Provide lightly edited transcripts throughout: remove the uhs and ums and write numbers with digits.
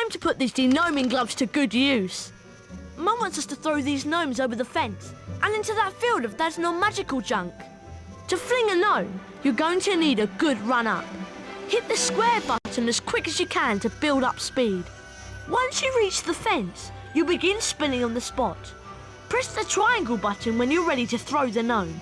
Time to put these denoming gloves to good use. Mum wants us to throw these gnomes over the fence and into that field of there's no magical junk. To fling a gnome, you're going to need a good run-up. Hit the square button as quick as you can to build up speed. Once you reach the fence, you begin spinning on the spot. Press the triangle button when you're ready to throw the gnome.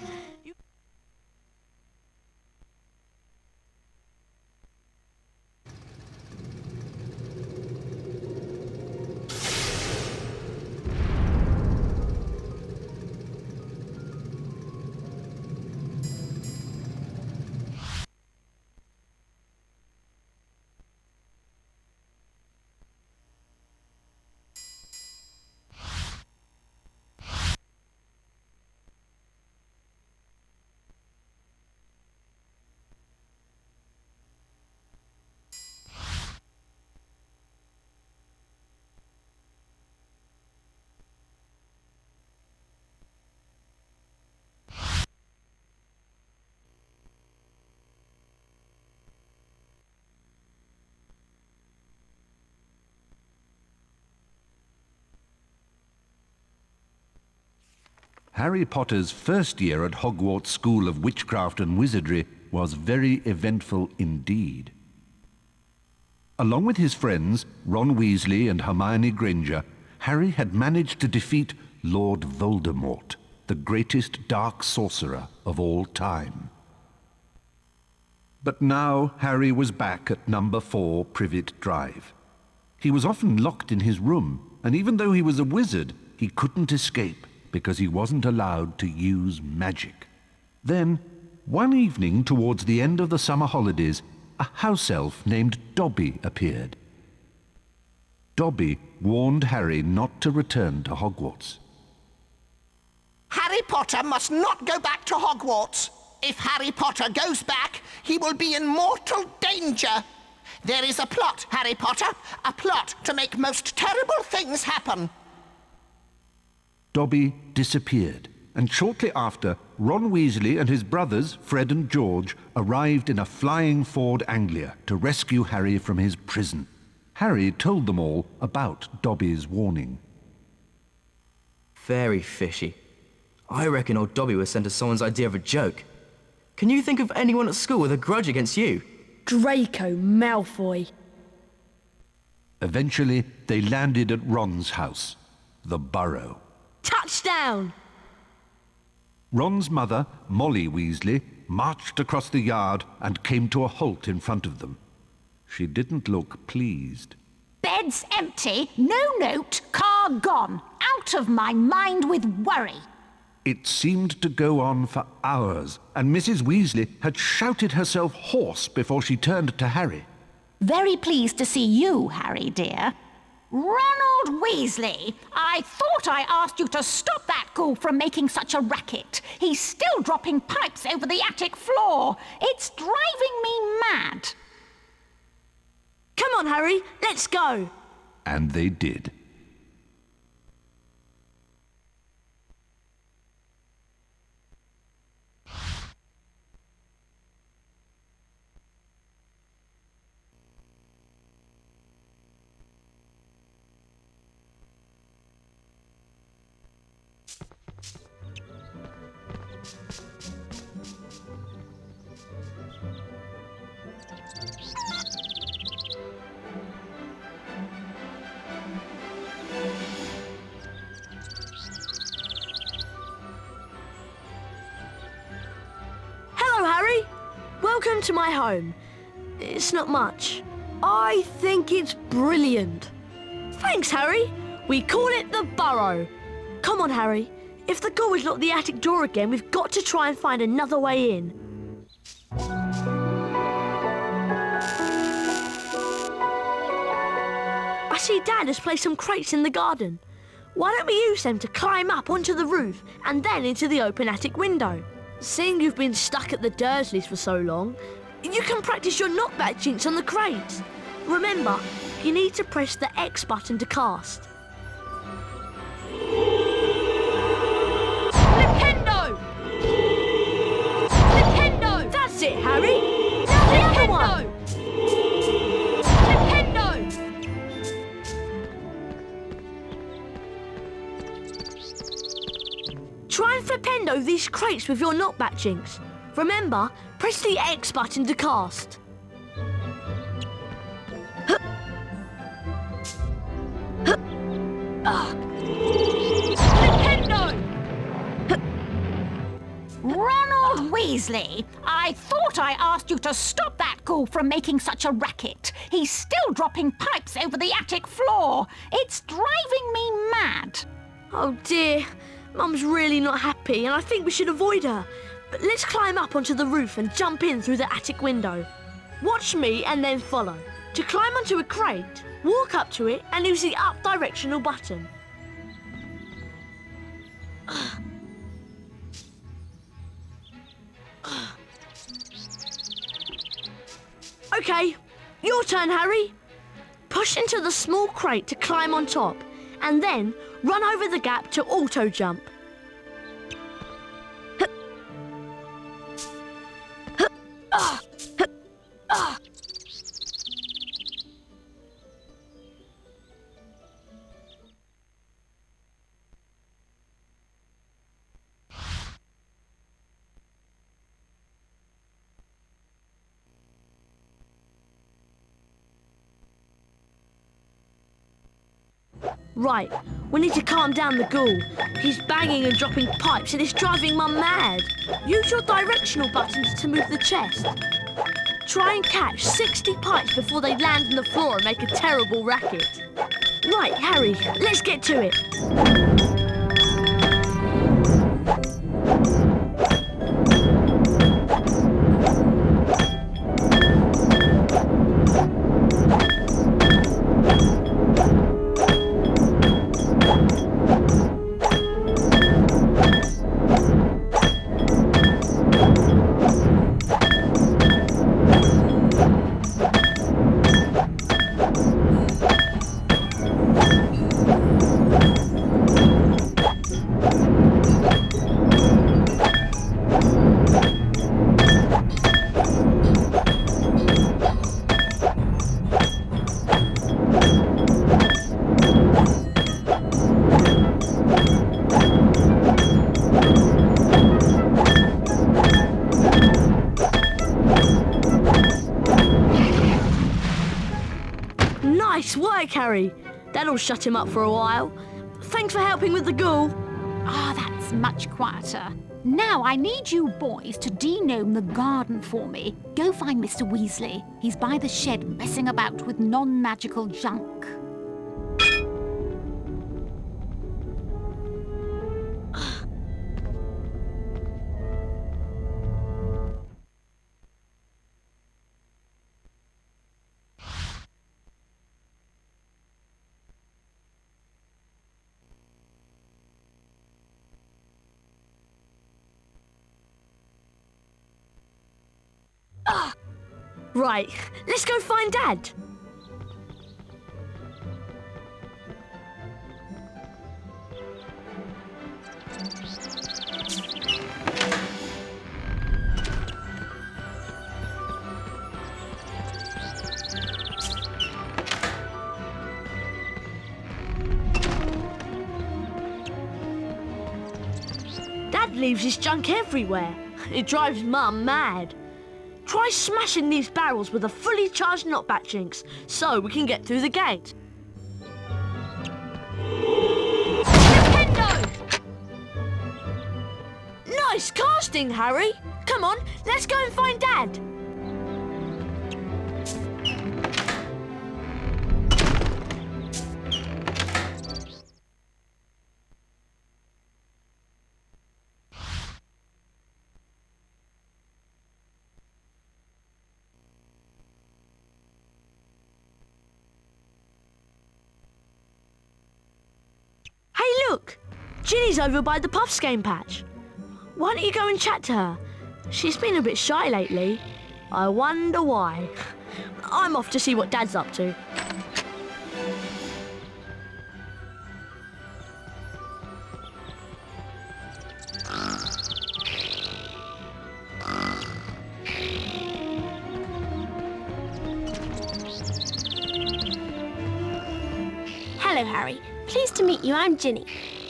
Harry Potter's first year at Hogwarts School of Witchcraft and Wizardry was very eventful indeed. Along with his friends, Ron Weasley and Hermione Granger, Harry had managed to defeat Lord Voldemort, the greatest dark sorcerer of all time. But now Harry was back at number 4 Privet Drive. He was often locked in his room, and even though he was a wizard, he couldn't escape because he wasn't allowed to use magic. Then, one evening towards the end of the summer holidays, a house elf named Dobby appeared. Dobby warned Harry not to return to Hogwarts. Harry Potter must not go back to Hogwarts. If Harry Potter goes back, he will be in mortal danger. There is a plot, Harry Potter, a plot to make most terrible things happen. Dobby disappeared, and shortly after, Ron Weasley and his brothers, Fred and George, arrived in a flying Ford Anglia to rescue Harry from his prison. Harry told them all about Dobby's warning. Very fishy. I reckon old Dobby was sent as someone's idea of a joke. Can you think of anyone at school with a grudge against you? Draco Malfoy. Eventually, they landed at Ron's house, the Burrow. Touchdown! Ron's mother, Molly Weasley, marched across the yard and came to a halt in front of them. She didn't look pleased. Bed's empty, no note, car gone. Out of my mind with worry. It seemed to go on for hours, and Mrs. Weasley had shouted herself hoarse before she turned to Harry. Very pleased to see you, Harry, dear. Ronald Weasley, I thought I asked you to stop that ghoul from making such a racket. He's still dropping pipes over the attic floor. It's driving me mad. Come on, Harry, let's go. And they did. Welcome to my home. It's not much. I think it's brilliant. Thanks, Harry. We call it the Burrow. Come on, Harry. If the ghoul has locked the attic door again, we've got to try and find another way in. I see Dad has placed some crates in the garden. Why don't we use them to climb up onto the roof and then into the open attic window? Seeing you've been stuck at the Dursleys for so long, you can practice your knockback jinx on the crates. Remember, you need to press the X button to cast. Flipendo! Flipendo! That's it, Harry! Now the other one! Flipendo! Try and flipendo these crates with your knockback jinx. Remember, press the X button to cast. Flipendo! Ronald Weasley, I thought I asked you to stop that ghoul from making such a racket. He's still dropping pipes over the attic floor. It's driving me mad. Oh dear, Mum's really not happy and I think we should avoid her. But let's climb up onto the roof and jump in through the attic window. Watch me and then follow. To climb onto a crate, walk up to it and use the up directional button. Okay, your turn, Harry. Push into the small crate to climb on top, and then run over the gap to auto jump. Right, we need to calm down the ghoul. He's banging and dropping pipes and it's driving Mum mad. Use your directional buttons to move the chest. Try and catch 60 pipes before they land on the floor and make a terrible racket. Right, Harry, let's get to it. Nice work, Harry. That'll shut him up for a while. Thanks for helping with the ghoul. Ah, that's much quieter. Now I need you boys to denome the garden for me. Go find Mr. Weasley. He's by the shed messing about with non-magical junk. Right, let's go find Dad. Dad leaves his junk everywhere. It drives Mum mad. Try smashing these barrels with a fully charged knockback jinx so we can get through the gate. Nintendo! Nice casting, Harry. Come on, let's go and find Dad. Hey, look! Ginny's over by the Puffs game patch. Why don't you go and chat to her? She's been a bit shy lately. I wonder why. I'm off to see what Dad's up to. Hello, Harry. Pleased to meet you. I'm Ginny.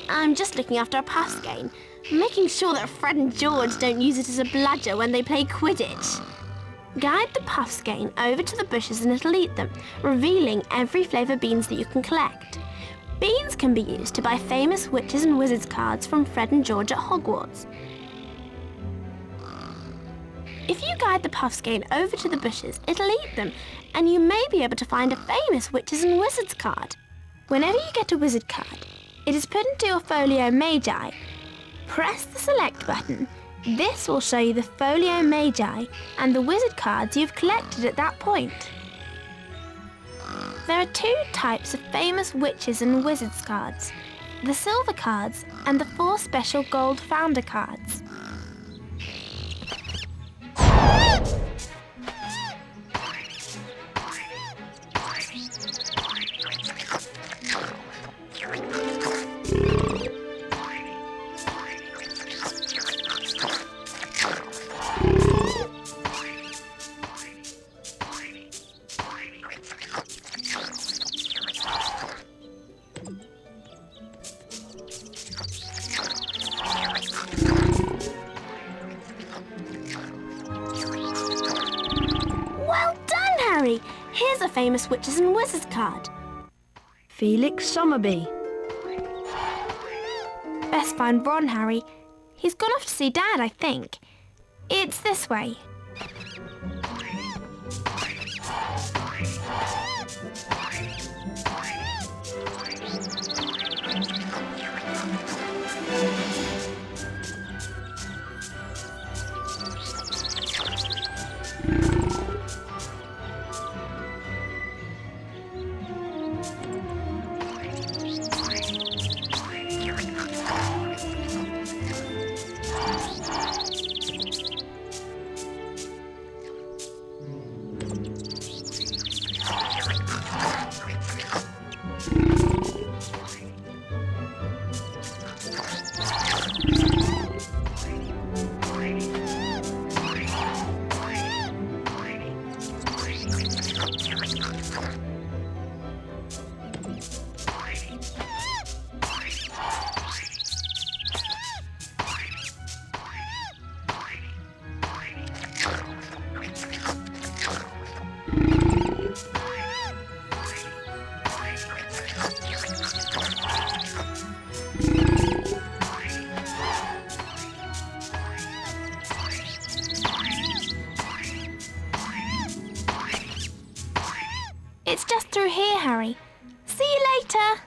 I'm just looking after a Puffs game, making sure that Fred and George don't use it as a bludger when they play Quidditch. Guide the Puffs game over to the bushes and it'll eat them, revealing every flavour beans that you can collect. Beans can be used to buy famous witches and wizards cards from Fred and George at Hogwarts. If you guide the Puffs game over to the bushes, it'll eat them, and you may be able to find a famous witches and wizards card. Whenever you get a wizard card, it is put into your Folio Magi. Press the select button. This will show you the Folio Magi and the wizard cards you've collected at that point. There are two types of famous witches and wizards cards, the silver cards and the 4 special gold founder cards. Here's a famous witches and wizards card. Felix Summerby. Best find Ron, Harry. He's gone off to see Dad, I think. It's this way. It's just through here, Harry. See you later.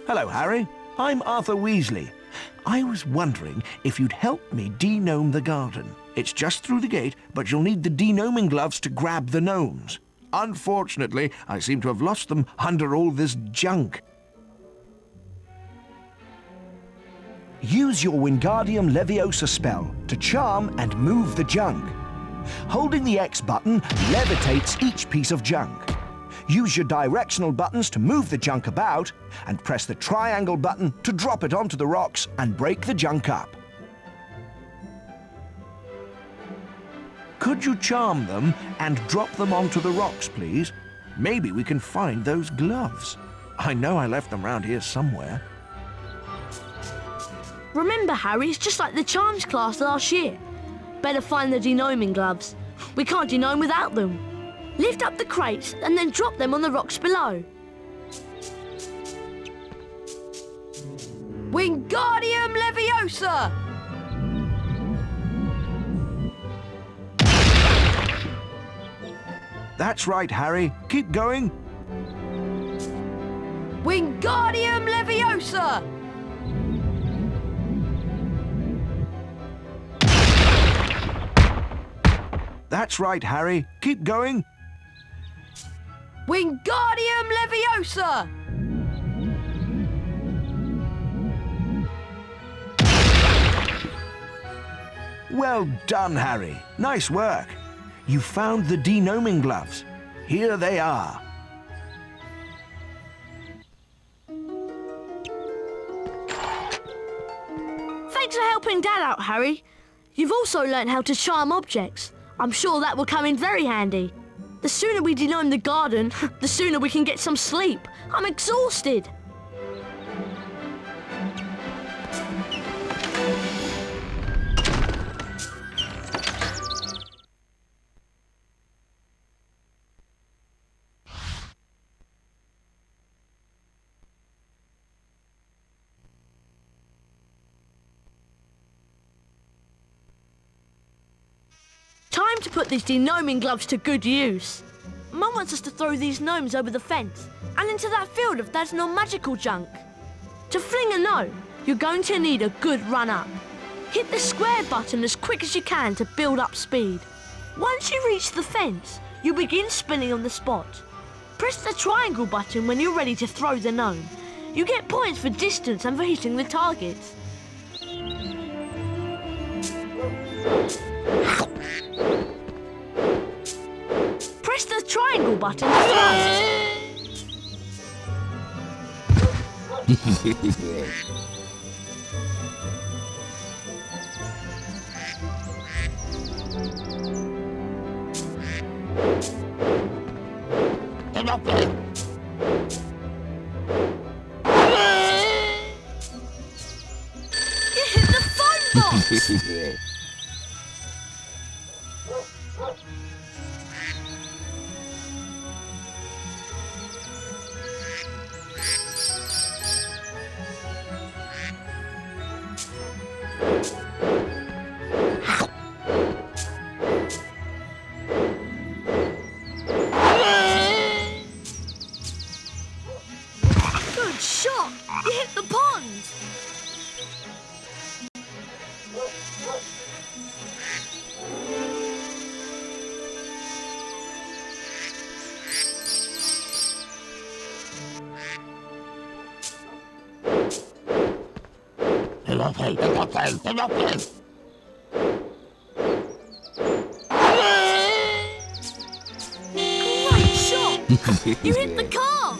Hello, Harry. I'm Arthur Weasley. I was wondering if you'd help me de-gnome the garden. It's just through the gate, but you'll need the de-gnoming gloves to grab the gnomes. Unfortunately, I seem to have lost them under all this junk. Use your Wingardium Leviosa spell to charm and move the junk. Holding the X button levitates each piece of junk. Use your directional buttons to move the junk about, and press the triangle button to drop it onto the rocks and break the junk up. Could you charm them and drop them onto the rocks, please? Maybe we can find those gloves. I know I left them round here somewhere. Remember, Harry, it's just like the charms class last year. Better find the de-gnoming gloves. We can't de-gnome without them. Lift up the crates and then drop them on the rocks below. Wingardium Leviosa! That's right, Harry. Keep going. Wingardium Leviosa! That's right, Harry. Keep going. Wingardium Leviosa! Well done, Harry. Nice work. You found the denoming gloves. Here they are. Thanks for helping Dad out, Harry. You've also learnt how to charm objects. I'm sure that will come in very handy. The sooner we denome the garden, the sooner we can get some sleep. I'm exhausted. Time to put these denoming gloves to good use. Mum wants us to throw these gnomes over the fence and into that field of Dad's non-magical junk. To fling a gnome, you're going to need a good run-up. Hit the square button as quick as you can to build up speed. Once you reach the fence, you begin spinning on the spot. Press the triangle button when you're ready to throw the gnome. You get points for distance and for hitting the targets. Press the triangle button to You hit the phone box! Good shot! You hit the pond! Great shot! You hit the car!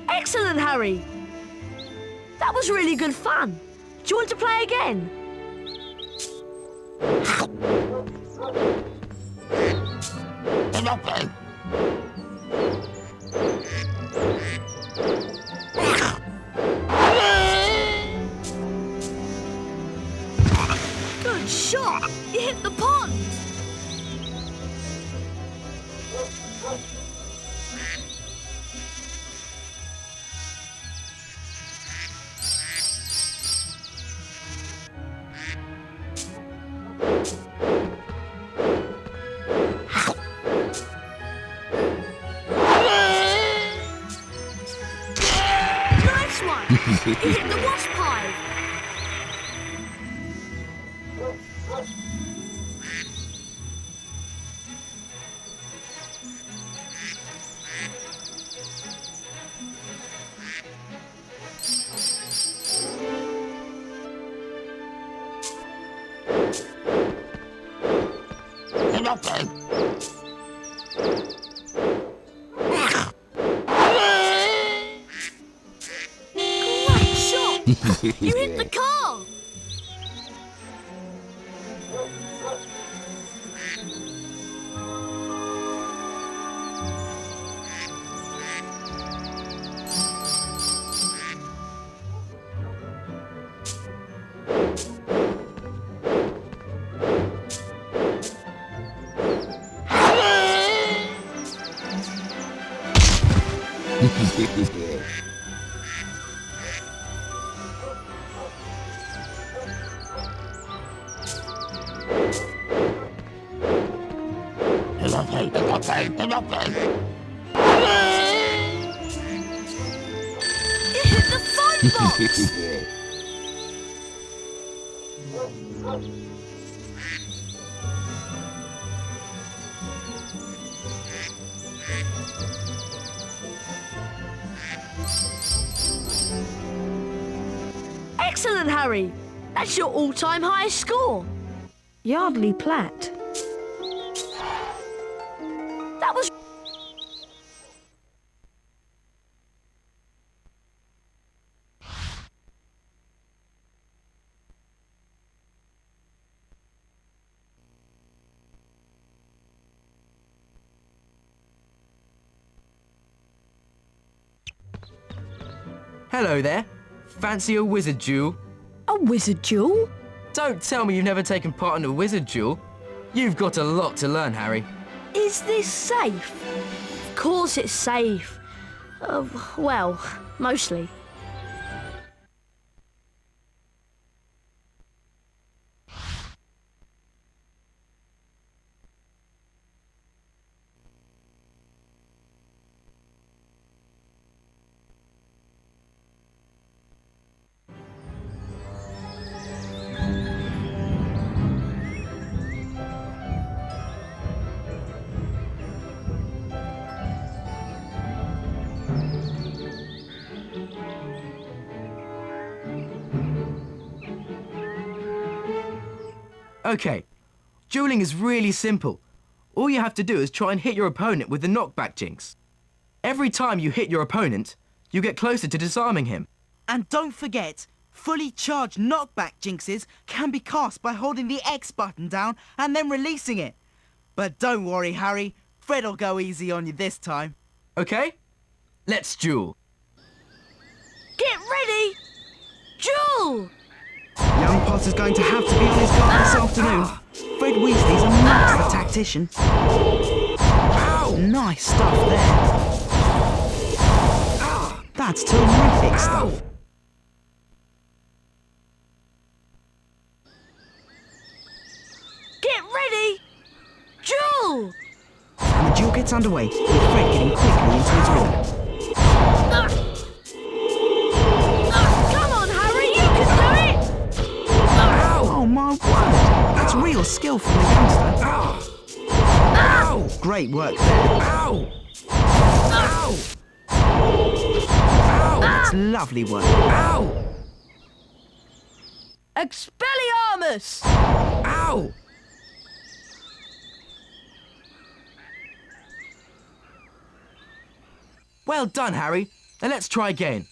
Excellent, Harry! That was really good fun. Do you want to play again? Good shot! You hit the pond! Nice one! You hit the wasp hive! You hit the car! It hit the phone box! Excellent, Harry! That's your all-time highest score! Yardley Platt. That was... Hello there. Fancy a wizard duel? A wizard duel? Don't tell me you've never taken part in a wizard duel. You've got a lot to learn, Harry. Is this safe? Of course it's safe. Well, mostly. Okay, dueling is really simple. All you have to do is try and hit your opponent with the knockback jinx. Every time you hit your opponent, you get closer to disarming him. And don't forget, fully charged knockback jinxes can be cast by holding the X button down and then releasing it. But don't worry, Harry, Fred'll go easy on you this time. Okay? Let's duel. Get ready! Duel! Young Potter's going to have to be on his guard this afternoon. Fred Weasley's a master tactician. Nice stuff there. That's terrific stuff. Get ready! Duel! And the duel gets underway, with Fred getting quickly into his rhythm. Come on, Harry, you can do it! Oh my word! That's real skill from the youngster. Great work there. That's lovely work. Expelliarmus! Well done, Harry. Now let's try again.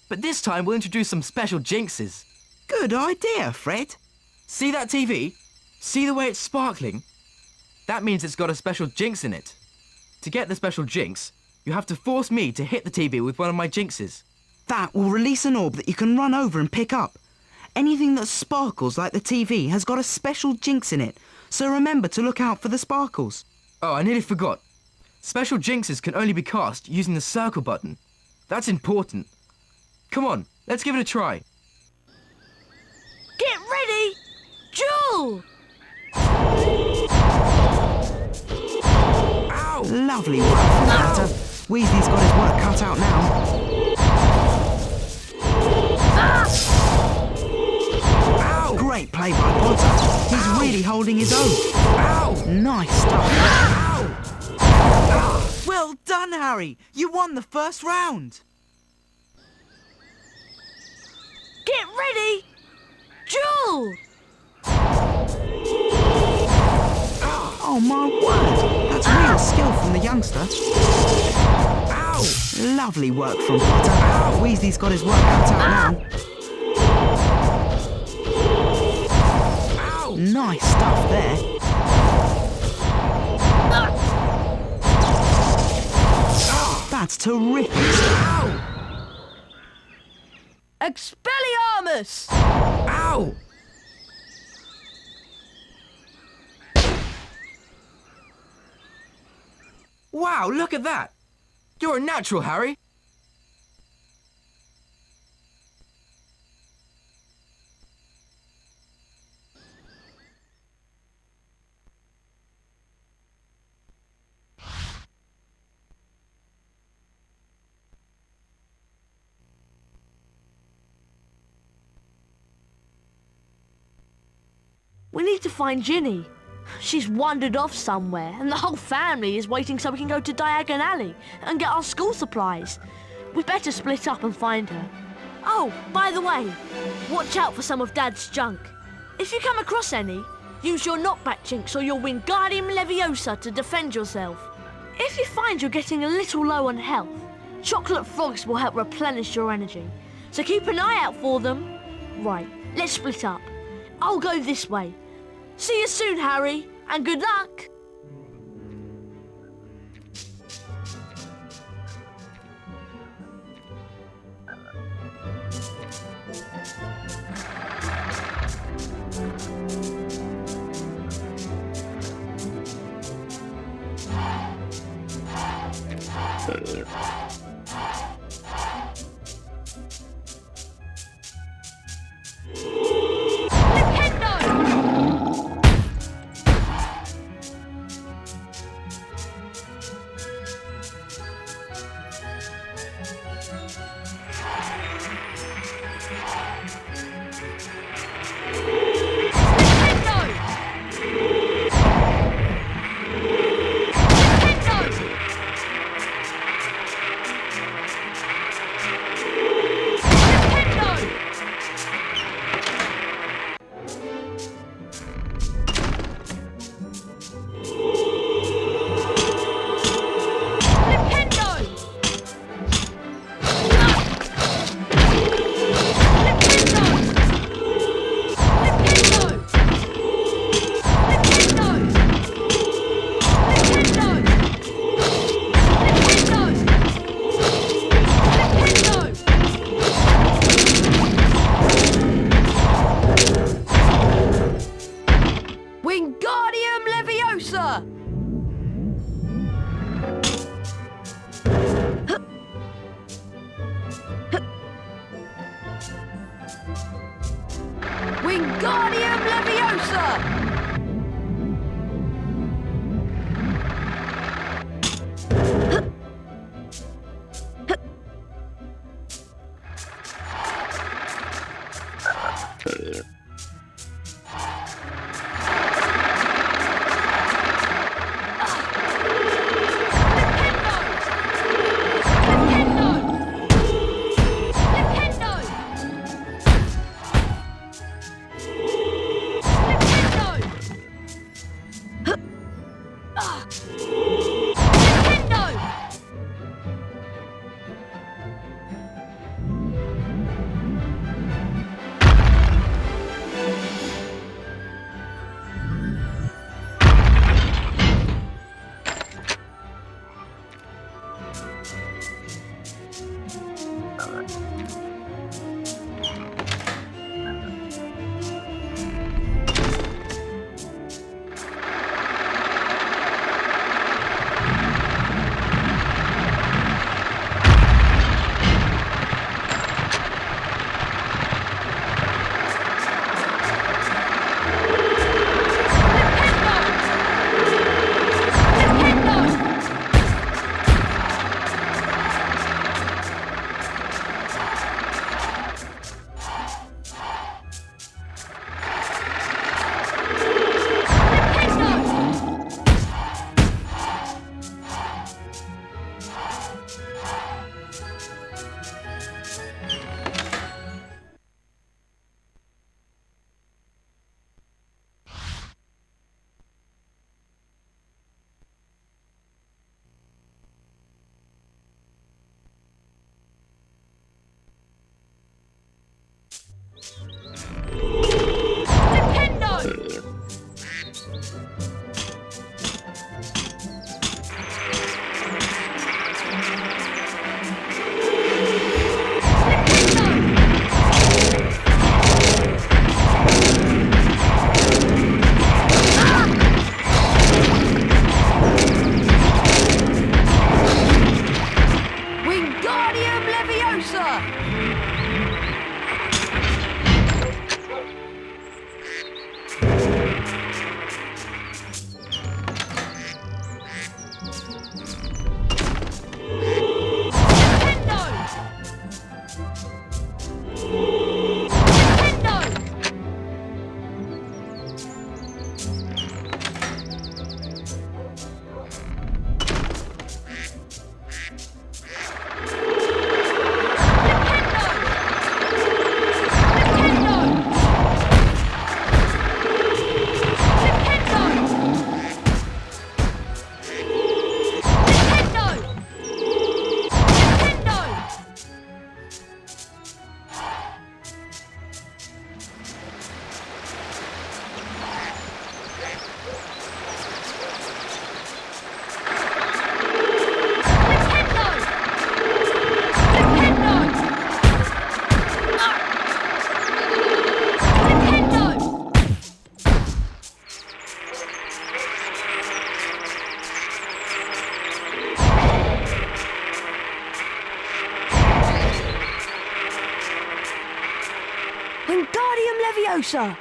But this time we'll introduce some special jinxes. Good idea, Fred. See that TV? See the way it's sparkling? That means it's got a special jinx in it. To get the special jinx, you have to force me to hit the TV with one of my jinxes. That will release an orb that you can run over and pick up. Anything that sparkles like the TV has got a special jinx in it, so remember to look out for the sparkles. Oh, I nearly forgot. Special jinxes can only be cast using the circle button. That's important. Come on, let's give it a try. Get ready! Duel! Lovely work, Potter. Weasley's got his work cut out now. Great play by Potter. He's really holding his own. Nice stuff. Well done, Harry. You won the first round. Get ready! Duel! Oh my word. That's real skill from the youngster. Lovely work from Potter. Weasley's got his work cut out now. Nice stuff there. That's terrific. Expelliarmus! Ow! Wow, look at that! You're a natural, Harry. We need to find Ginny. She's wandered off somewhere, and the whole family is waiting so we can go to Diagon Alley and get our school supplies. We better split up and find her. Oh, by the way, watch out for some of Dad's junk. If you come across any, use your knockback jinx or your Wingardium Leviosa to defend yourself. If you find you're getting a little low on health, chocolate frogs will help replenish your energy. So keep an eye out for them. Right, let's split up. I'll go this way. See you soon, Harry, and good luck! Leviosa!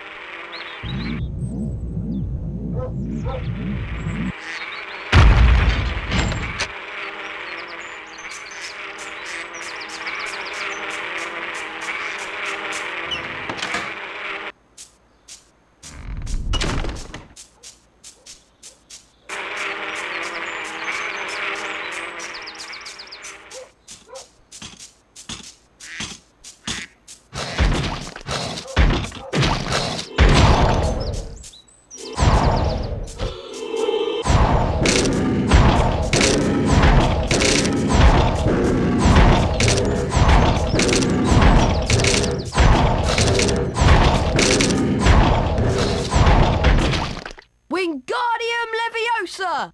Wingardium Leviosa!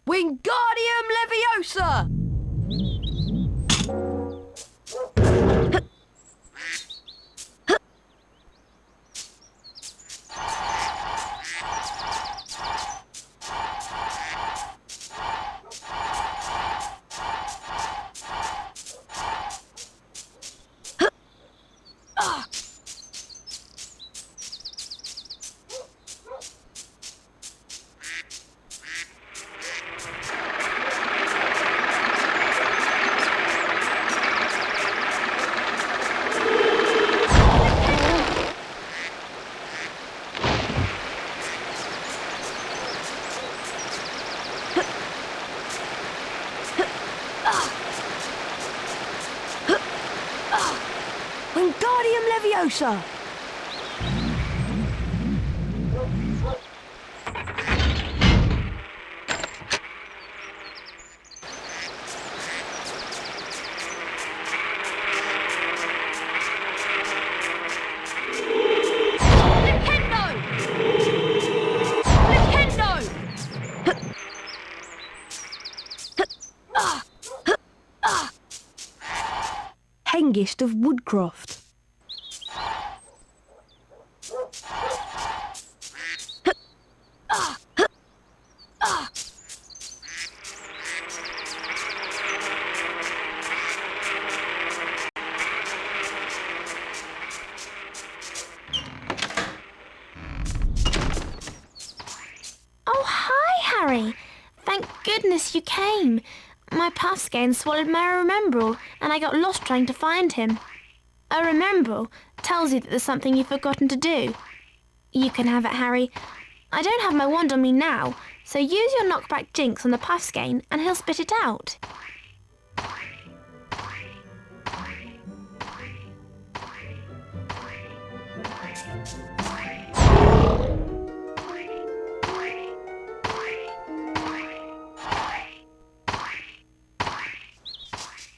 Wingardium Leviosa! Wingardium Leviosa! Hengist of Woodcroft. Oh, hi, Harry. Thank goodness you came. My Puffskein swallowed my Remembrall, and I got lost trying to find him. A Remembrall tells you that there's something you've forgotten to do. You can have it, Harry. I don't have my wand on me now, so use your knockback jinx on the Puffskein and he'll spit it out.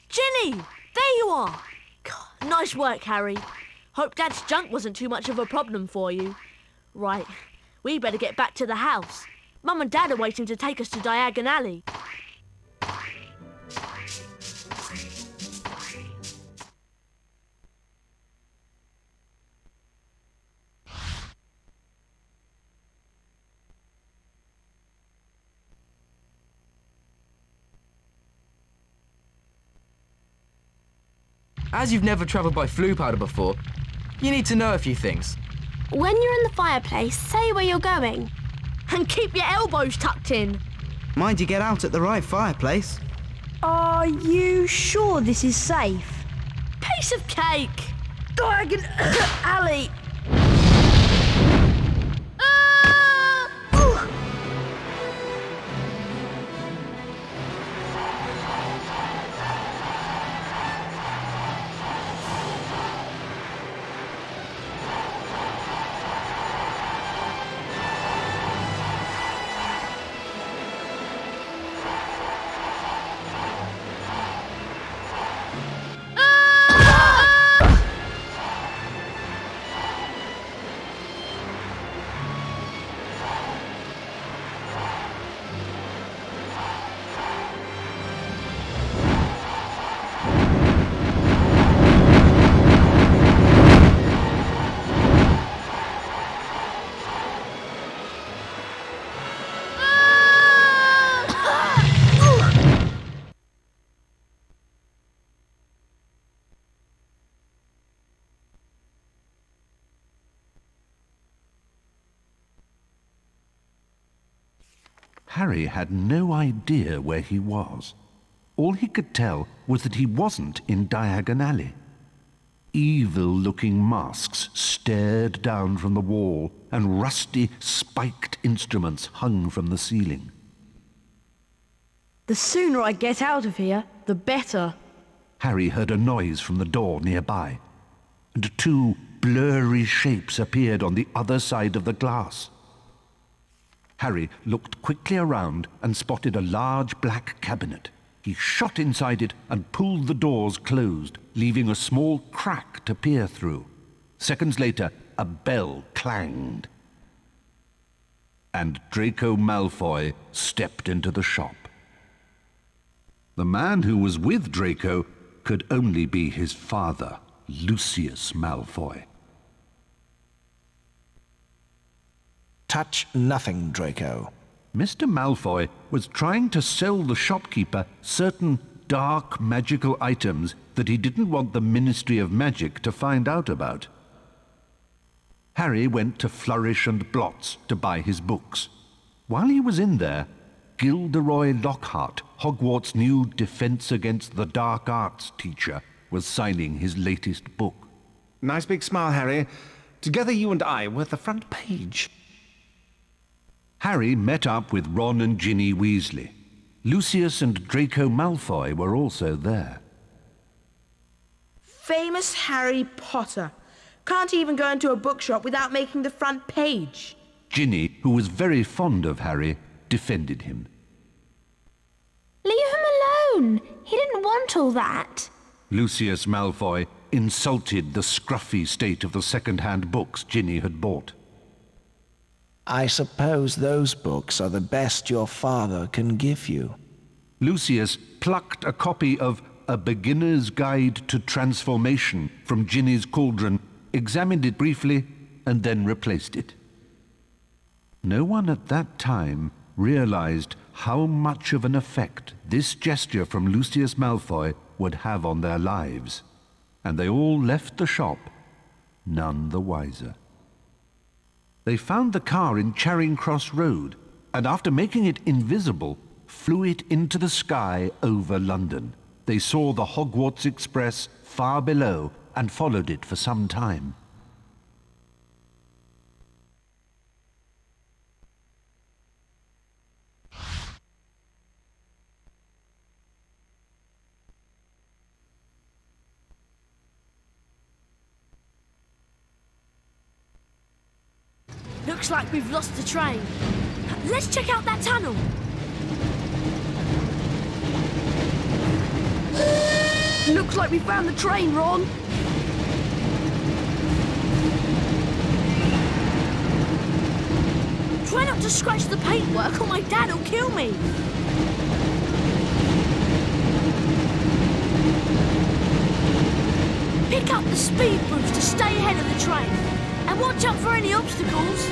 Ginny! There you are! God, nice work, Harry. Hope Dad's junk wasn't too much of a problem for you. Right, we better get back to the house. Mum and Dad are waiting to take us to Diagon Alley. As you've never travelled by flue powder before, you need to know a few things. When you're in the fireplace, say where you're going. And keep your elbows tucked in. Mind you get out at the right fireplace. Are you sure this is safe? Piece of cake! Diagon Alley! Harry had no idea where he was. All he could tell was that he wasn't in Diagon Alley. Evil-looking masks stared down from the wall, and rusty, spiked instruments hung from the ceiling. The sooner I get out of here, the better. Harry heard a noise from the door nearby, and two blurry shapes appeared on the other side of the glass. Harry looked quickly around and spotted a large black cabinet. He shot inside it and pulled the doors closed, leaving a small crack to peer through. Seconds later, a bell clanged, and Draco Malfoy stepped into the shop. The man who was with Draco could only be his father, Lucius Malfoy. Touch nothing, Draco. Mr. Malfoy was trying to sell the shopkeeper certain dark magical items that he didn't want the Ministry of Magic to find out about. Harry went to Flourish and Blots to buy his books. While he was in there, Gilderoy Lockhart, Hogwarts' new Defense Against the Dark Arts teacher, was signing his latest book. Nice big smile, Harry. Together you and I were at the front page. Harry met up with Ron and Ginny Weasley. Lucius and Draco Malfoy were also there. Famous Harry Potter. Can't even go into a bookshop without making the front page. Ginny, who was very fond of Harry, defended him. Leave him alone. He didn't want all that. Lucius Malfoy insulted the scruffy state of the second-hand books Ginny had bought. I suppose those books are the best your father can give you. Lucius plucked a copy of A Beginner's Guide to Transformation from Ginny's cauldron, examined it briefly, and then replaced it. No one at that time realized how much of an effect this gesture from Lucius Malfoy would have on their lives, and they all left the shop, none the wiser. They found the car in Charing Cross Road, and after making it invisible, flew it into the sky over London. They saw the Hogwarts Express far below and followed it for some time. Looks like we've lost the train. Let's check out that tunnel. Looks like we found the train, Ron. Try not to scratch the paintwork or my dad will kill me. Pick up the speed boost to stay ahead of the train. And watch out for any obstacles.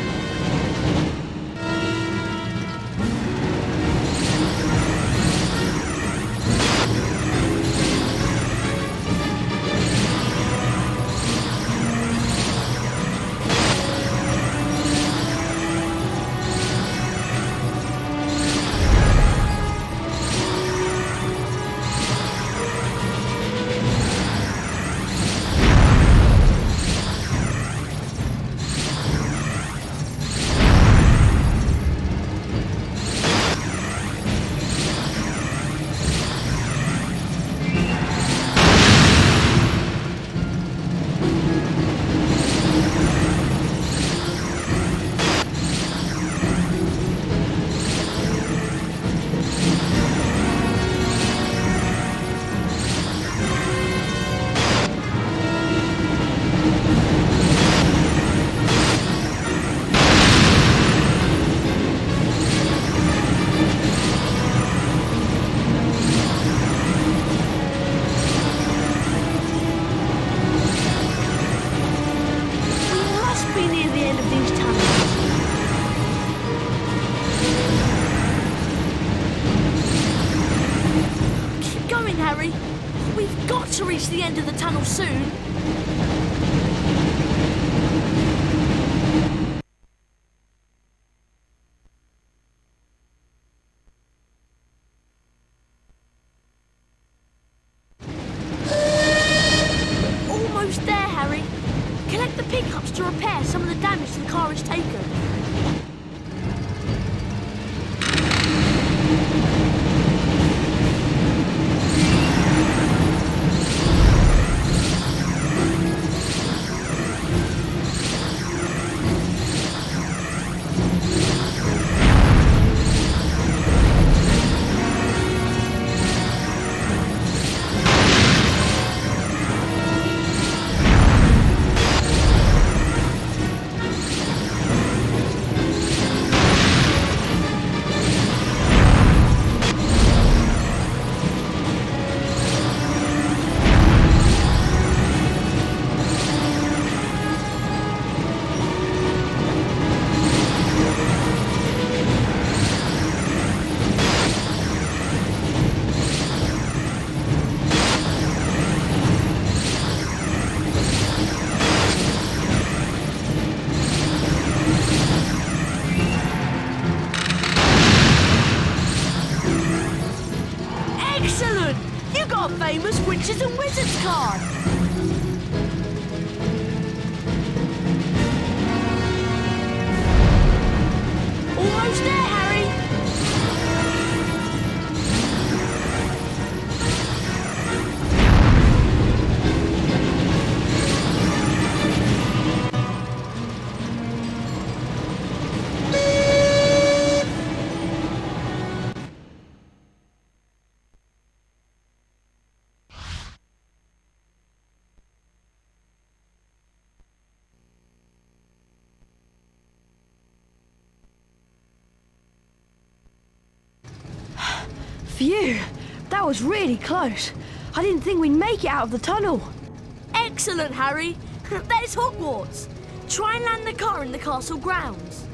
We've got to reach the end of the tunnel soon. backups to repair some of the damage the car has taken. Excellent! You got a famous Witches and Wizards card! Almost there, Harry! Phew! That was really close. I didn't think we'd make it out of the tunnel. Excellent, Harry! There's Hogwarts! Try and land the car in the castle grounds.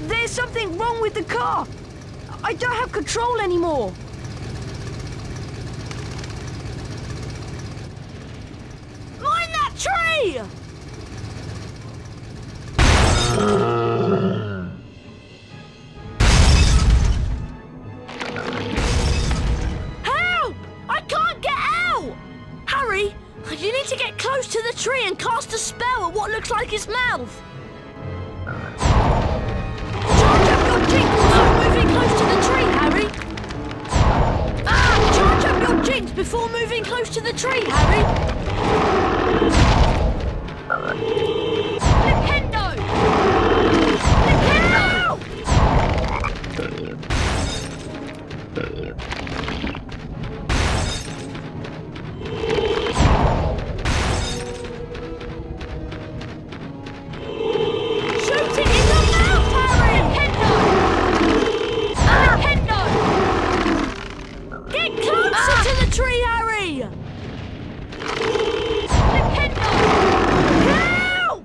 There's something wrong with the car. I don't have control anymore. Mind that tree! Help! I can't get out! Harry, you need to get close to the tree and cast a spell at what looks like its mouth. Charge up your jinx before moving close to the tree, Harry. Charge up your jinx before moving close to the tree, Harry. Nintendo! Shoot it in the mouth, Harry! Nintendo! Get closer to the tree, Harry! Nintendo! Help!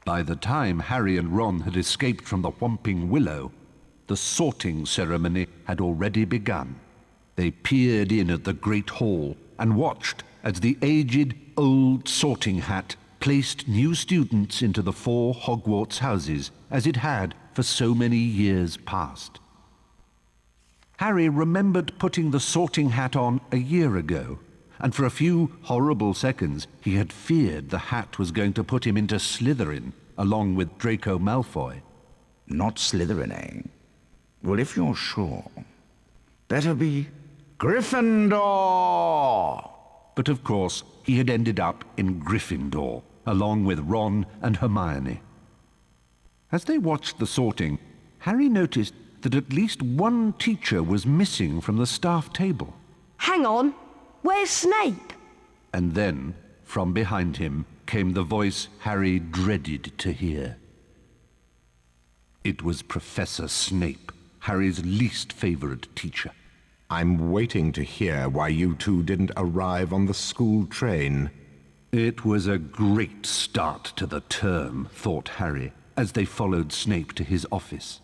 By the time Harry and Ron had escaped from the Whomping Willow, the sorting ceremony had already begun. They peered in at the Great Hall and watched as the aged, old sorting hat placed new students into the 4 Hogwarts houses, as it had for so many years past. Harry remembered putting the sorting hat on a year ago, and for a few horrible seconds he had feared the hat was going to put him into Slytherin, along with Draco Malfoy. Not Slytherin, eh? Well, if you're sure, better be Gryffindor! But of course, he had ended up in Gryffindor, along with Ron and Hermione. As they watched the sorting, Harry noticed that at least one teacher was missing from the staff table. Hang on. Where's Snape? And then, from behind him, came the voice Harry dreaded to hear. It was Professor Snape, Harry's least favorite teacher. I'm waiting to hear why you two didn't arrive on the school train. It was a great start to the term, thought Harry, as they followed Snape to his office.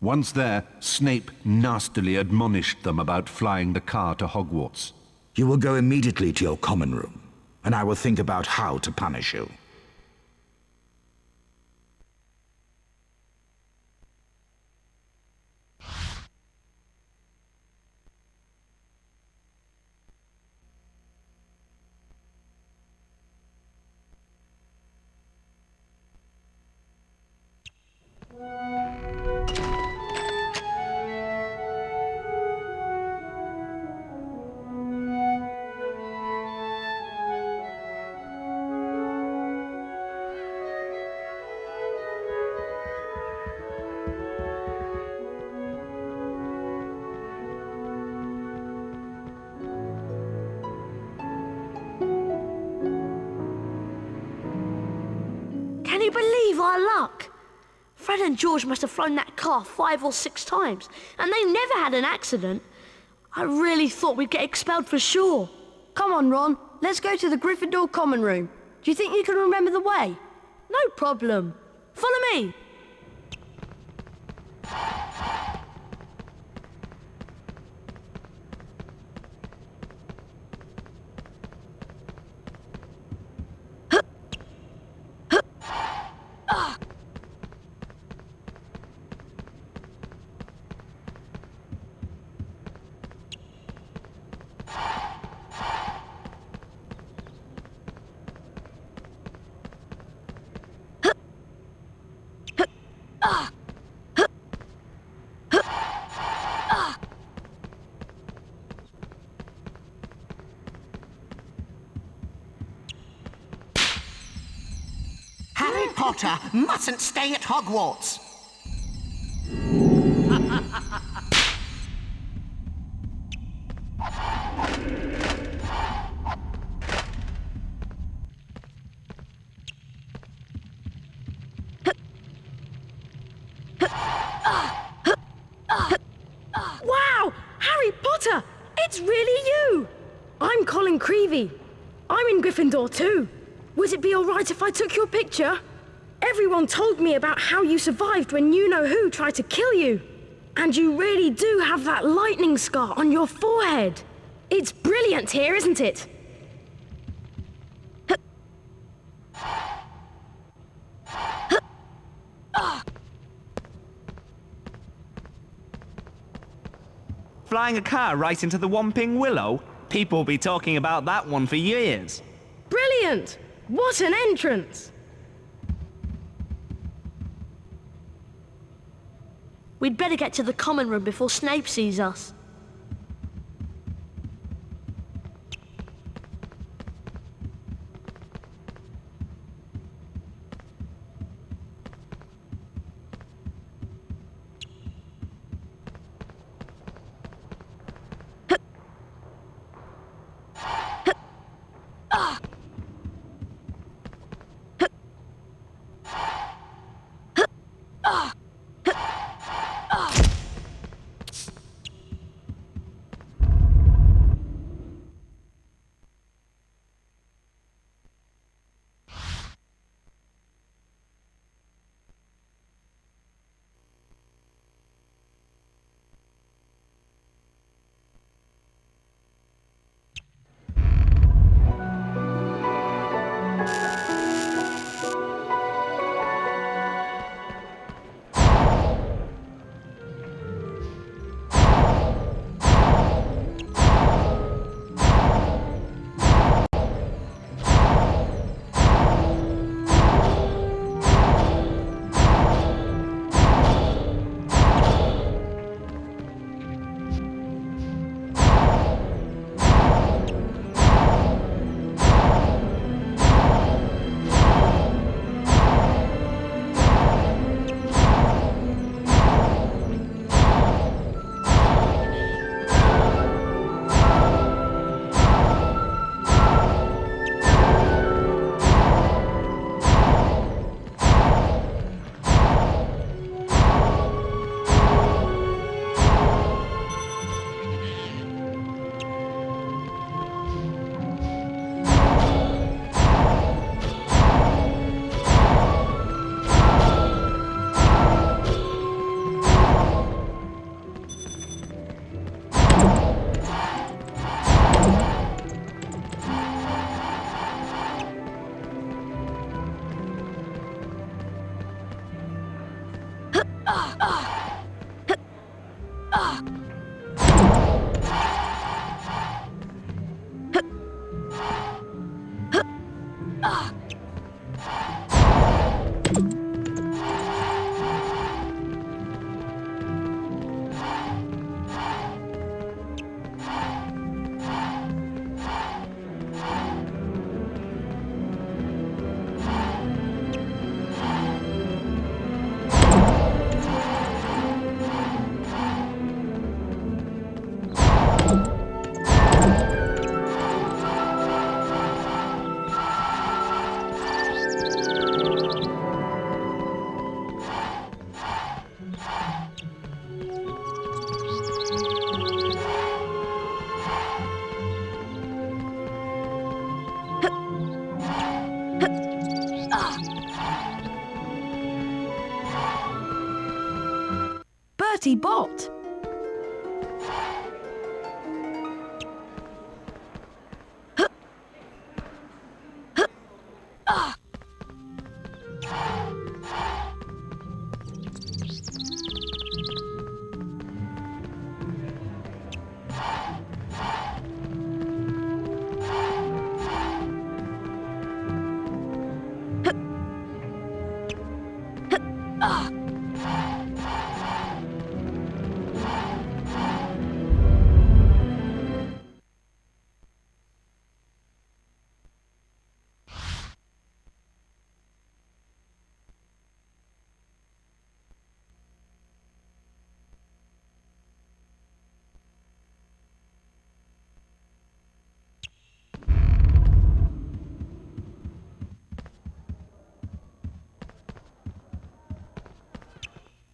Once there, Snape nastily admonished them about flying the car to Hogwarts. You will go immediately to your common room. and I will think about how to punish you. Can you believe our luck? Fred and George must have flown that car 5 or 6 times, and they never had an accident. I really thought we'd get expelled for sure. Come on, Ron. Let's go to the Gryffindor common room. Do you think you can remember the way? No problem. Follow me. Harry Potter mustn't stay at Hogwarts. Wow! Harry Potter! It's really you! I'm Colin Creevy. I'm in Gryffindor too. Would it be all right if I took your picture? Everyone told me about how you survived when you-know-who tried to kill you. And you really do have that lightning scar on your forehead. It's brilliant here, isn't it? Flying a car right into the Whomping Willow? People will be talking about that one for years. Brilliant! What an entrance! We'd better get to the common room before Snape sees us. chatty bot.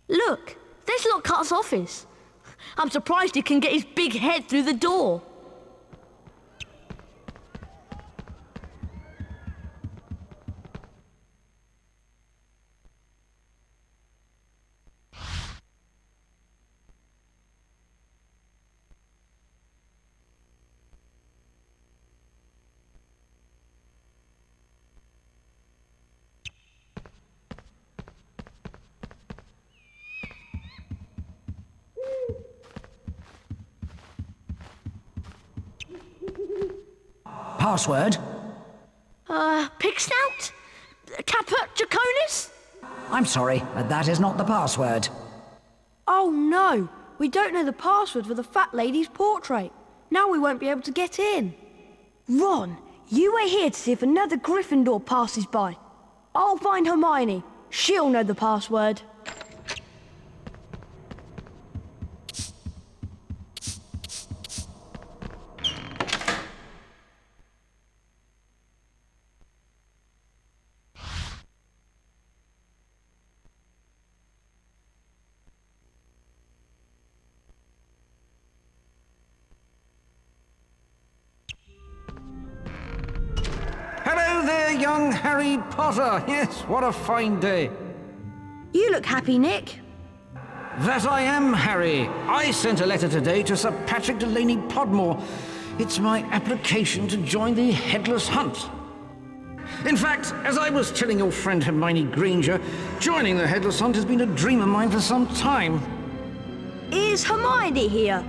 Look, there's Lockhart's office. I'm surprised he can get his big head through the door. Password? Pig snout? Caput Draconis? I'm sorry, but that is not the password. Oh no, we don't know the password for the fat lady's portrait. Now we won't be able to get in. Ron, you wait here to see if another Gryffindor passes by. I'll find Hermione. She'll know the password. Hello there, young Harry Potter. Yes, what a fine day. You look happy, Nick. That I am, Harry. I sent a letter today to Sir Patrick Delaney Podmore. It's my application to join the Headless Hunt. In fact, as I was telling your friend Hermione Granger, joining the Headless Hunt has been a dream of mine for some time. Is Hermione here?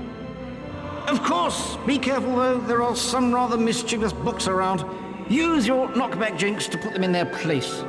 Of course. Be careful, though. There are some rather mischievous books around. Use your knockback jinx to put them in their place.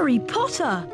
Harry Potter!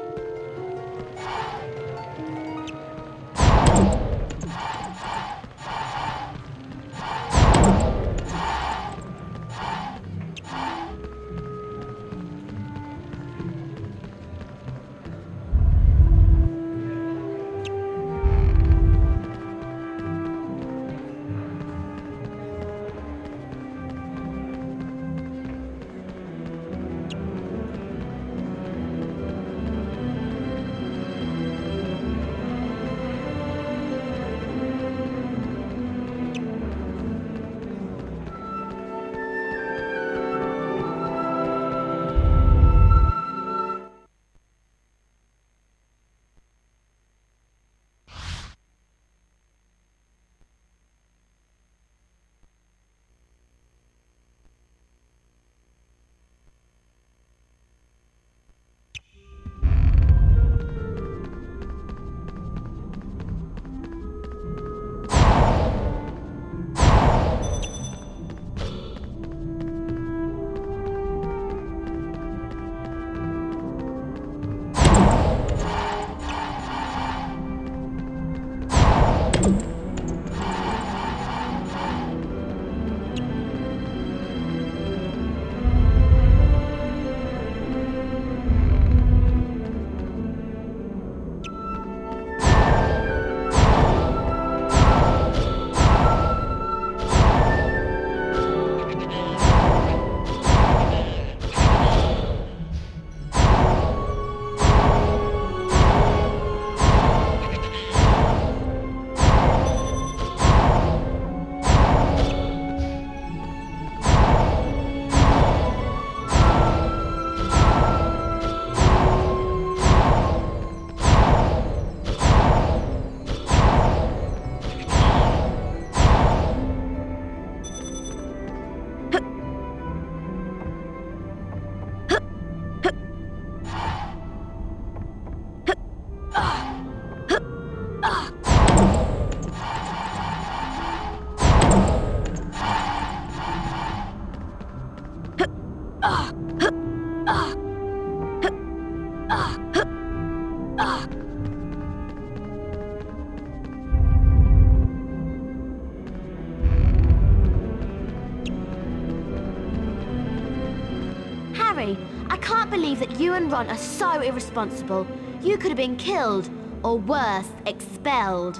Harry, I can't believe that you and Ron are so irresponsible. You could have been killed, or worse, expelled.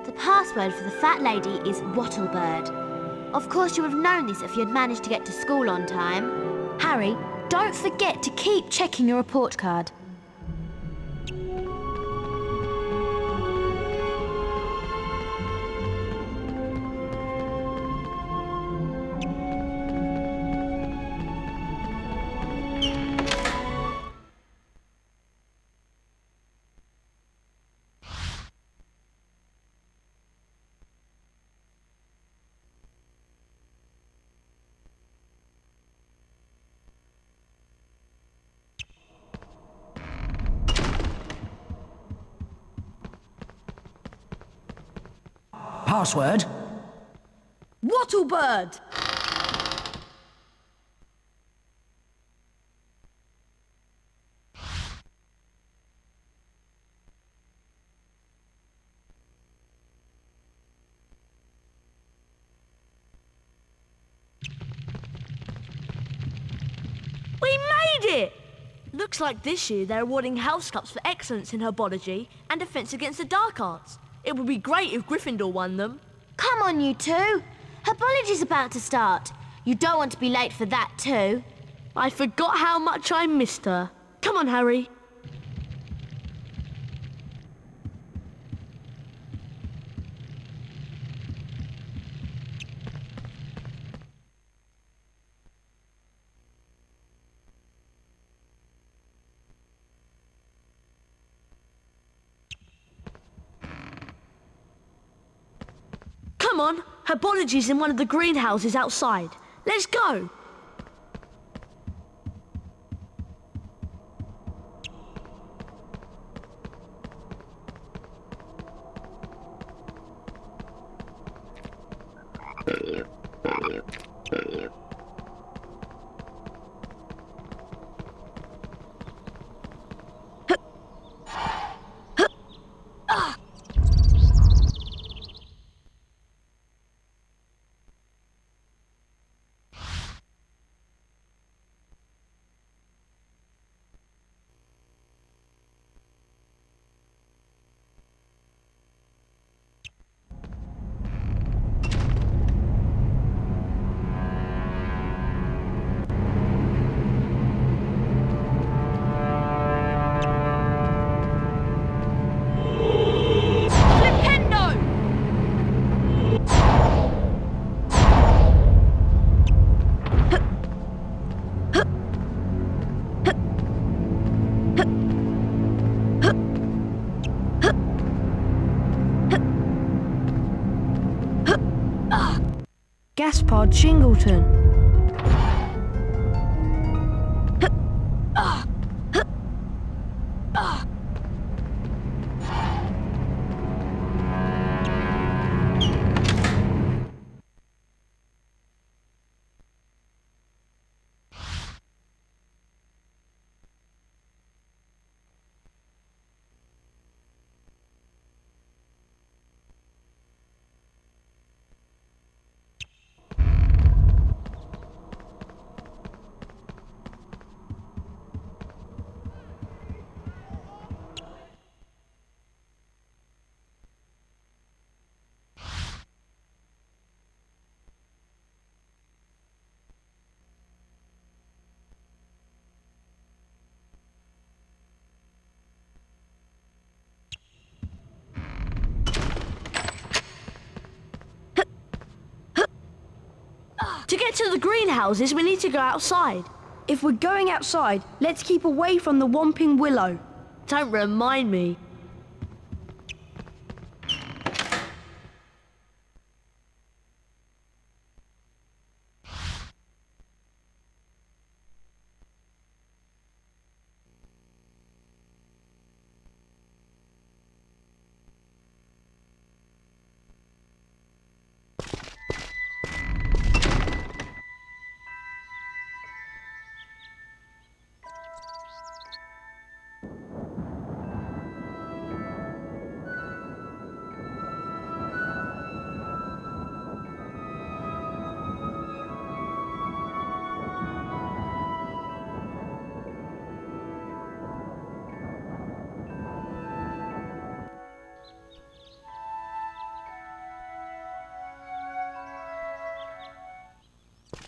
The password for the fat lady is Wattlebird. Of course you would have known this if you had managed to get to school on time. Harry, don't forget to keep checking your report card. Password? Wattlebird! We made it! Looks like this year they're awarding house cups for excellence in herbology and defence against the dark arts. It would be great if Gryffindor won them. Come on, you two. Herbology's about to start. You don't want to be late for that too. I forgot how much I missed her. Come on, Harry. on, Herbology's in one of the greenhouses outside. Let's go. Gaspard Shingleton. To get to the greenhouses, we need to go outside. If we're going outside, let's keep away from the Whomping Willow. Don't remind me.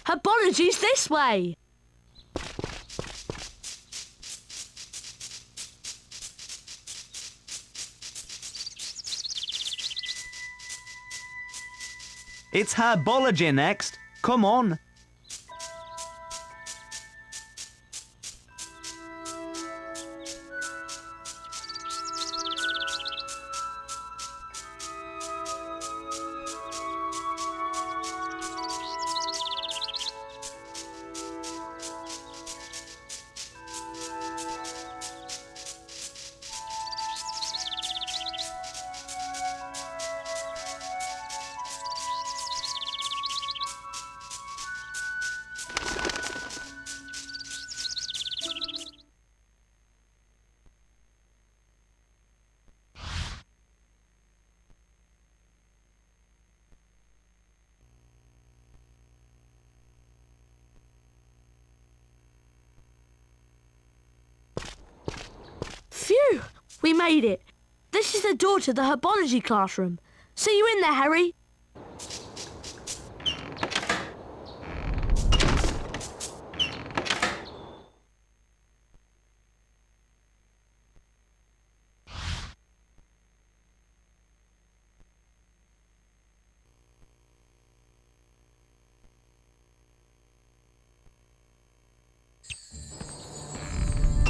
Herbology's this way. It's Herbology next. Come on. Phew! We made it. This is the door to the Herbology classroom. See you in there, Harry.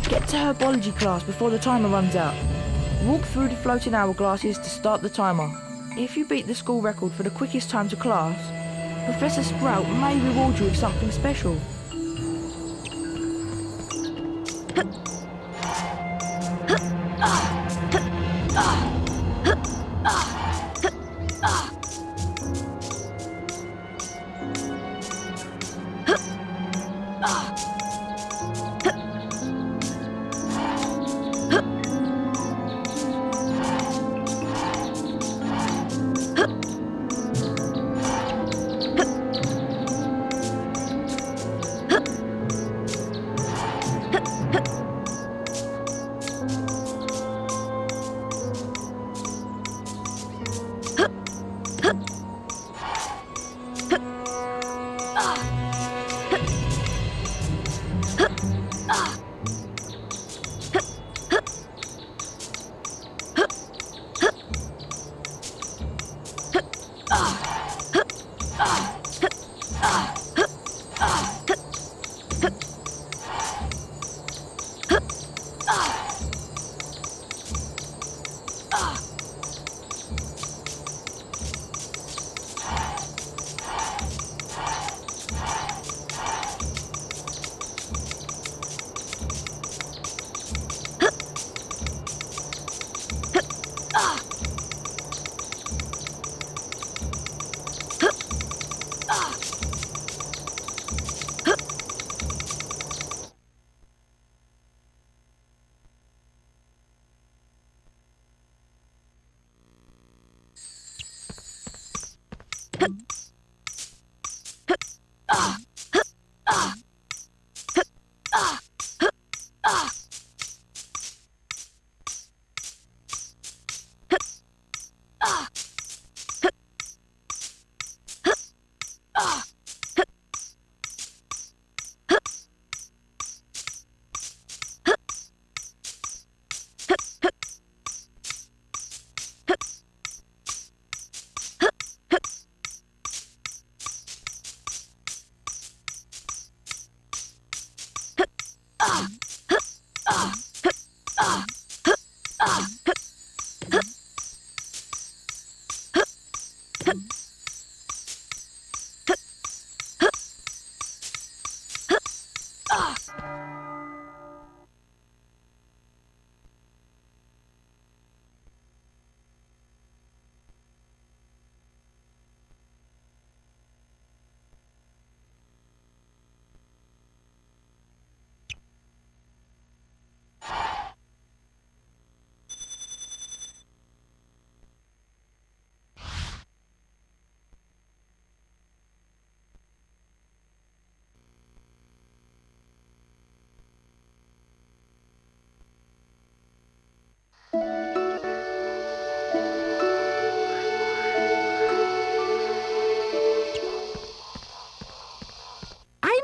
Get to Herbology class before the timer runs out. Walk through the floating hourglasses to start the timer. If you beat the school record for the quickest time to class, Professor Sprout may reward you with something special.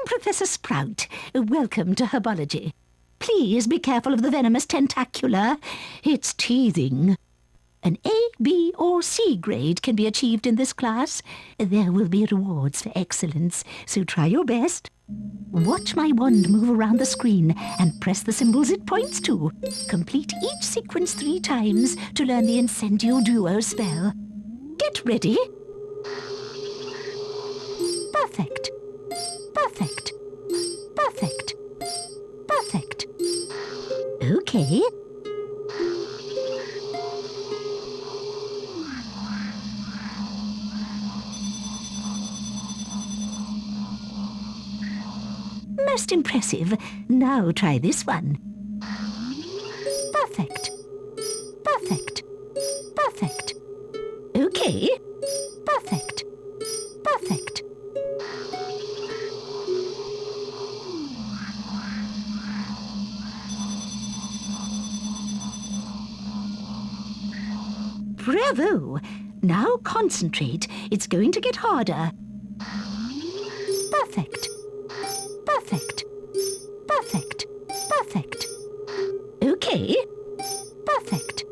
Professor Sprout. Welcome to herbology. Please be careful of the venomous tentacula. It's teething. An A, B, or C grade can be achieved in this class. There will be rewards for excellence, so try your best. Watch my wand move around the screen and press the symbols it points to. Complete each sequence 3 times to learn the Incendio Duo spell. Get ready. Perfect. Perfect. Perfect. Perfect. Okay. Most impressive. Now try this one. Perfect. Perfect. Perfect. Okay. Perfect. Perfect. Bravo! Now concentrate. It's going to get harder. Perfect. Perfect. Perfect. Perfect. Okay. Perfect.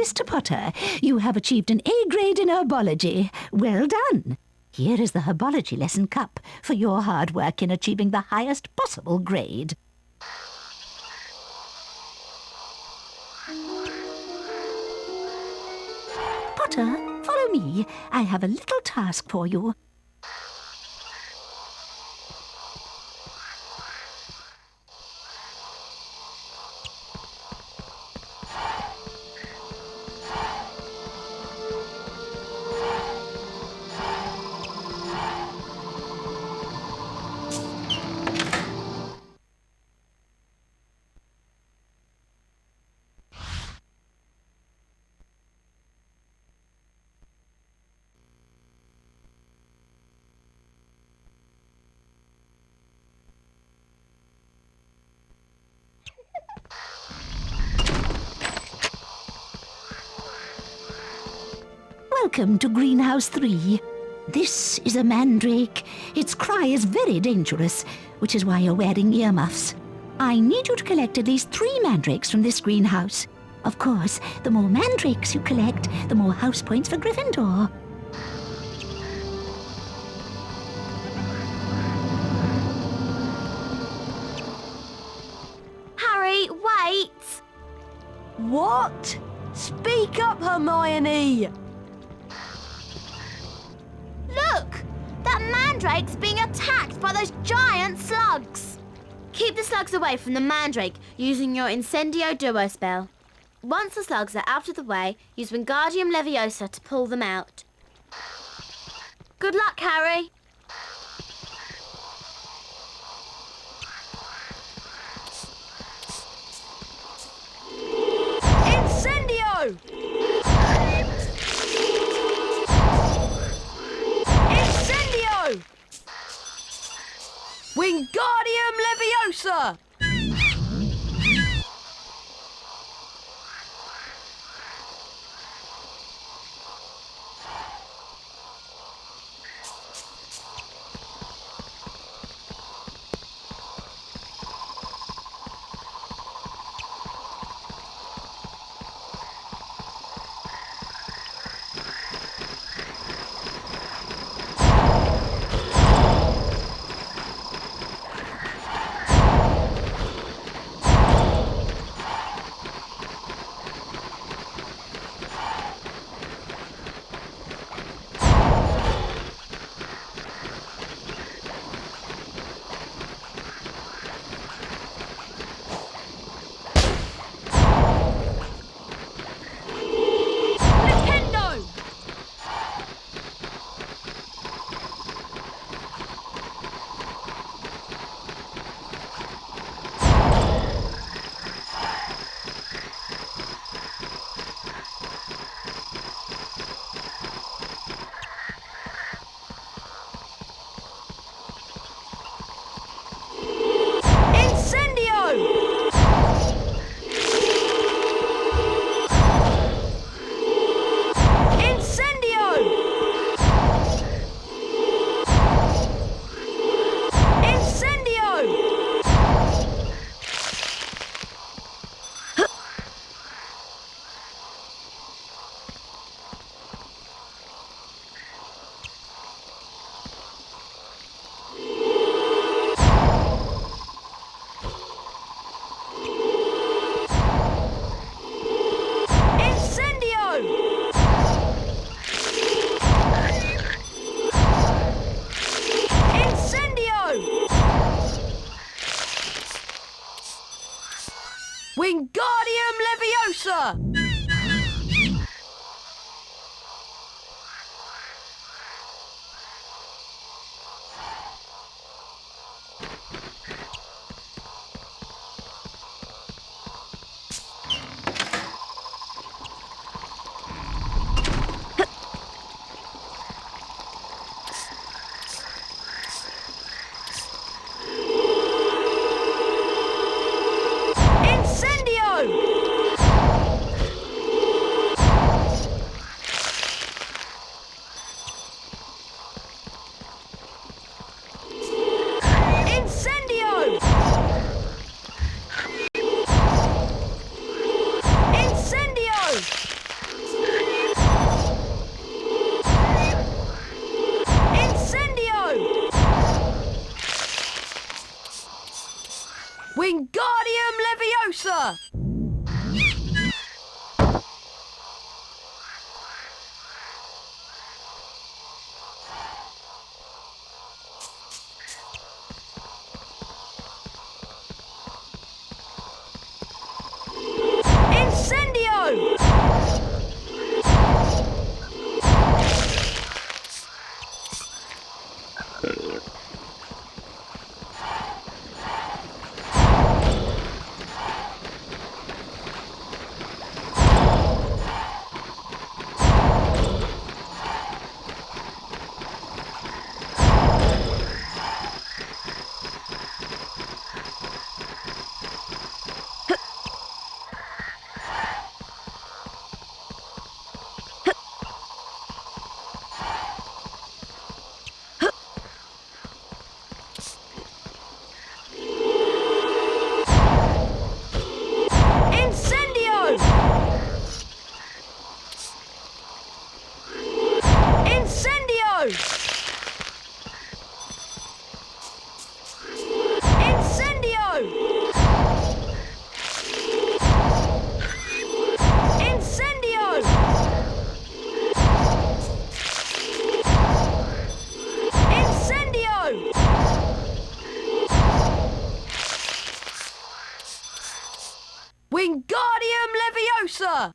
Mr. Potter, you have achieved an A grade in herbology. Well done. Here is the herbology lesson cup for your hard work in achieving the highest possible grade. Potter, follow me. I have a little task for you. Welcome to Greenhouse 3. This is a mandrake. Its cry is very dangerous, which is why you're wearing earmuffs. I need you to collect at least 3 mandrakes from this greenhouse. Of course, the more mandrakes you collect, the more house points for Gryffindor. Harry, wait! What? Speak up, Hermione! Look! That mandrake's being attacked by those giant slugs! Keep the slugs away from the mandrake using your Incendio Duo spell. Once the slugs are out of the way, use Wingardium Leviosa to pull them out. Good luck, Harry! Incendio! Incendio! Wingardium Leviosa! Wingardium Leviosa! Incendio! Leviosa!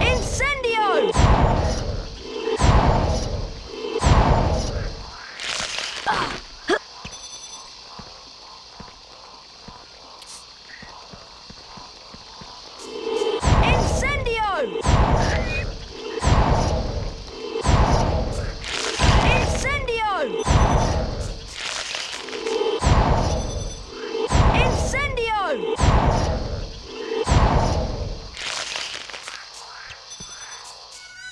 Incendio! Incendio! Incendio! Incendio! Incendio!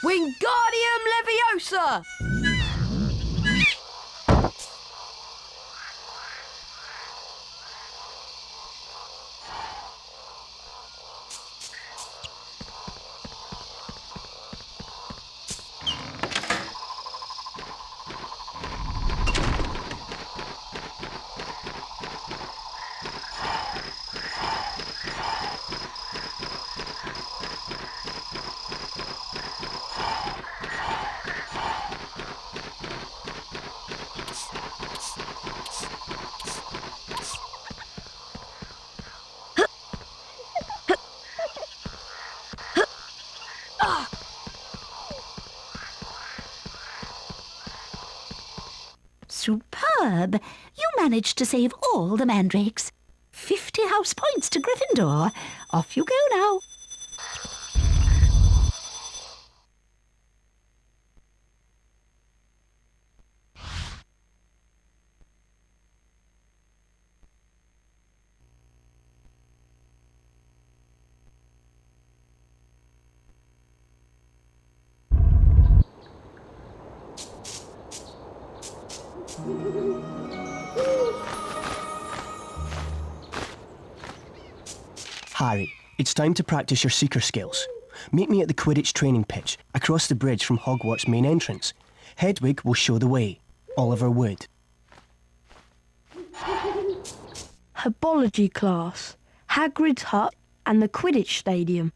Wingardium Leviosa! Superb! You managed to save all the mandrakes. 50 house points to Gryffindor. Off you go now. Harry, it's time to practice your seeker skills. Meet me at the Quidditch training pitch, across the bridge from Hogwarts' main entrance. Hedwig will show the way. Oliver Wood. Herbology class, Hagrid's hut, and the Quidditch stadium.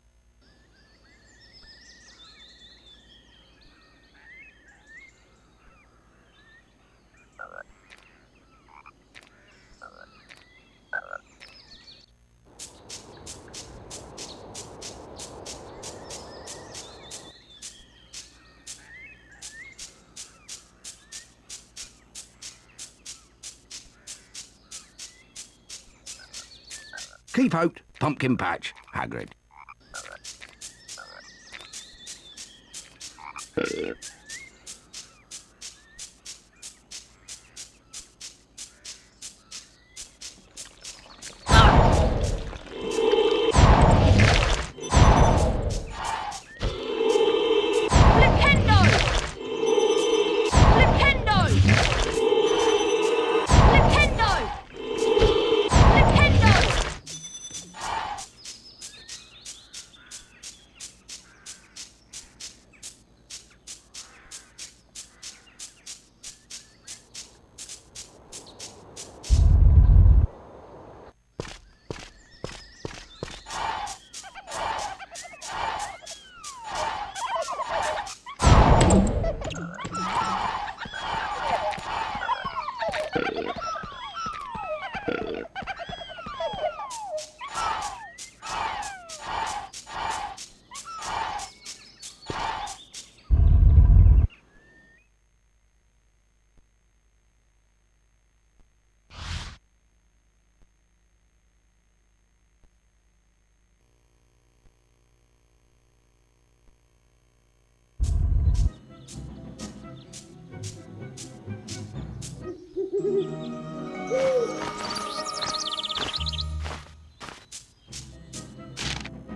Keep out, pumpkin patch, Hagrid.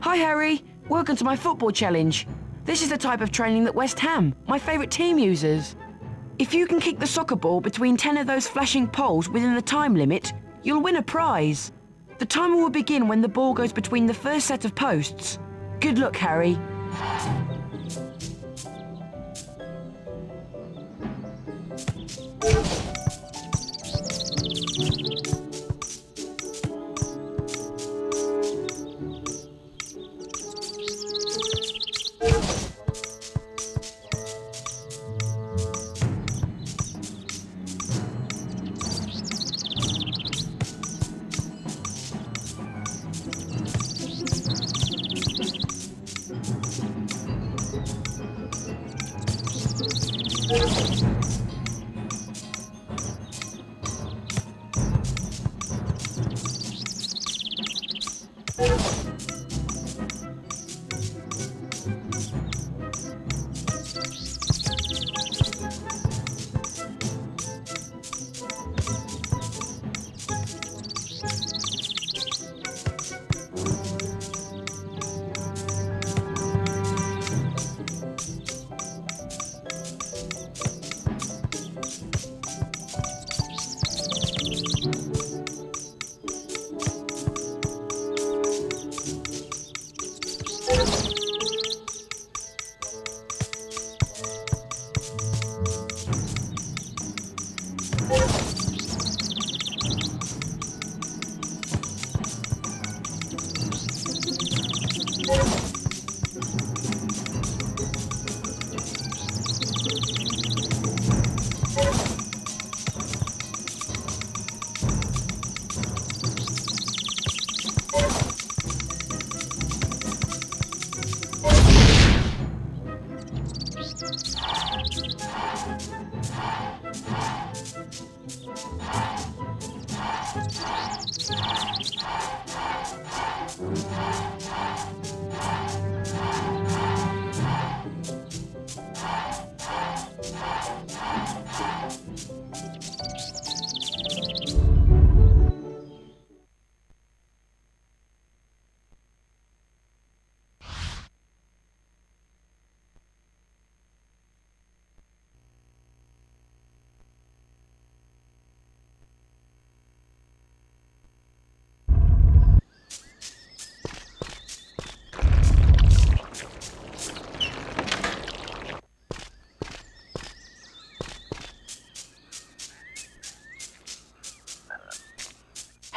Hi, Harry. Welcome to my football challenge. This is the type of training that West Ham, my favourite team, uses. If you can kick the soccer ball between 10 of those flashing poles within the time limit, you'll win a prize. The timer will begin when the ball goes between the first set of posts. Good luck, Harry.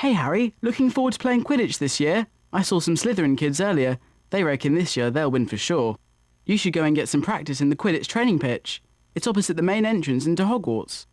Hey Harry, looking forward to playing Quidditch this year? I saw some Slytherin kids earlier. They reckon this year they'll win for sure. You should go and get some practice in the Quidditch training pitch. It's opposite the main entrance into Hogwarts.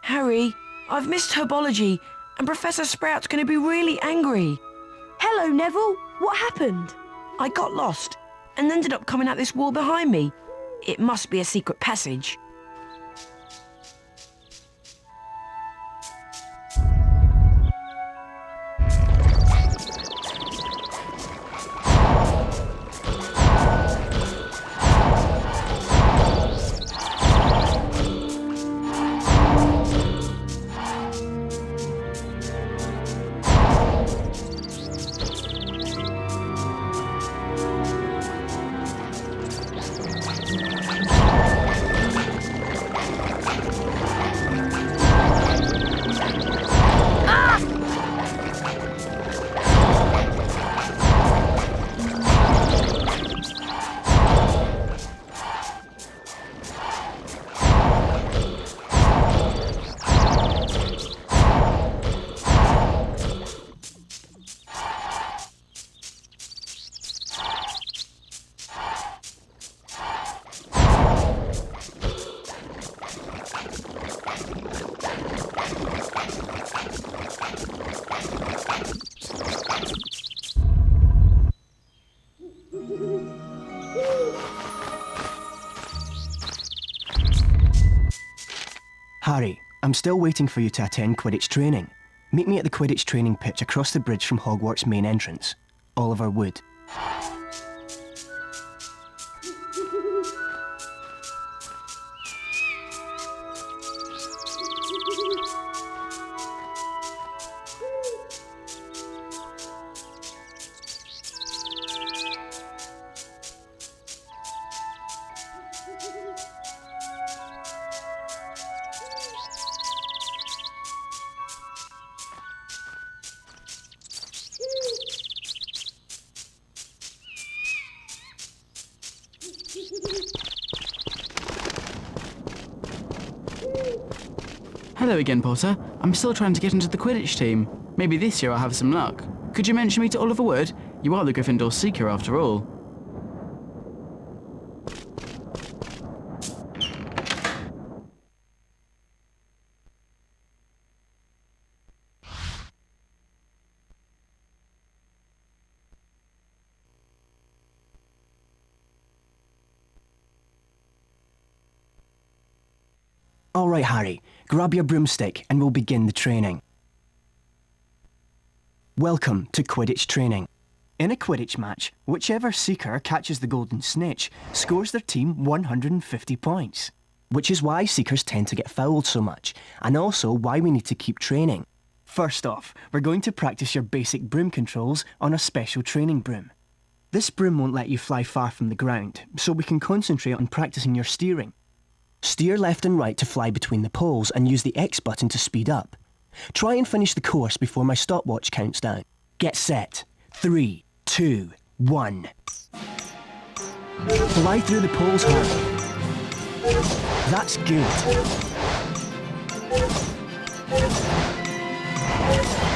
Harry, I've missed herbology, and Professor Sprout's going to be really angry. Hello, Neville. What happened? I got lost and ended up coming out this wall behind me. It must be a secret passage. Harry, I'm still waiting for you to attend Quidditch training. Meet me at the Quidditch training pitch across the bridge from Hogwarts' main entrance. Oliver Wood. Hello again, Potter. I'm still trying to get into the Quidditch team. Maybe this year I'll have some luck. Could you mention me to Oliver Wood? You are the Gryffindor Seeker after all. All right, Harry, grab your broomstick and we'll begin the training. Welcome to Quidditch training. In a Quidditch match, whichever Seeker catches the golden snitch scores their team 150 points. Which is why Seekers tend to get fouled so much, and also why we need to keep training. First off, we're going to practice your basic broom controls on a special training broom. This broom won't let you fly far from the ground, so we can concentrate on practicing your steering. Steer left and right to fly between the poles and use the X button to speed up. Try and finish the course before my stopwatch counts down. Get set. 3, 2, 1. Fly through the poles, Harry. That's good.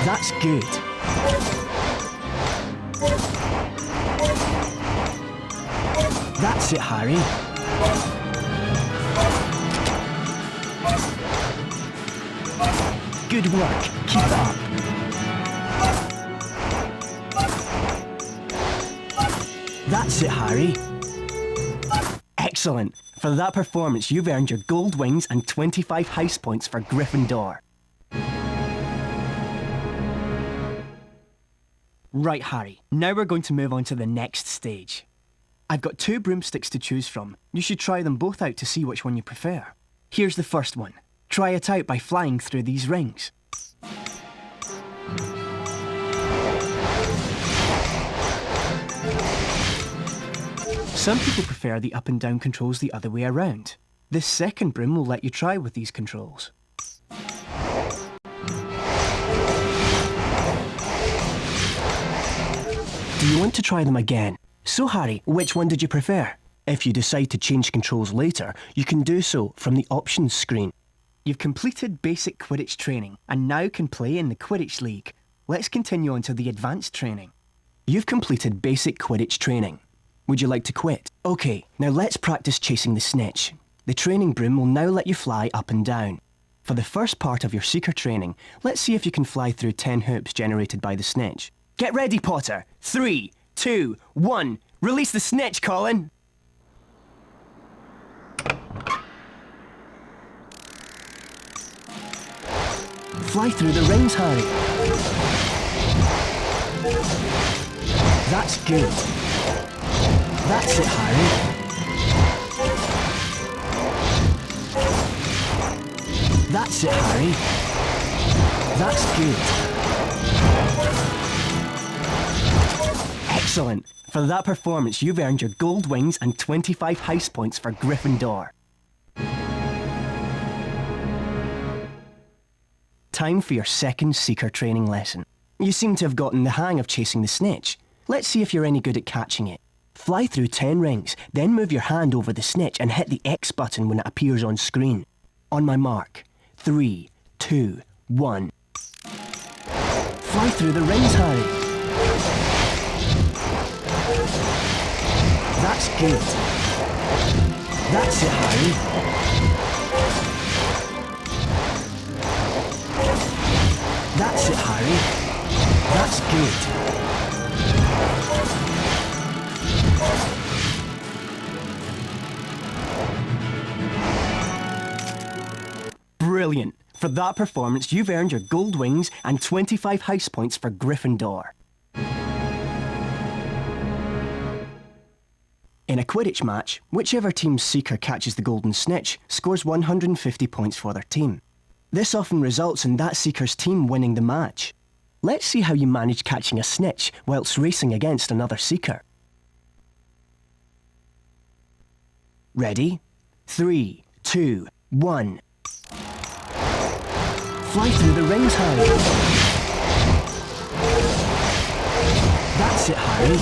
That's good. That's it, Harry. Good work. Keep it up. That's it, Harry. Excellent. For that performance, you've earned your gold wings and 25 house points for Gryffindor. Right, Harry. Now we're going to move on to the next stage. I've got 2 broomsticks to choose from. You should try them both out to see which one you prefer. Here's the first one. Try it out by flying through these rings. Some people prefer the up and down controls the other way around. This second broom will let you try with these controls. Do you want to try them again? So Harry, which one did you prefer? If you decide to change controls later, you can do so from the options screen. You've completed basic Quidditch training and now can play in the Quidditch League. Let's continue on to the advanced training. You've completed basic Quidditch training. Would you like to quit? Okay, now let's practice chasing the snitch. The training broom will now let you fly up and down. For the first part of your seeker training, let's see if you can fly through 10 hoops generated by the snitch. Get ready, Potter. 3, 2, 1. Release the snitch, Colin. Fly through the rings, Harry. That's good. That's it, Harry. That's it, Harry. That's good. Excellent. For that performance, you've earned your gold wings and 25 house points for Gryffindor. Time for your second seeker training lesson. You seem to have gotten the hang of chasing the snitch. Let's see if you're any good at catching it. Fly through 10 rings, then move your hand over the snitch and hit the X button when it appears on screen. On my mark. 3, 2, 1. Fly through the rings, Harry. That's good. That's it, Harry. That's it, Harry. That's good. Brilliant. For that performance, you've earned your gold wings and 25 house points for Gryffindor. In a Quidditch match, whichever team's seeker catches the golden snitch scores 150 points for their team. This often results in that seeker's team winning the match. Let's see how you manage catching a snitch whilst racing against another seeker. Ready? 3, 2, 1. Fly through the rings, Harry. That's it, Harry.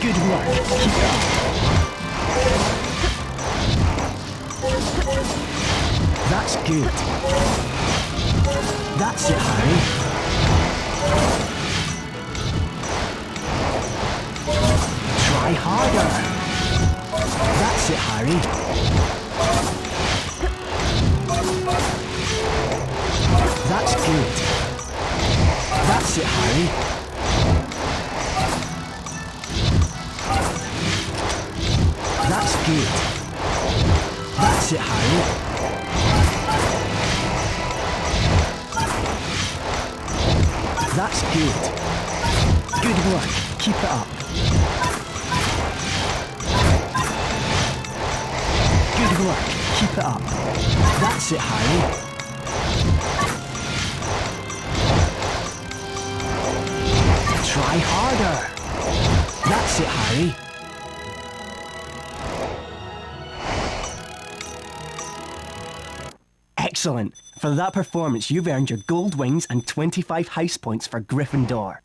Good work. Keep it up. That's good. That's it, Harry. Try harder. That's it, Harry. That's good. That's it, Harry. That's good. That's it, Harry. That's good. Good work. Keep it up. Good work. Keep it up. That's it, Harry. Try harder. That's it, Harry. Excellent. For that performance, you've earned your gold wings and 25 house points for Gryffindor.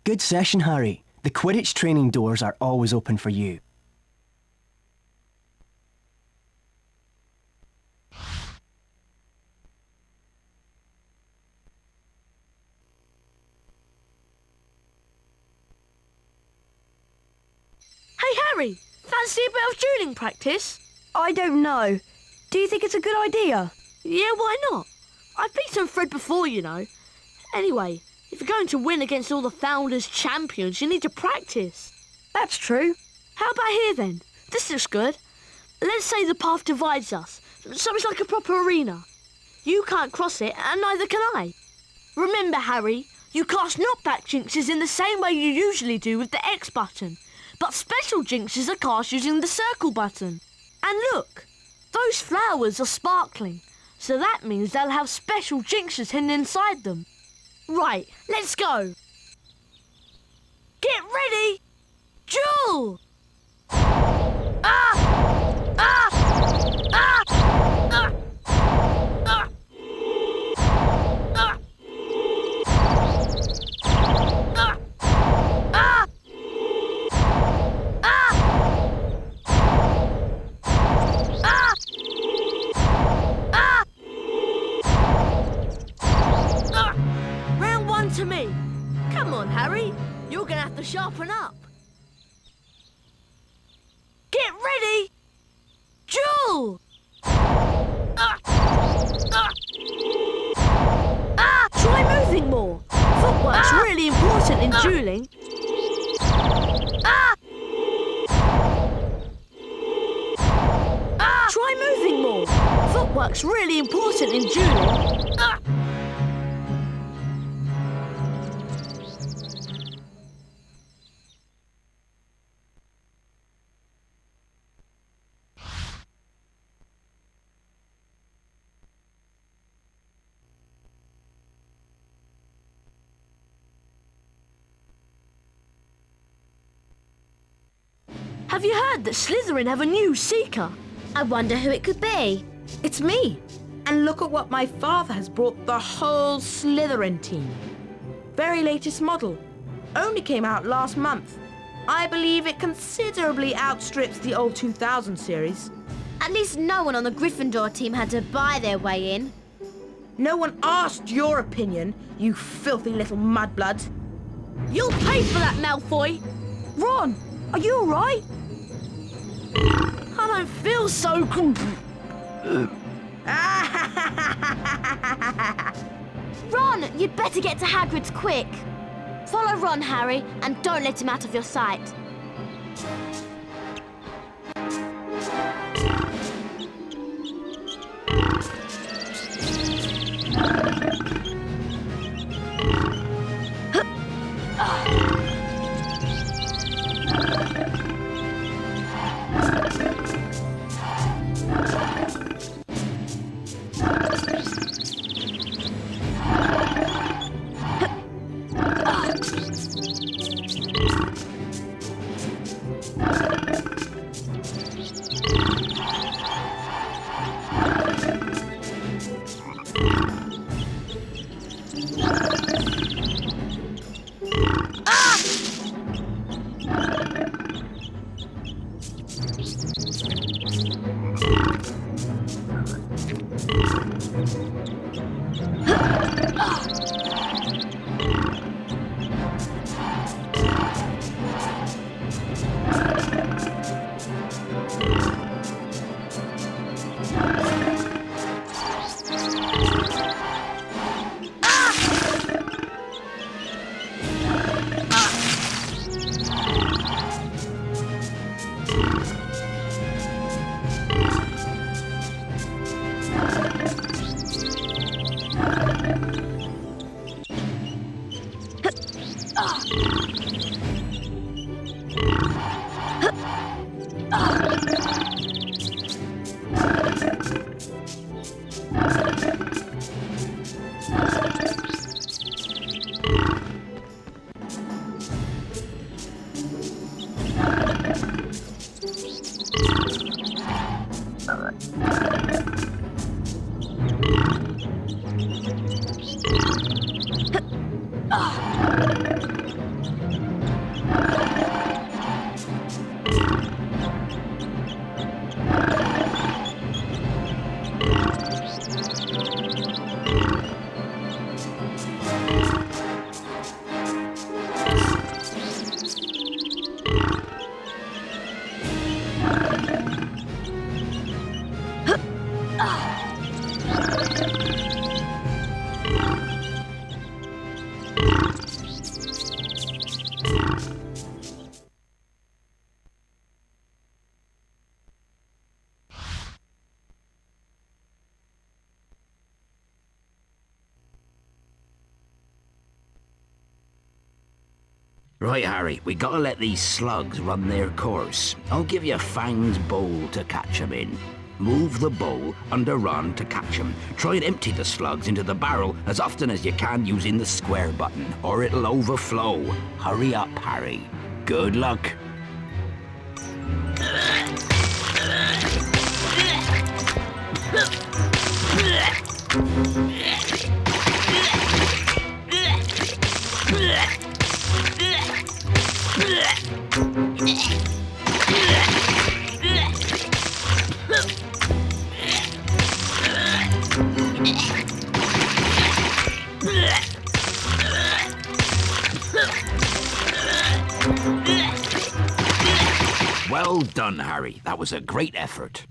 Good session, Harry. The Quidditch training doors are always open for you. Hey, Harry! Fancy a bit of dueling practice? I don't know. Do you think it's a good idea? Yeah, why not? I've beaten Fred before, you know. Anyway, if you're going to win against all the Founders champions, you need to practice. That's true. How about here, then? This looks good. Let's say the path divides us, so it's like a proper arena. You can't cross it, and neither can I. Remember, Harry, you cast knockback jinxes in the same way you usually do with the X button. But special jinxes are cast using the circle button. And look, those flowers are sparkling, so that means they'll have special jinxes hidden inside them. Right, let's go. Get ready! Duel! Ah! Ah! Ah! Ah! Ah! Ah! To me. Come on, Harry. You're gonna have to sharpen up. Get ready. Pull! Try moving more. Footwork's really important in dueling. Try moving more. Footwork's really important in dueling. Have you heard that Slytherin have a new Seeker? I wonder who it could be. It's me. And look at what my father has brought the whole Slytherin team. Very latest model. Only came out last month. I believe it considerably outstrips the old 2000 series. At least no one on the Gryffindor team had to buy their way in. No one asked your opinion, you filthy little mudblood. You'll pay for that, Malfoy! Ron, are you all right? I don't feel so good. Ron, you'd better get to Hagrid's quick. Follow Ron, Harry, and don't let him out of your sight. Right, Harry, we gotta let these slugs run their course. I'll give you Fang's bowl to catch 'em in. Move the bowl under Ron to catch 'em. Try and empty the slugs into the barrel as often as you can using the square button, or it'll overflow. Hurry up, Harry. Good luck. Well done, Harry. That was a great effort.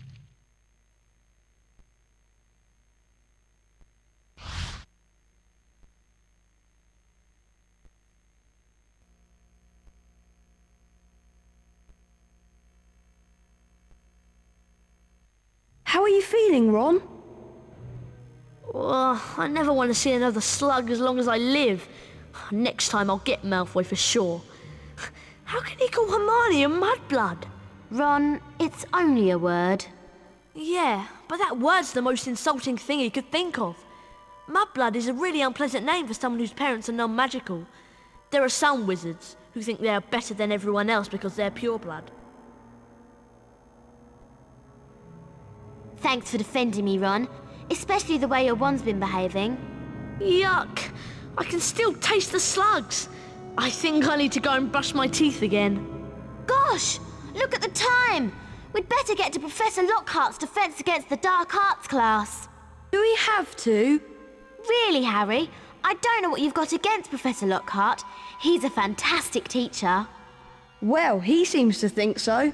are you feeling, Ron? I never want to see another slug as long as I live. Next time I'll get Malfoy for sure. How can he call Hermione a mudblood? Ron, it's only a word. Yeah, but that word's the most insulting thing he could think of. Mudblood is a really unpleasant name for someone whose parents are non-magical. There are some wizards who think they are better than everyone else because they're pureblood. Thanks for defending me, Ron. Especially the way your wand's been behaving. Yuck! I can still taste the slugs. I think I need to go and brush my teeth again. Gosh! Look at the time! We'd better get to Professor Lockhart's Defense Against the Dark Arts class. Do we have to? Really, Harry? I don't know what you've got against Professor Lockhart. He's a fantastic teacher. Well, he seems to think so.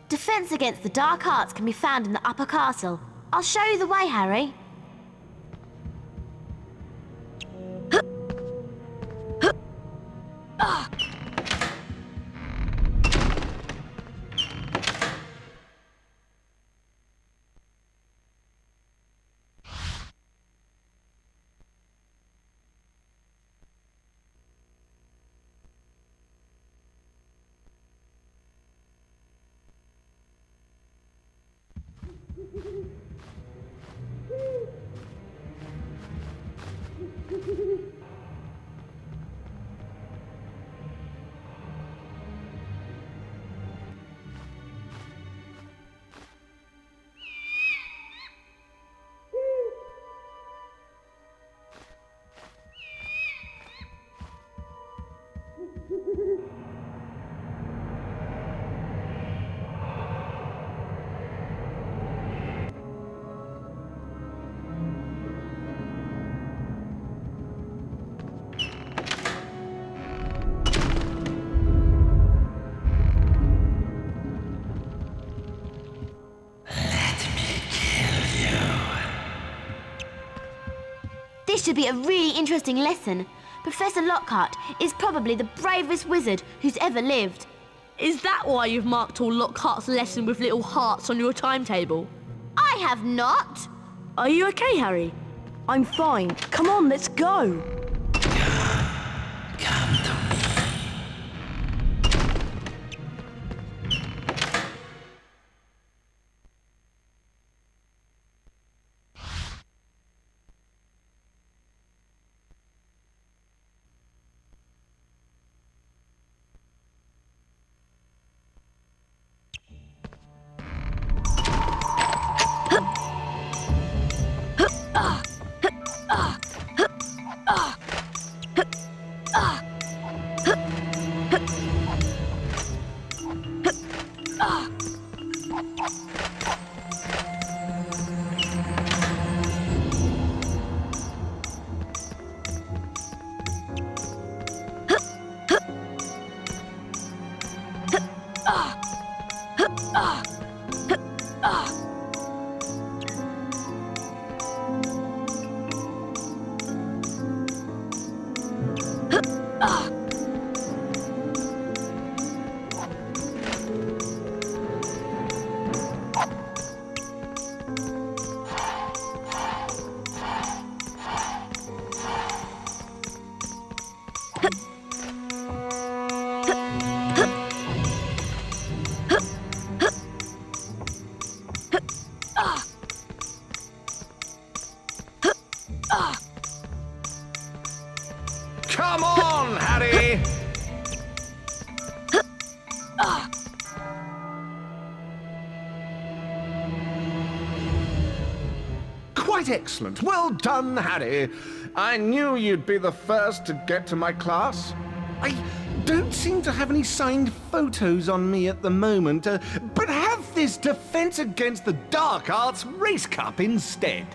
Defense Against the Dark Arts can be found in the upper castle. I'll show you the way, Harry. This should be a really interesting lesson. Professor Lockhart is probably the bravest wizard who's ever lived. Is that why you've marked all Lockhart's lesson with little hearts on your timetable? I have not! Are you okay, Harry? I'm fine. Come on, let's go. Come to me. Come on, Harry! Quite excellent. Well done, Harry. I knew you'd be the first to get to my class. I don't seem to have any signed photos on me at the moment, but have this Defense Against the Dark Arts Race Cup instead.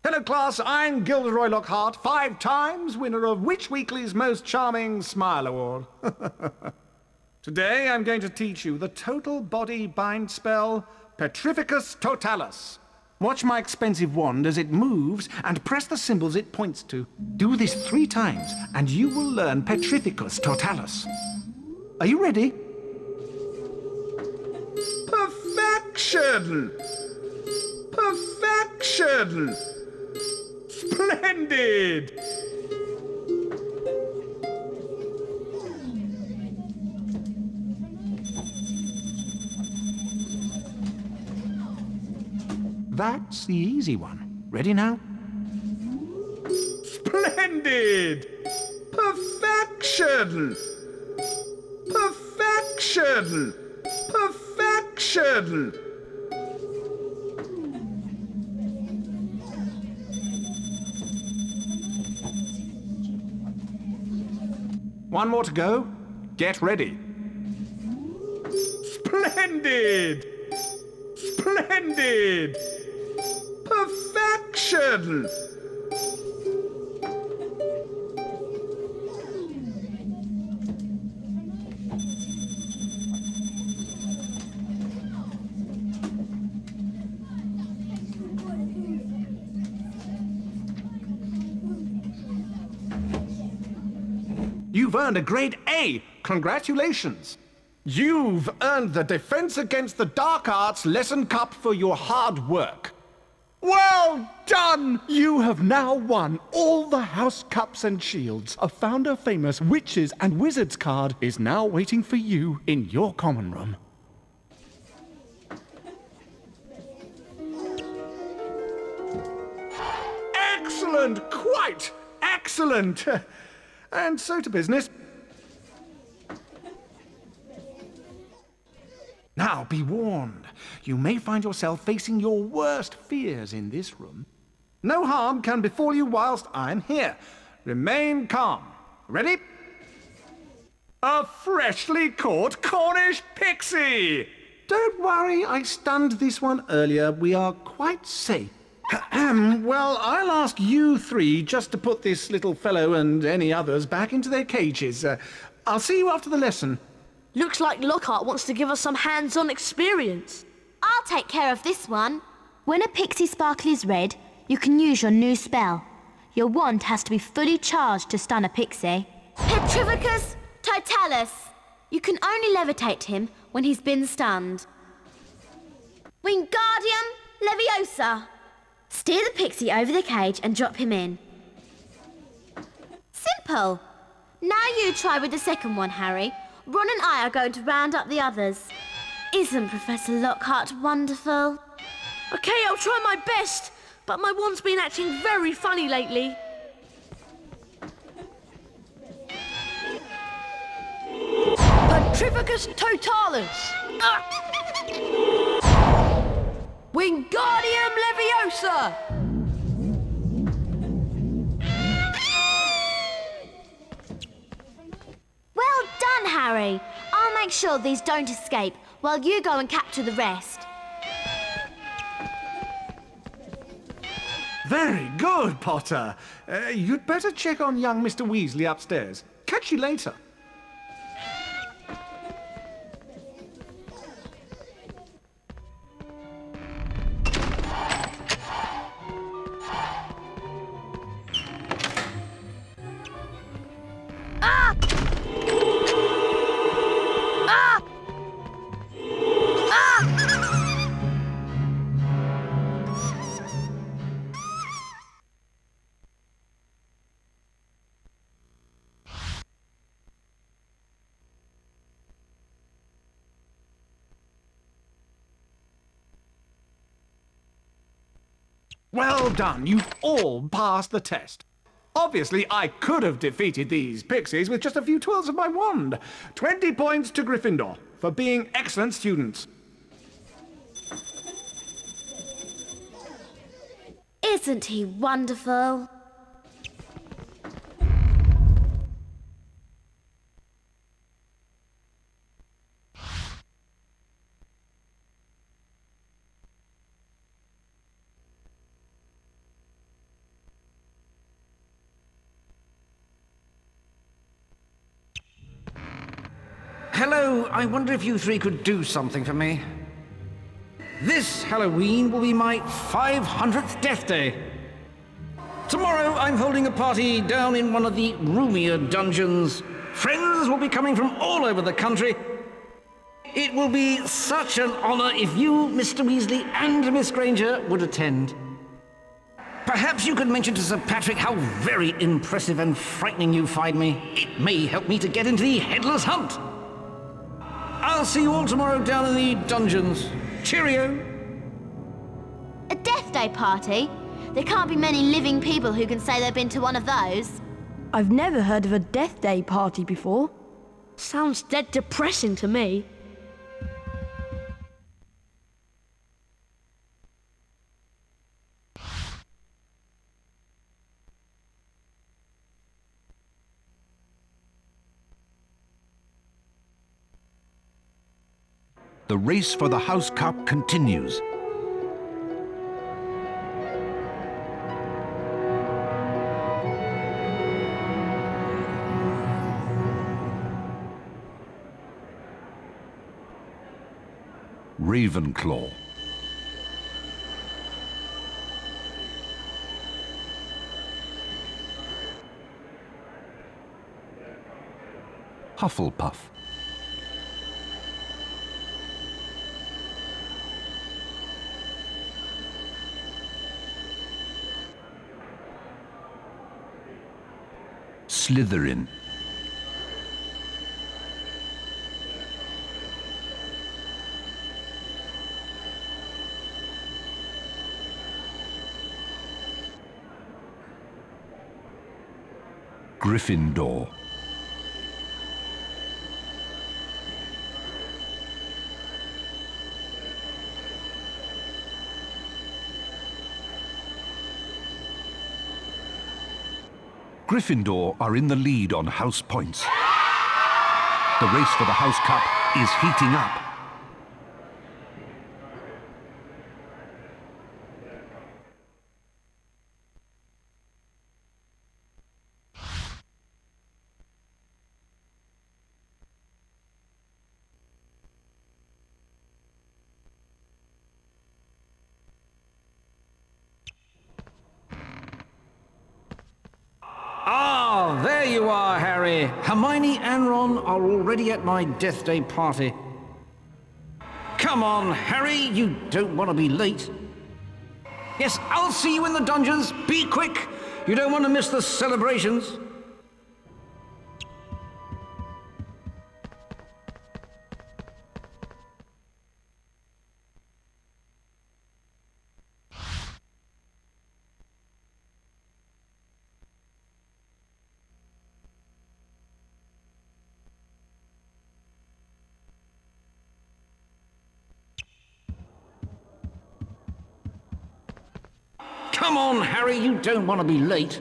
Hello, class. I'm Gilderoy Lockhart, 5 times winner of Witch Weekly's Most Charming Smile Award. Today, I'm going to teach you the total body bind spell, Petrificus Totalis. Watch my expensive wand as it moves and press the symbols it points to. Do this 3 times, and you will learn Petrificus Totalis. Are you ready? Perfection! Perfection! Splendid! That's the easy one. Ready now? Splendid! Perfection! Perfection! Perfection! One more to go. Get ready. Splendid! Splendid! Perfection! You've earned a grade A. Congratulations. You've earned the Defense Against the Dark Arts Lesson Cup for your hard work. Well done! You have now won all the house cups and shields. A founder-famous Witches and Wizards card is now waiting for you in your common room. Excellent! Quite excellent! And so to business. Now, be warned. You may find yourself facing your worst fears in this room. No harm can befall you whilst I'm here. Remain calm. Ready? A freshly caught Cornish pixie! Don't worry, I stunned this one earlier. We are quite safe. Well, I'll ask you 3 just to put this little fellow and any others back into their cages. I'll see you after the lesson. Looks like Lockhart wants to give us some hands-on experience. I'll take care of this one. When a pixie sparkle is red, you can use your new spell. Your wand has to be fully charged to stun a pixie. Petrificus Totalis. You can only levitate him when he's been stunned. Wingardium Leviosa. Steer the pixie over the cage and drop him in. Simple. Now you try with the second one, Harry. Ron and I are going to round up the others. Isn't Professor Lockhart wonderful? Okay, I'll try my best, but my wand's been acting very funny lately. Petrificus Totalis! Wingardium Leviosa! Well done, Harry. I'll make sure these don't escape while you go and capture the rest. Very good, Potter. You'd better check on young Mr. Weasley upstairs. Catch you later. Well done. You've all passed the test. Obviously, I could have defeated these pixies with just a few twirls of my wand. 20 points to Gryffindor for being excellent students. Isn't he wonderful? hello. I wonder if you three could do something for me. This Halloween will be my 500th death day. Tomorrow I'm holding a party down in one of the roomier dungeons. Friends will be coming from all over the country. It will be such an honor if you, Mr. Weasley, and Miss Granger would attend. Perhaps you could mention to Sir Patrick how very impressive and frightening you find me. It may help me to get into the Headless Hunt. I'll see you all tomorrow down in the dungeons. Cheerio. A Death Day party? There can't be many living people who can say they've been to one of those. I've never heard of a Death Day party before. Sounds dead depressing to me. The race for the House Cup continues. Ravenclaw. Hufflepuff. Slytherin. Gryffindor. Gryffindor are in the lead on house points. The race for the House Cup is heating up. Ah, there you are, Harry. Hermione and Ron are already at my Death Day party. Come on, Harry, you don't want to be late. Yes, I'll see you in the dungeons. Be quick. You don't want to miss the celebrations. Come on, Harry, you don't want to be late.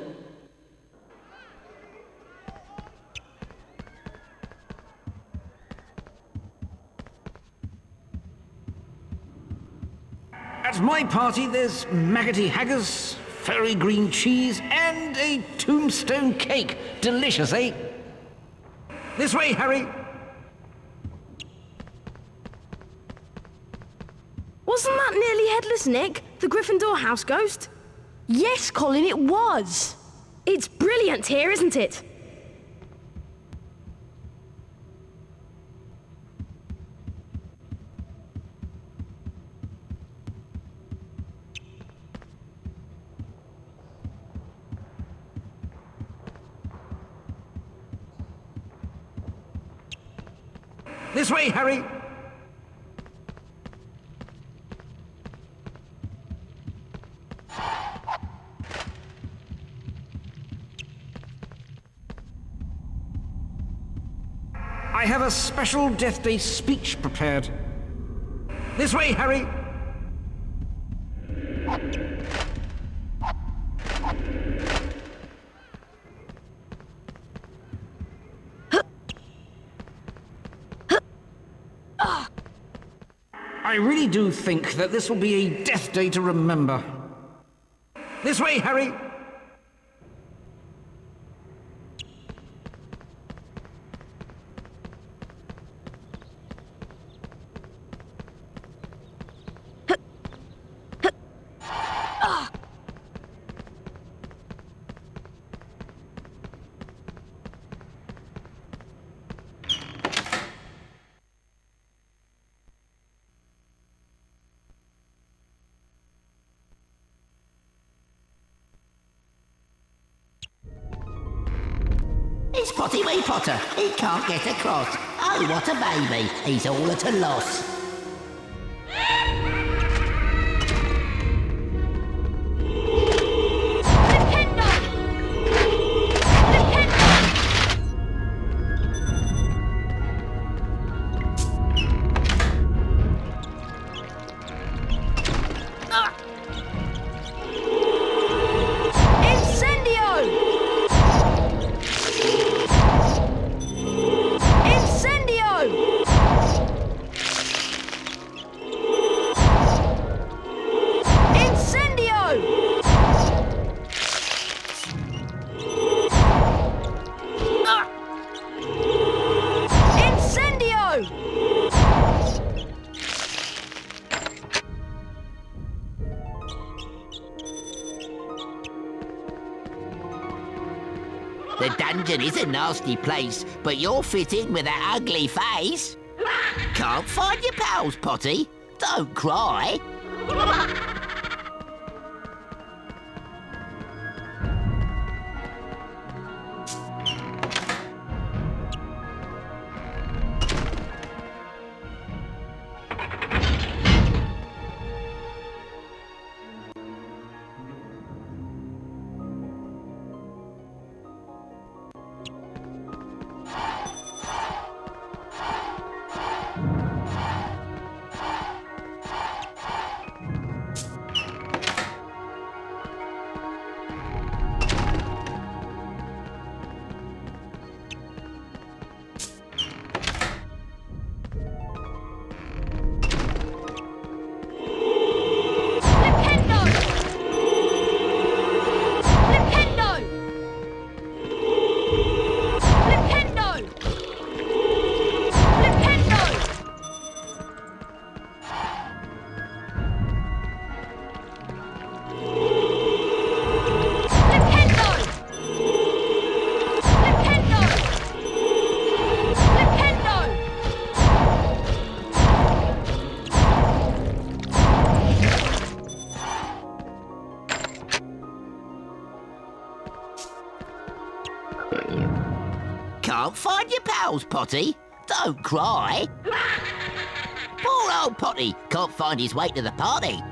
At my party, there's maggoty haggis, fairy green cheese, and a tombstone cake. Delicious, eh? This way, Harry. Wasn't that nearly Headless Nick, the Gryffindor house ghost? Yes, Colin, it was. It's brilliant here, isn't it? This way, Harry. I have a special Death Day speech prepared. This way, Harry. I really do think that this will be a Death Day to remember. This way, Harry. It's Potty Wee Potter. He can't get across. Oh, what a baby. He's all at a loss. The dungeon is a nasty place, but you'll fit in with that ugly face. Can't find your pals, Potty? Don't cry. Can't find your pals, Potty? Don't cry. Poor old Potty can't find his way to the party.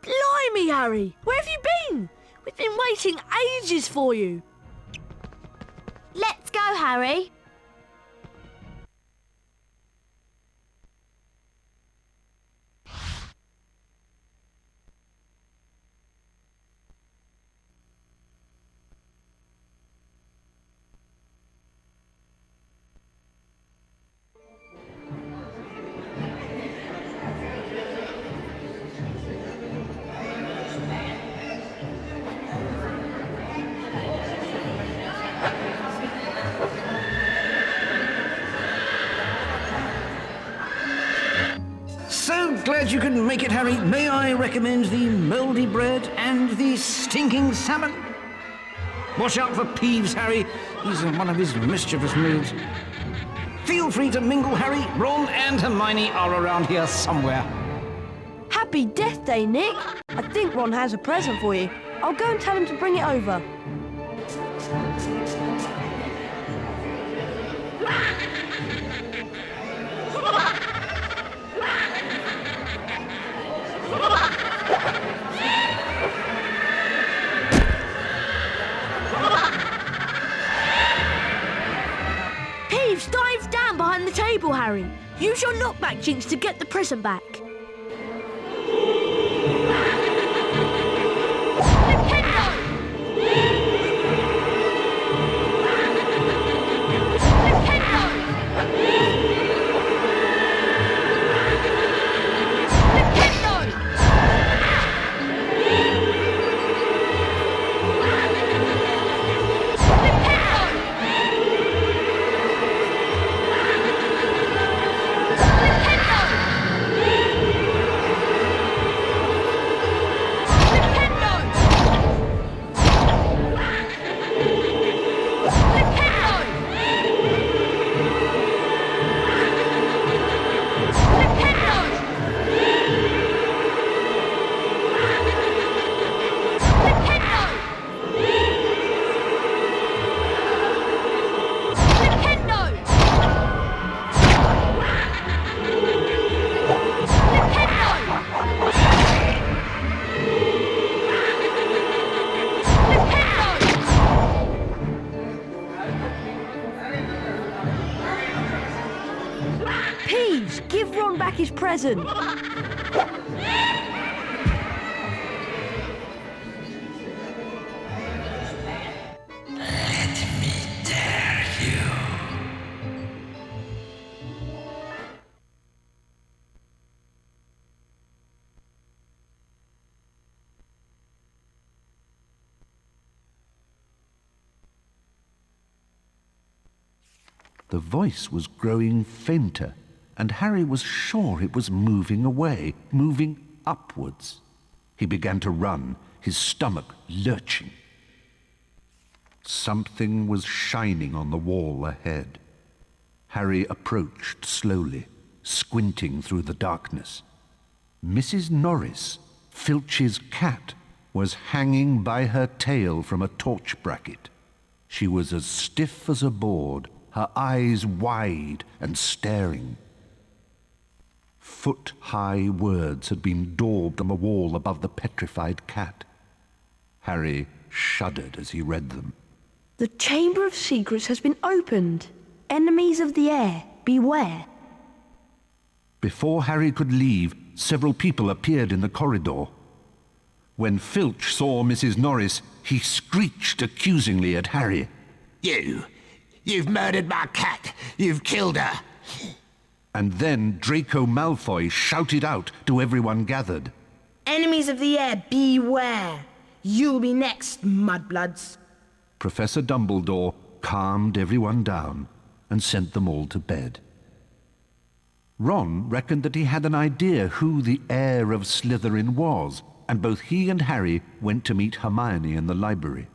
Blimey, Harry! Where have you been? We've been waiting ages for you. Let's go, Harry. Well, glad you could make it, Harry. May I recommend the mouldy bread and the stinking salmon? Watch out for Peeves, Harry. He's in one of his mischievous moods. Feel free to mingle, Harry. Ron and Hermione are around here somewhere. Happy Death Day, Nick. I think Ron has a present for you. I'll go and tell him to bring it over. Peeves, dive down behind the table, Harry. Use your knockback jinx to get the present back. Peeves, give Ron back his present. The voice was growing fainter, and Harry was sure it was moving away, moving upwards. He began to run, his stomach lurching. Something was shining on the wall ahead. Harry approached slowly, squinting through the darkness. Mrs. Norris, Filch's cat, was hanging by her tail from a torch bracket. She was as stiff as a board, her eyes wide and staring. Foot-high words had been daubed on the wall above the petrified cat. Harry shuddered as he read them. The Chamber of Secrets has been opened. Enemies of the air, beware. Before Harry could leave, several people appeared in the corridor. When Filch saw Mrs. Norris, he screeched accusingly at Harry. You've murdered my cat. You've killed her. And then Draco Malfoy shouted out to everyone gathered. Enemies of the air, beware. You'll be next, mudbloods. Professor Dumbledore calmed everyone down and sent them all to bed. Ron reckoned that he had an idea who the heir of Slytherin was, and both he and Harry went to meet Hermione in the library.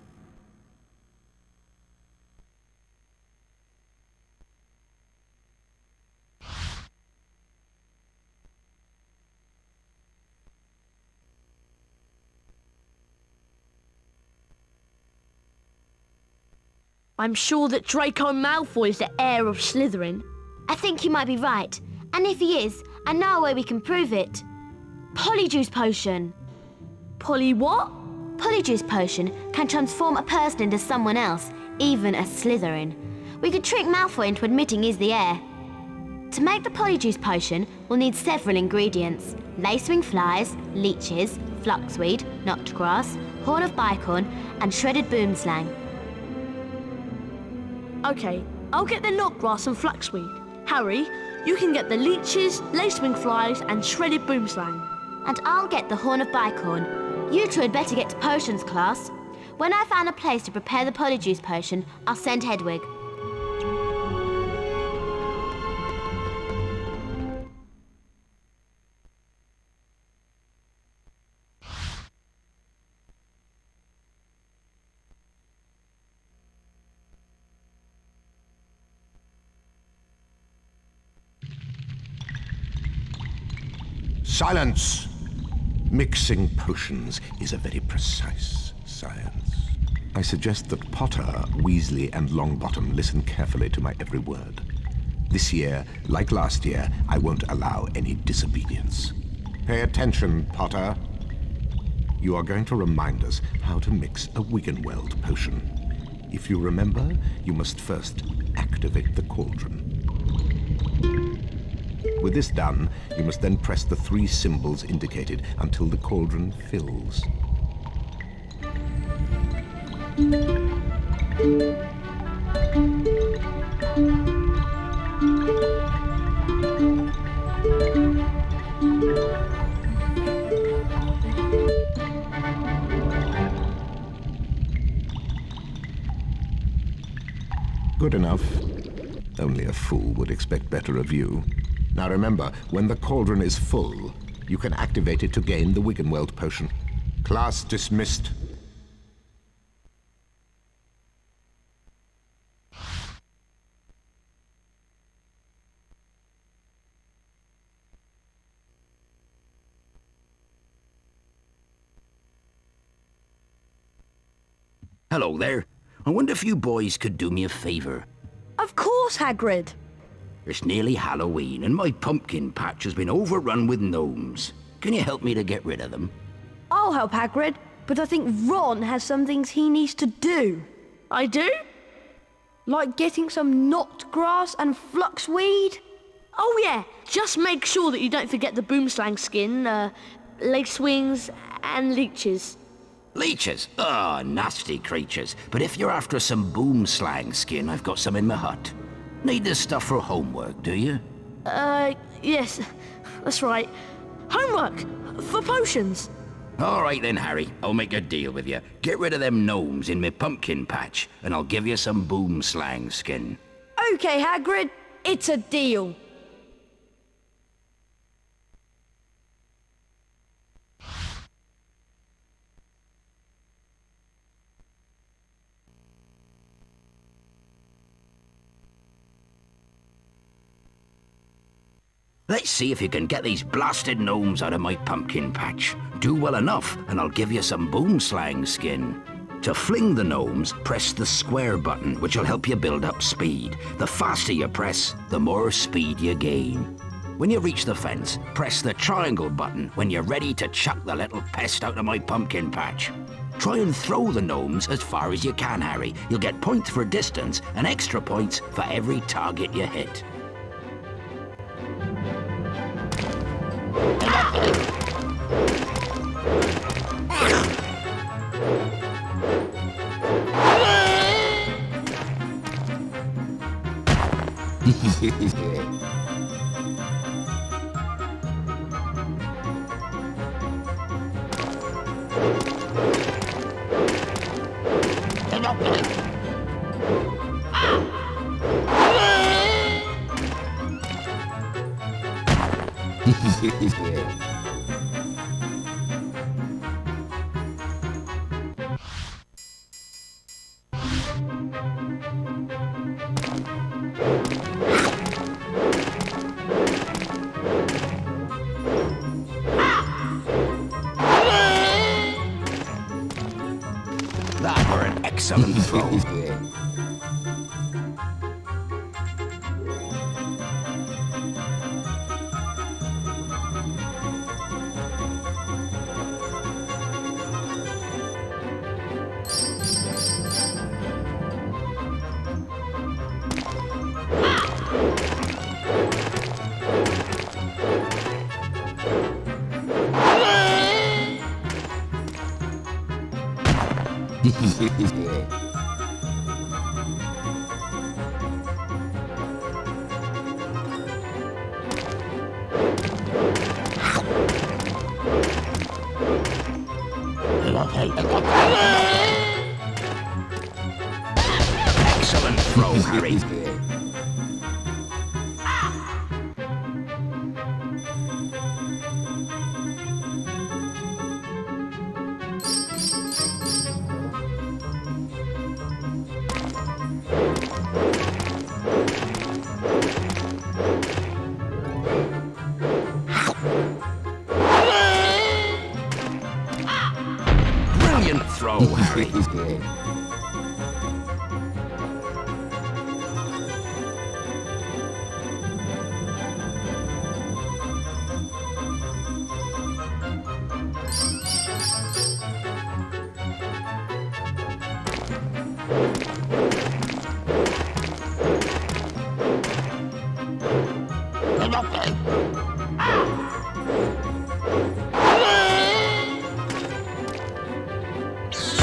I'm sure that Draco Malfoy is the heir of Slytherin. I think you might be right. And if he is, I know a way we can prove it. Polyjuice potion. Polly what? Polyjuice potion can transform a person into someone else, even a Slytherin. We could trick Malfoy into admitting he's the heir. To make the Polyjuice potion, we'll need several ingredients. Lacewing flies, leeches, fluxweed, notgrass, horn of bicorn, and shredded boomslang. Okay, I'll get the knotgrass and fluxweed. Harry, you can get the leeches, lacewing flies, and shredded boomslang. And I'll get the horn of bicorn. You two had better get to potions class. When I found a place to prepare the Polyjuice potion, I'll send Hedwig. Silence! Mixing potions is a very precise science. I suggest that Potter, Weasley, and Longbottom listen carefully to my every word. This year, like last year, I won't allow any disobedience. Pay attention, Potter. You are going to remind us how to mix a Wiggenweld potion. If you remember, you must first activate the cauldron. With this done, you must then press the 3 symbols indicated until the cauldron fills. Good enough. Only a fool would expect better of you. Now remember, when the cauldron is full, you can activate it to gain the Wiggenweld potion. Class dismissed. Hello there. I wonder if you boys could do me a favour. Of course, Hagrid. It's nearly Halloween and my pumpkin patch has been overrun with gnomes. Can you help me to get rid of them? I'll help Hagrid, but I think Ron has some things he needs to do. I do? Like getting some knot grass and fluxweed? Oh yeah, just make sure that you don't forget the boomslang skin, lacewings and leeches. Leeches? Ah, nasty creatures. But if you're after some boomslang skin, I've got some in my hut. Need this stuff for homework, do you? Yes, that's right. Homework for potions. All right then, Harry. I'll make a deal with you. Get rid of them gnomes in my pumpkin patch, and I'll give you some boomslang skin. Okay, Hagrid, it's a deal. Let's see if you can get these blasted gnomes out of my pumpkin patch. Do well enough, and I'll give you some boomslang skin. To fling the gnomes, press the square button, which will help you build up speed. The faster you press, the more speed you gain. When you reach the fence, press the triangle button when you're ready to chuck the little pest out of my pumpkin patch. Try and throw the gnomes as far as you can, Harry. You'll get points for distance and extra points for every target you hit. That were an excellent throw. Excellent throw, Harry. throw, Harry.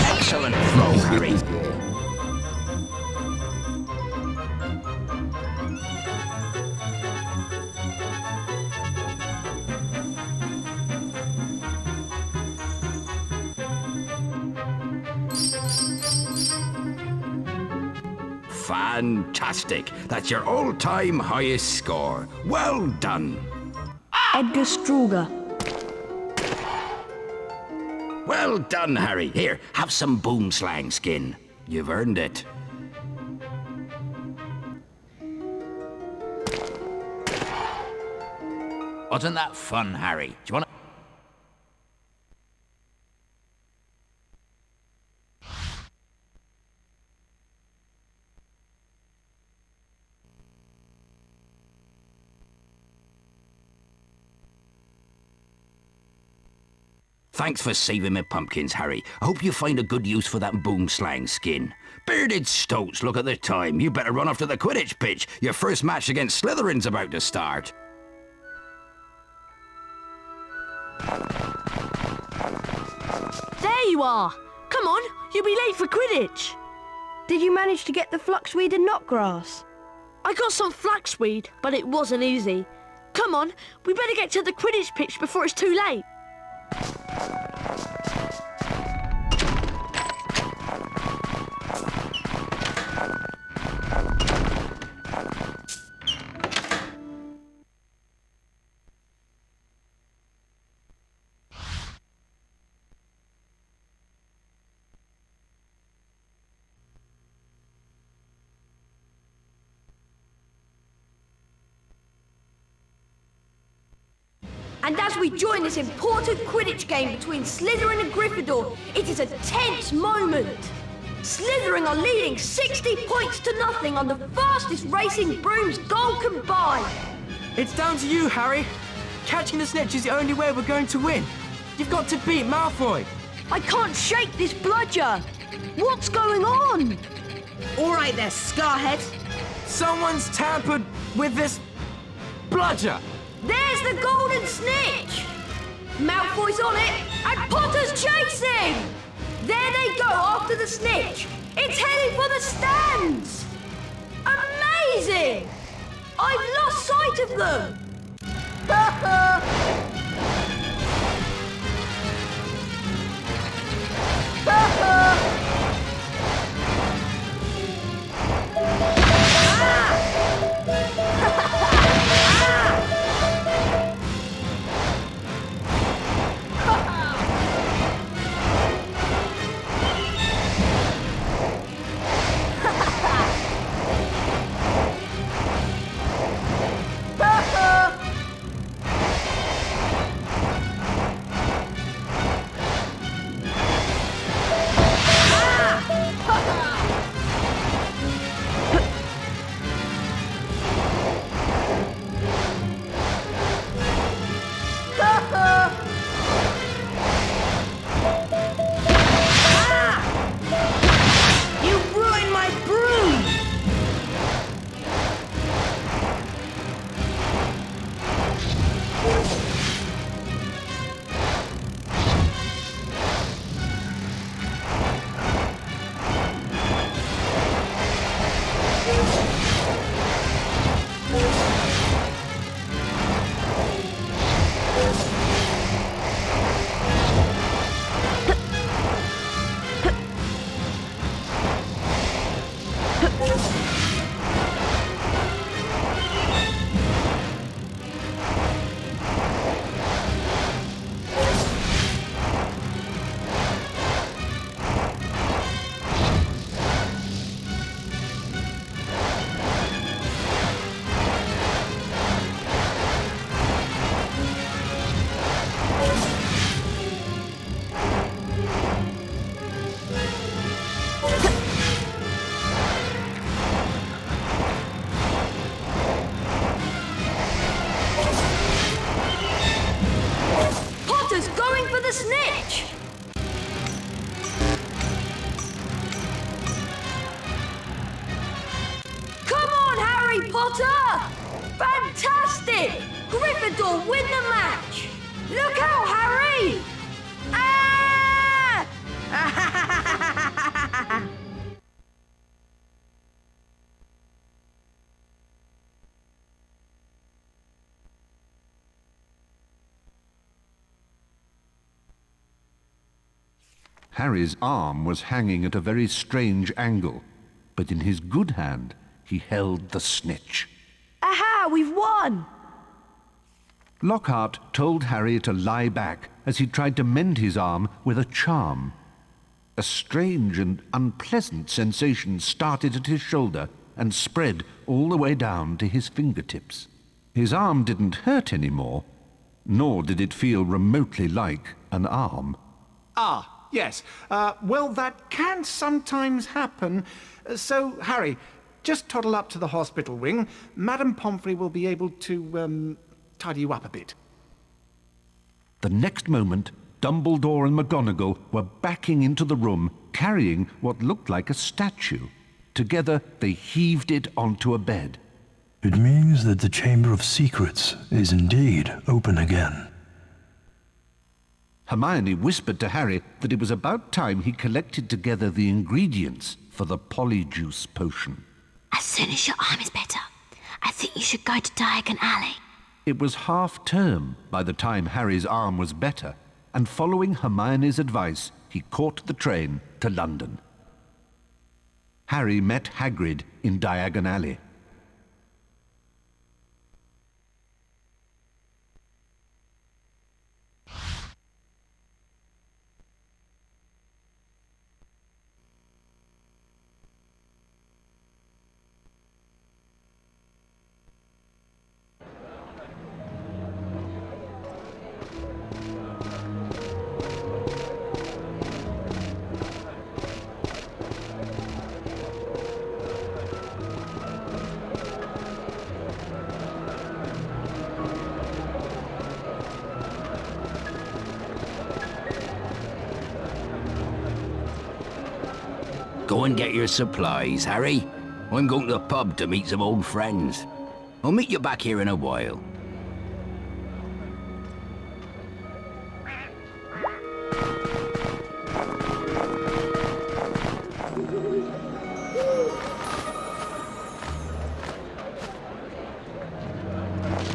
Excellent throw, Harry. Fantastic. That's your all-time highest score. Well done. Edgar Struger. Well done, Harry. Here, have some boomslang skin. You've earned it. Wasn't that fun, Harry? Do you want to... Thanks for saving me pumpkins, Harry. I hope you find a good use for that boomslang skin. Bearded stoats, look at the time. You better run off to the Quidditch pitch. Your first match against Slytherin's about to start. There you are. Come on, you'll be late for Quidditch. Did you manage to get the fluxweed and knotgrass? I got some flaxweed, but it wasn't easy. Come on, we better get to the Quidditch pitch before it's too late. And as we join this important Quidditch game between Slytherin and Gryffindor, it is a tense moment. Slytherin are leading 60 points to nothing on the fastest racing broom's goal combined. It's down to you, Harry. Catching the snitch is the only way we're going to win. You've got to beat Malfoy. I can't shake this bludger. What's going on? All right there, Scarhead. Someone's tampered with this bludger. There's the golden snitch! Malfoy's on it, and Potter's chasing! There they go after the snitch! It's heading for the stands! Amazing! I've lost sight of them! the snitch! Come on, Harry Potter! Fantastic! Gryffindor win the match! Look out, Harry! Ah! Harry's arm was hanging at a very strange angle, but in his good hand he held the snitch. Aha, we've won! Lockhart told Harry to lie back as he tried to mend his arm with a charm. A strange and unpleasant sensation started at his shoulder and spread all the way down to his fingertips. His arm didn't hurt anymore, nor did it feel remotely like an arm. Ah, yes. Well, that can sometimes happen. So, Harry, just toddle up to the hospital wing. Madame Pomfrey will be able to, tidy you up a bit. The next moment, Dumbledore and McGonagall were backing into the room, carrying what looked like a statue. Together, they heaved it onto a bed. It means that the Chamber of Secrets is indeed open again. Hermione whispered to Harry that it was about time he collected together the ingredients for the polyjuice potion. As soon as your arm is better, I think you should go to Diagon Alley. It was half-term by the time Harry's arm was better, and following Hermione's advice, he caught the train to London. Harry met Hagrid in Diagon Alley. Go and get your supplies, Harry. I'm going to the pub to meet some old friends. I'll meet you back here in a while.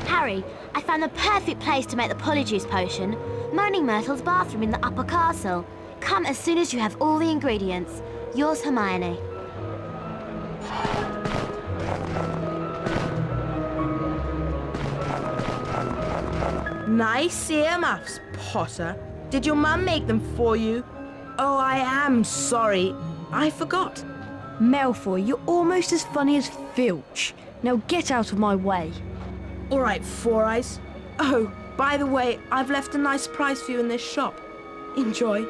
Harry, I found the perfect place to make the polyjuice potion. Moaning Myrtle's bathroom in the upper castle. Come as soon as you have all the ingredients. Yours, Hermione. Nice earmuffs, Potter. Did your mum make them for you? Oh, I am sorry. I forgot. Malfoy, you're almost as funny as Filch. Now get out of my way. All right, Four Eyes. Oh, by the way, I've left a nice prize for you in this shop. Enjoy.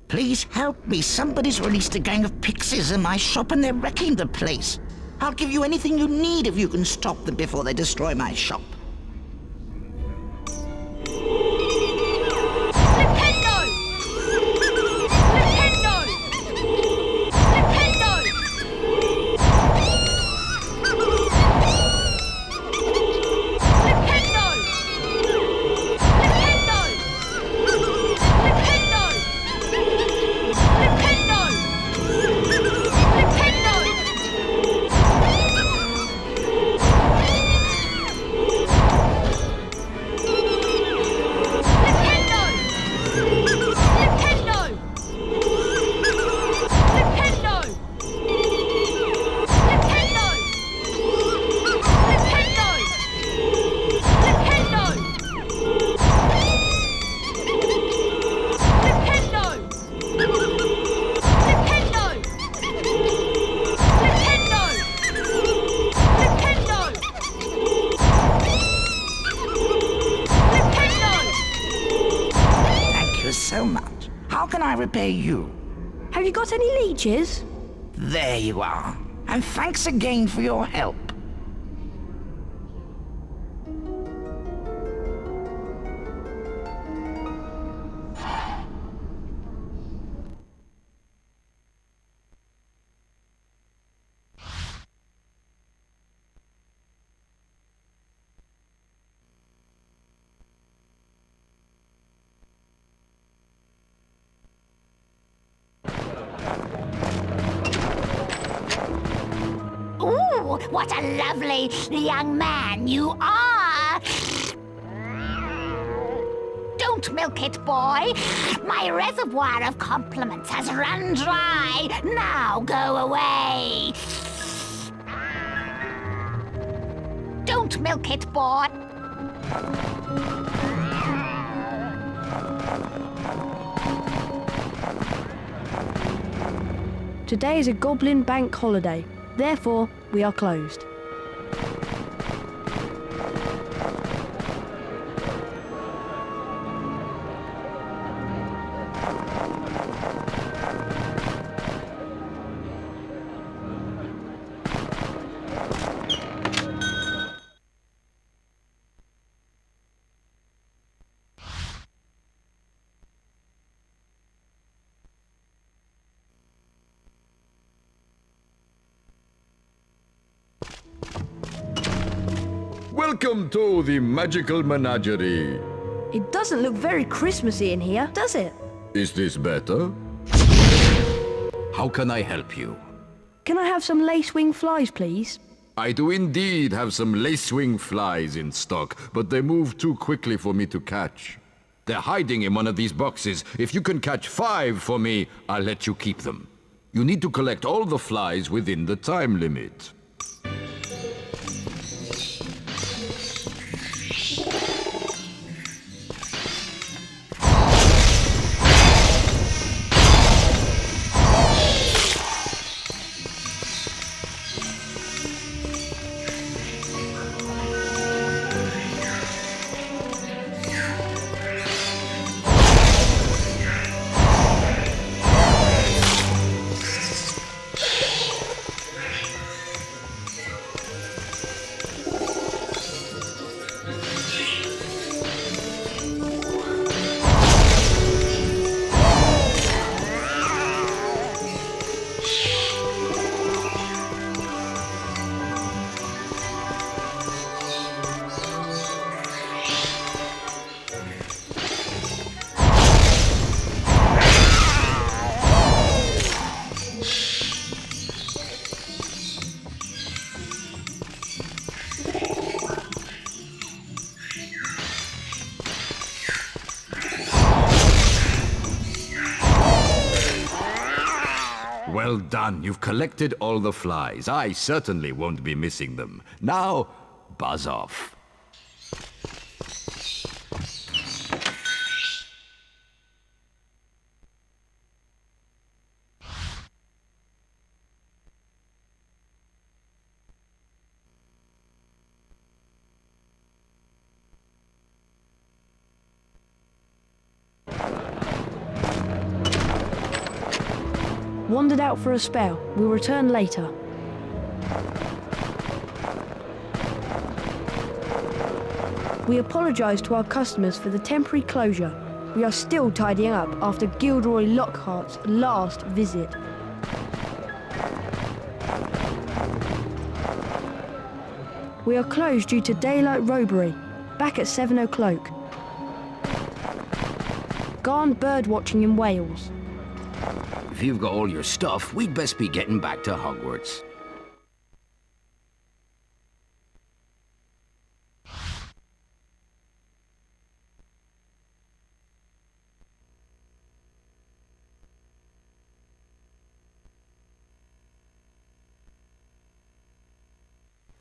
Please help me. Somebody's released a gang of pixies in my shop and they're wrecking the place. I'll give you anything you need if you can stop them before they destroy my shop. repay you? Have you got any leeches? There you are. And thanks again for your help. Ooh, what a lovely young man you are! Don't milk it, boy. My reservoir of compliments has run dry. Now go away. Don't milk it, boy. Today is a Goblin Bank holiday. Therefore, we are closed. Welcome to the magical menagerie. It doesn't look very Christmassy in here, does it? Is this better? How can I help you? Can I have some lace-wing flies, please? I do indeed have some lacewing flies in stock, but they move too quickly for me to catch. They're hiding in one of these boxes. If you can catch 5 for me, I'll let you keep them. You need to collect all the flies within the time limit. Well done, you've collected all the flies. I certainly won't be missing them. Now, buzz off. Wandered out for a spell. We'll return later. We apologise to our customers for the temporary closure. We are still tidying up after Gilderoy Lockhart's last visit. We are closed due to daylight robbery. Back at 7 o'clock. Gone bird watching in Wales. If you've got all your stuff, we'd best be getting back to Hogwarts.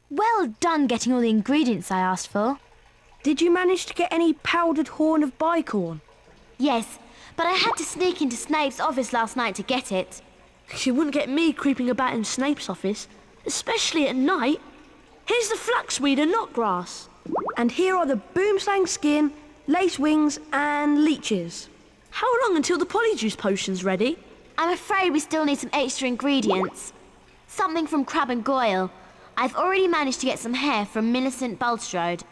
Well done getting all the ingredients I asked for. Did you manage to get any powdered horn of bicorn? Yes, but I had to sneak into Snape's office last night to get it. She wouldn't get me creeping about in Snape's office, especially at night. Here's the flaxweed and knotgrass. And here are the boomslang skin, lace wings, and leeches. How long until the polyjuice potion's ready? I'm afraid we still need some extra ingredients. Something from Crab and Goyle. I've already managed to get some hair from Millicent Bulstrode.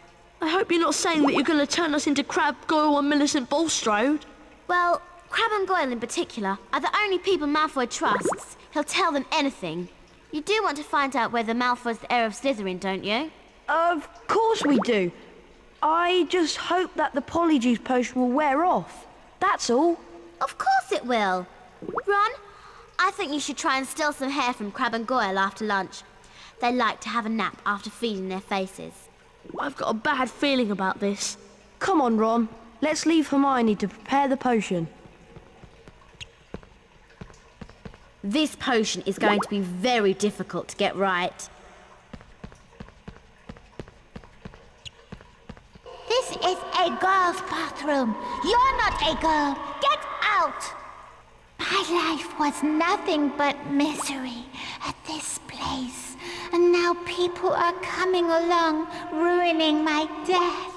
I hope you're not saying that you're going to turn us into Crab, Goyle and Millicent Bulstrode. Well, Crab and Goyle in particular are the only people Malfoy trusts. He'll tell them anything. You do want to find out whether Malfoy's the heir of Slytherin, don't you? Of course we do. I just hope that the polyjuice potion will wear off. That's all. Of course it will. Ron, I think you should try and steal some hair from Crab and Goyle after lunch. They like to have a nap after feeding their faces. I've got a bad feeling about this. Come on, Ron. Let's leave Hermione to prepare the potion. This potion is going to be very difficult to get right. This is a girl's bathroom. You're not a girl. Get out! My life was nothing but misery at this place. And now people are coming along, ruining my death.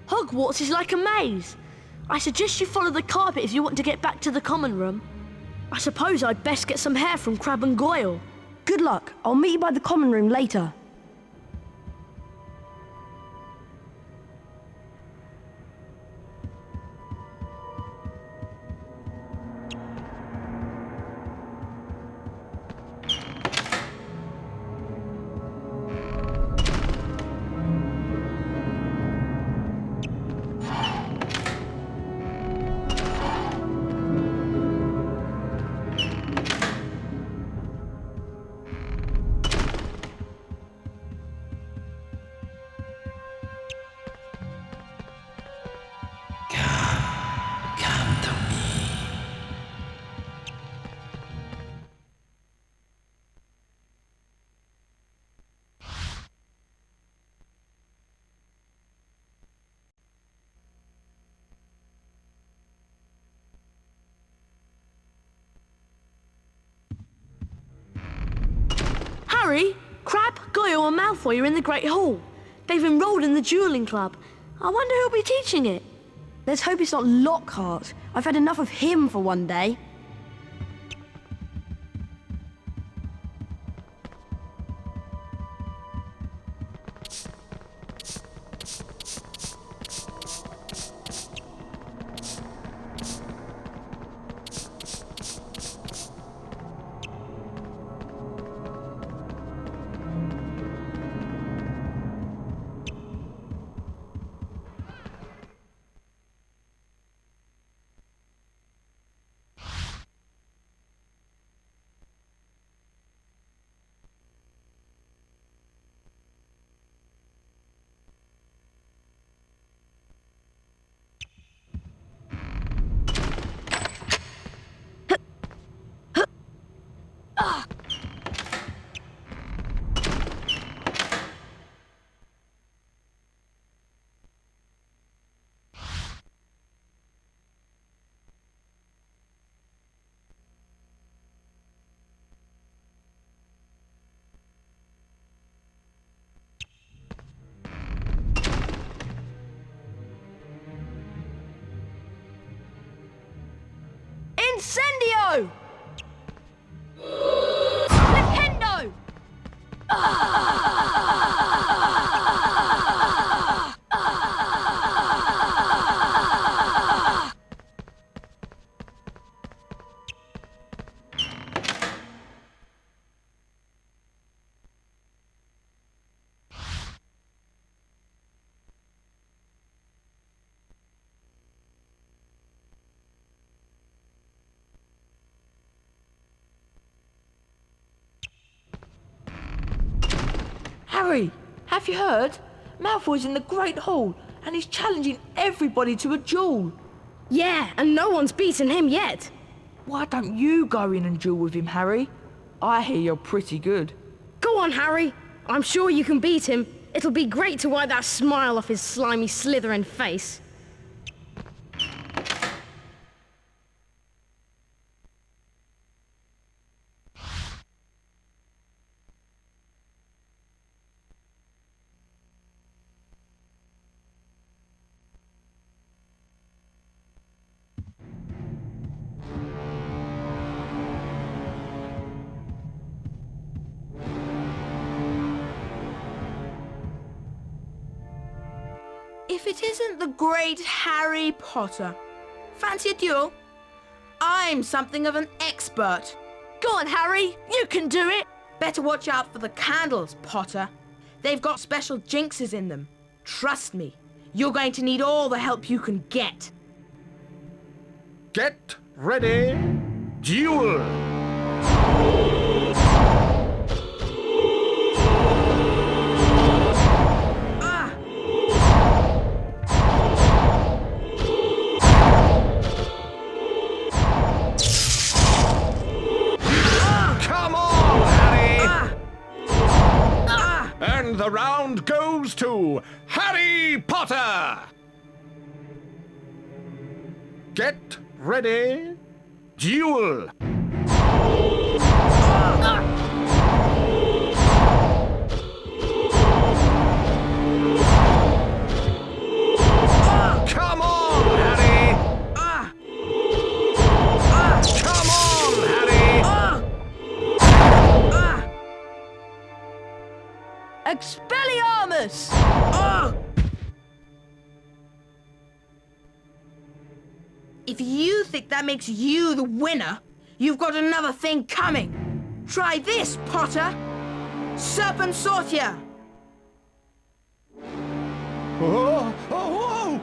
Hogwarts is like a maze. I suggest you follow the carpet if you want to get back to the common room. I suppose I'd best get some hair from Crab and Goyle. Good luck. I'll meet you by the common room later. Harry, Crab, Goyle and Malfoy are in the Great Hall. They've enrolled in the duelling club. I wonder who'll be teaching it. Let's hope it's not Lockhart. I've had enough of him for one day. Incendio! Flipendo! Harry, have you heard? Malfoy's in the Great Hall and he's challenging everybody to a duel. Yeah, and no one's beaten him yet. Why don't you go in and duel with him, Harry? I hear you're pretty good. Go on, Harry. I'm sure you can beat him. It'll be great to wipe that smile off his slimy Slytherin face. If it isn't the great Harry Potter. Fancy a duel? I'm something of an expert. Go on, Harry. You can do it. Better watch out for the candles, Potter. They've got special jinxes in them. Trust me, you're going to need all the help you can get. Get ready, duel! And the round goes to Harry Potter! Get ready, duel! Come on, Harry! Come on, Harry! Expelliarmus! If you think that makes you the winner, you've got another thing coming. Try this, Potter. Serpent Sortia. Oh, oh, whoa!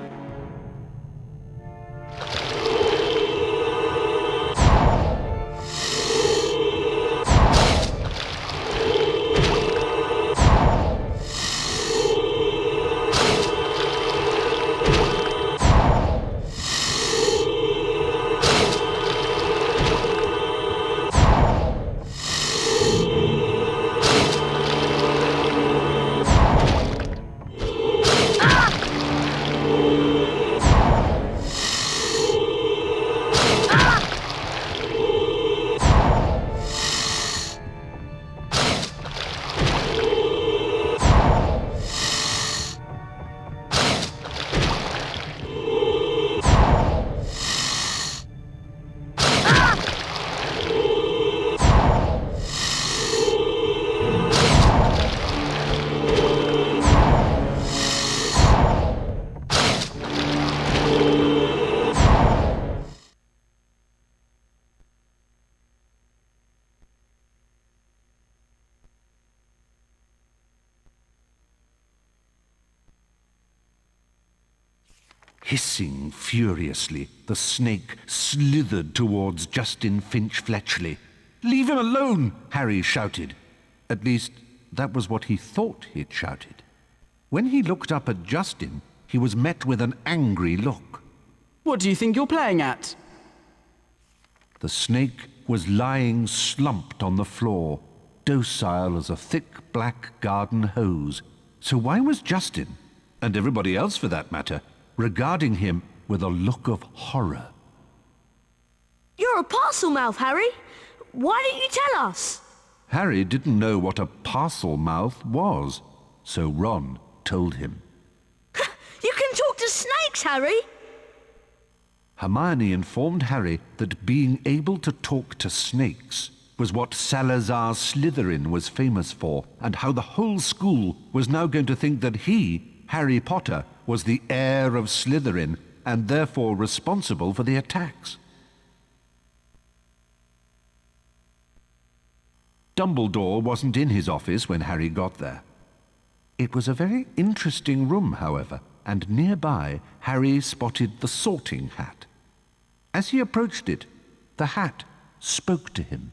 Hissing furiously, the snake slithered towards Justin Finch Fletchley. "Leave him alone!" Harry shouted. At least, that was what he thought he'd shouted. When he looked up at Justin, he was met with an angry look. What do you think you're playing at? The snake was lying slumped on the floor, docile as a thick black garden hose. So why was Justin, and everybody else for that matter, regarding him with a look of horror? You're a parcel mouth, Harry. Why didn't you tell us? Harry didn't know what a parcel mouth was, so Ron told him. You can talk to snakes, Harry. Hermione informed Harry that being able to talk to snakes was what Salazar Slytherin was famous for, and how the whole school was now going to think that he, Harry Potter, was the heir of Slytherin and therefore responsible for the attacks. Dumbledore wasn't in his office when Harry got there. It was a very interesting room, however, and nearby Harry spotted the sorting hat. As he approached it, the hat spoke to him.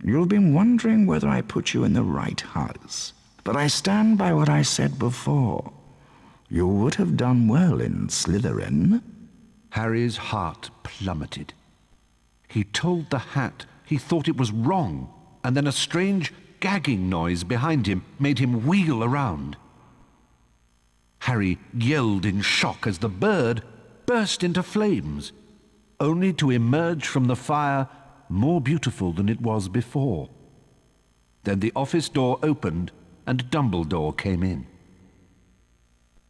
You've been wondering whether I put you in the right house, but I stand by what I said before. You would have done well in Slytherin. Harry's heart plummeted. He told the hat he thought it was wrong, and then a strange gagging noise behind him made him wheel around. Harry yelled in shock as the bird burst into flames, only to emerge from the fire more beautiful than it was before. Then the office door opened and Dumbledore came in.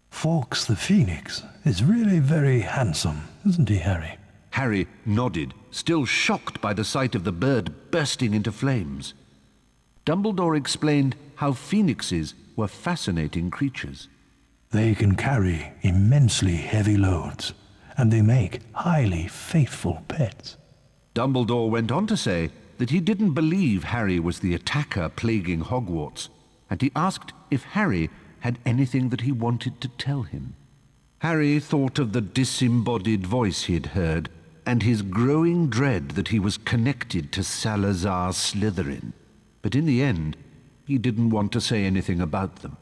Fawkes the Phoenix is really very handsome, isn't he, Harry? Harry nodded, still shocked by the sight of the bird bursting into flames. Dumbledore explained how phoenixes were fascinating creatures. They can carry immensely heavy loads, and they make highly faithful pets. Dumbledore went on to say that he didn't believe Harry was the attacker plaguing Hogwarts, and he asked if Harry had anything that he wanted to tell him. Harry thought of the disembodied voice he'd heard, and his growing dread that he was connected to Salazar Slytherin. But in the end, he didn't want to say anything about them.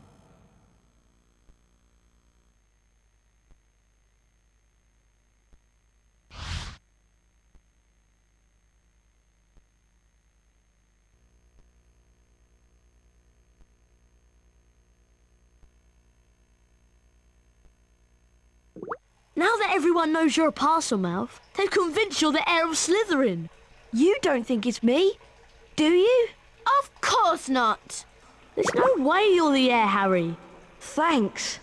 Now that everyone knows you're a Parselmouth, they've convinced you're the heir of Slytherin. You don't think it's me, do you? Of course not. There's no way you're the heir, Harry. Thanks.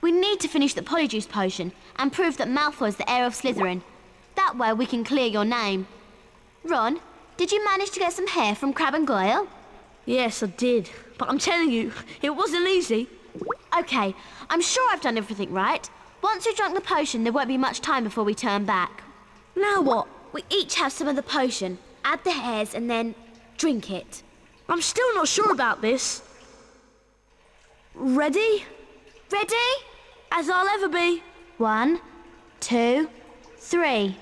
We need to finish the Polyjuice potion and prove that Malfoy's the heir of Slytherin. That way we can clear your name. Ron, did you manage to get some hair from Crabbe and Goyle? Yes, I did. But I'm telling you, it wasn't easy. Okay, I'm sure I've done everything right. Once you've drunk the potion, there won't be much time before we turn back. Now what? We each have some of the potion, add the hairs, and then drink it. I'm still not sure about this. Ready? Ready? As I'll ever be. 1, 2, 3.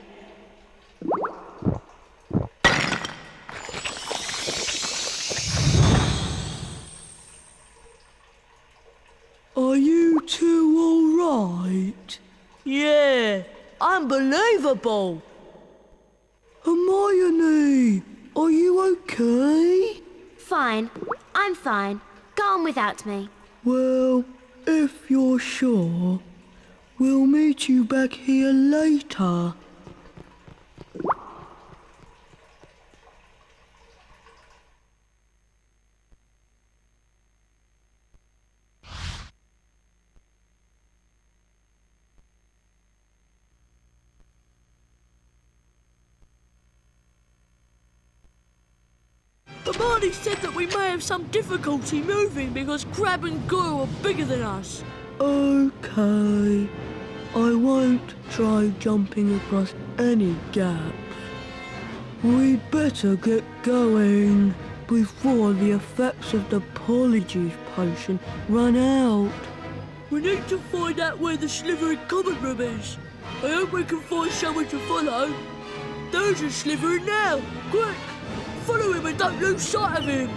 Are you two all right? Yeah, unbelievable. Hermione, are you okay? Fine. I'm fine. Go on without me. Well, if you're sure, we'll meet you back here later. Hermione said that we may have some difficulty moving because Crabbe and Goyle are bigger than us. Okay. I won't try jumping across any gaps. We'd better get going before the effects of the Polyjuice potion run out. We need to find out where the Slytherin common room is. I hope we can find someone to follow. There's a Slytherin now. Quick! Follow him and don't lose sight of him!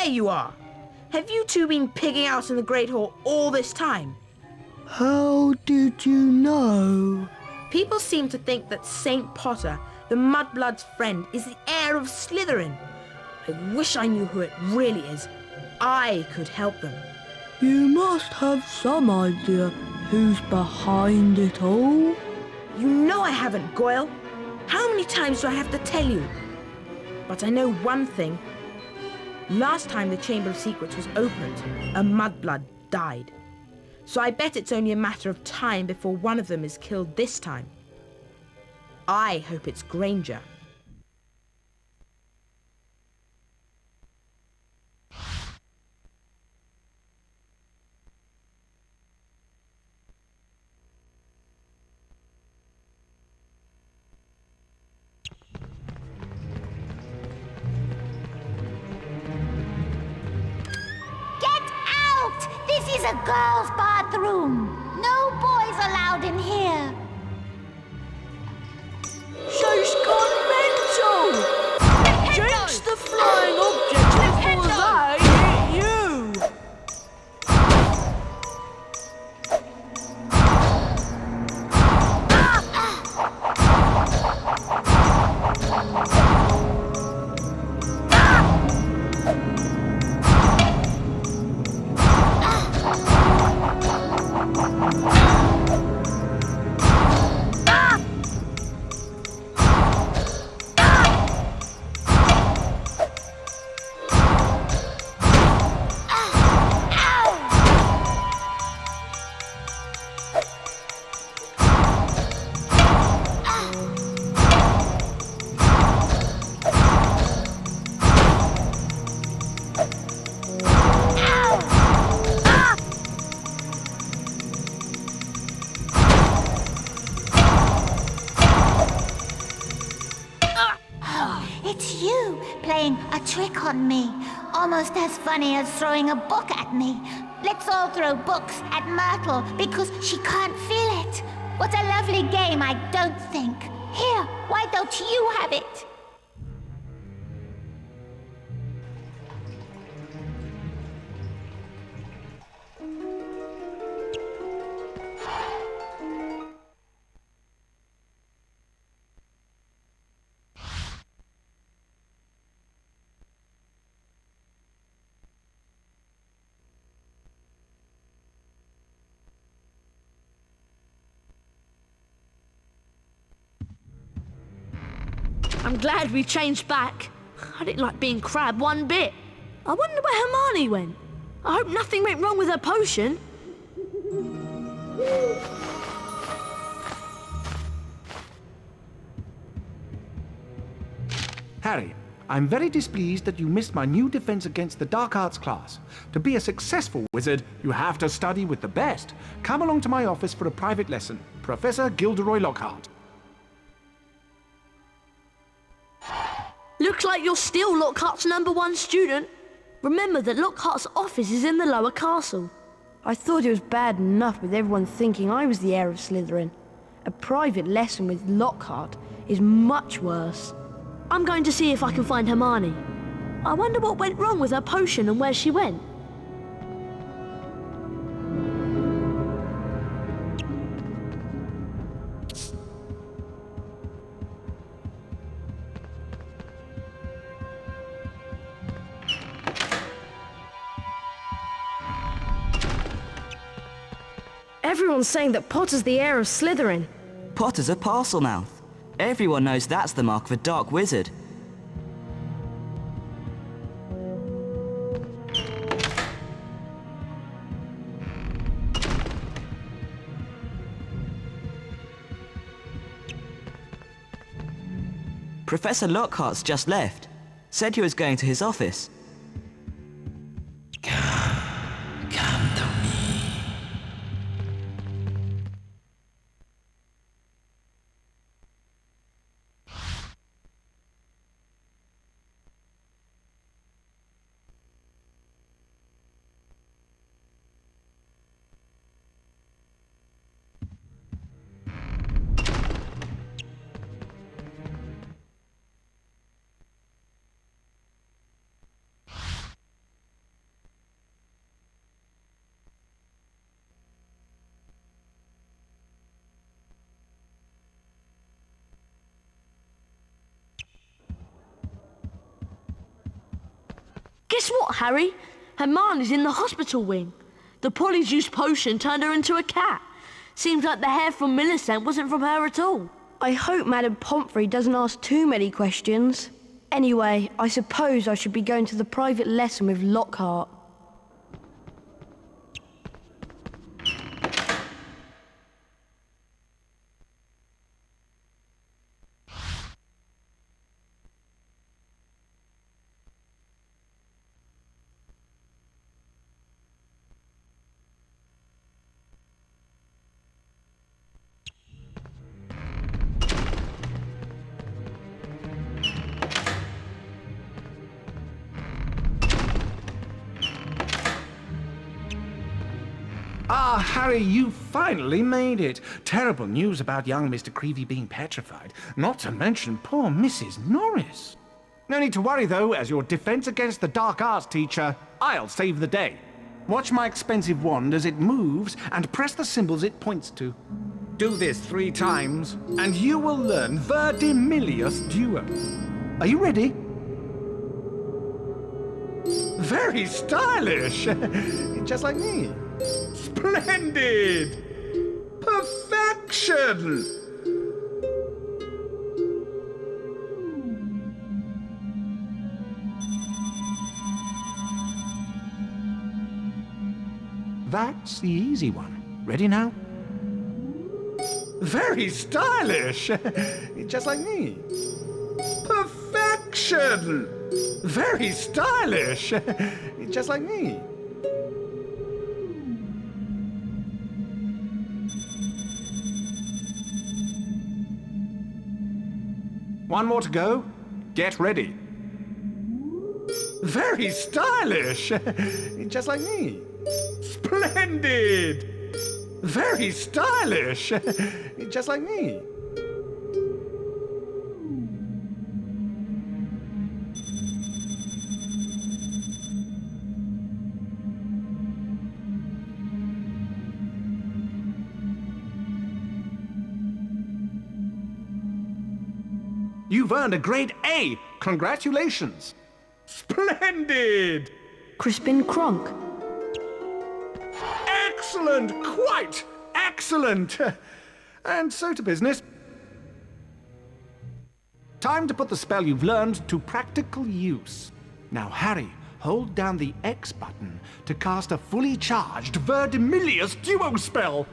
you are! Have you two been pigging out in the Great Hall all this time? How did you know? People seem to think that St. Potter, the Mudblood's friend, is the heir of Slytherin. I wish I knew who it really is. I could help them. You must have some idea who's behind it all. You know I haven't, Goyle. How many times do I have to tell you? But I know one thing. Last time the Chamber of Secrets was opened, a Mudblood died. So I bet it's only a matter of time before one of them is killed this time. I hope it's Granger. This is a girl's bathroom. No boys allowed in here. She's gone mental! Jinx the flying object before they hit you! It's you playing a trick on me. Almost as funny as throwing a book at me. Let's all throw books at Myrtle because she can't feel it. What a lovely game, I don't think. Here, why don't you have it? I'm glad we changed back. I didn't like being Crab one bit. I wonder where Hermione went. I hope nothing went wrong with her potion. Harry, I'm very displeased that you missed my new defense against the dark arts class. To be a successful wizard, you have to study with the best. Come along to my office for a private lesson. Professor Gilderoy Lockhart. Looks like you're still Lockhart's #1 student. Remember that Lockhart's office is in the lower castle. I thought it was bad enough with everyone thinking I was the heir of Slytherin. A private lesson with Lockhart is much worse. I'm going to see if I can find Hermione. I wonder what went wrong with her potion and where she went. Everyone's saying that Potter's the heir of Slytherin. Potter's a Parselmouth. Everyone knows that's the mark of a dark wizard. Professor Lockhart's just left. Said he was going to his office. Come to me. Guess what, Harry? Hermione's in the hospital wing. The polyjuice potion turned her into a cat. Seems like the hair from Millicent wasn't from her at all. I hope Madame Pomfrey doesn't ask too many questions. Anyway, I suppose I should be going to the private lesson with Lockhart. Ah, Harry, you finally made it. Terrible news about young Mr. Creevy being petrified, not to mention poor Mrs. Norris. No need to worry, though, as your defense against the dark arts teacher, I'll save the day. Watch my expensive wand as it moves and press the symbols it points to. Do this 3 times, and you will learn Verdimillious Duo. Are you ready? Very stylish! Just like me. Splendid! Perfection! That's the easy one. Ready now? Very stylish! Just like me. Perfection! Very stylish! Just like me. One more to go. Get ready. Very stylish! Just like me. Splendid! Very stylish! Just like me. You've earned a grade A! Congratulations! Splendid! Crispin Kronk. Excellent! Quite excellent! And so to business. Time to put the spell you've learned to practical use. Now, Harry, hold down the X button to cast a fully charged Verdimillious Duo spell.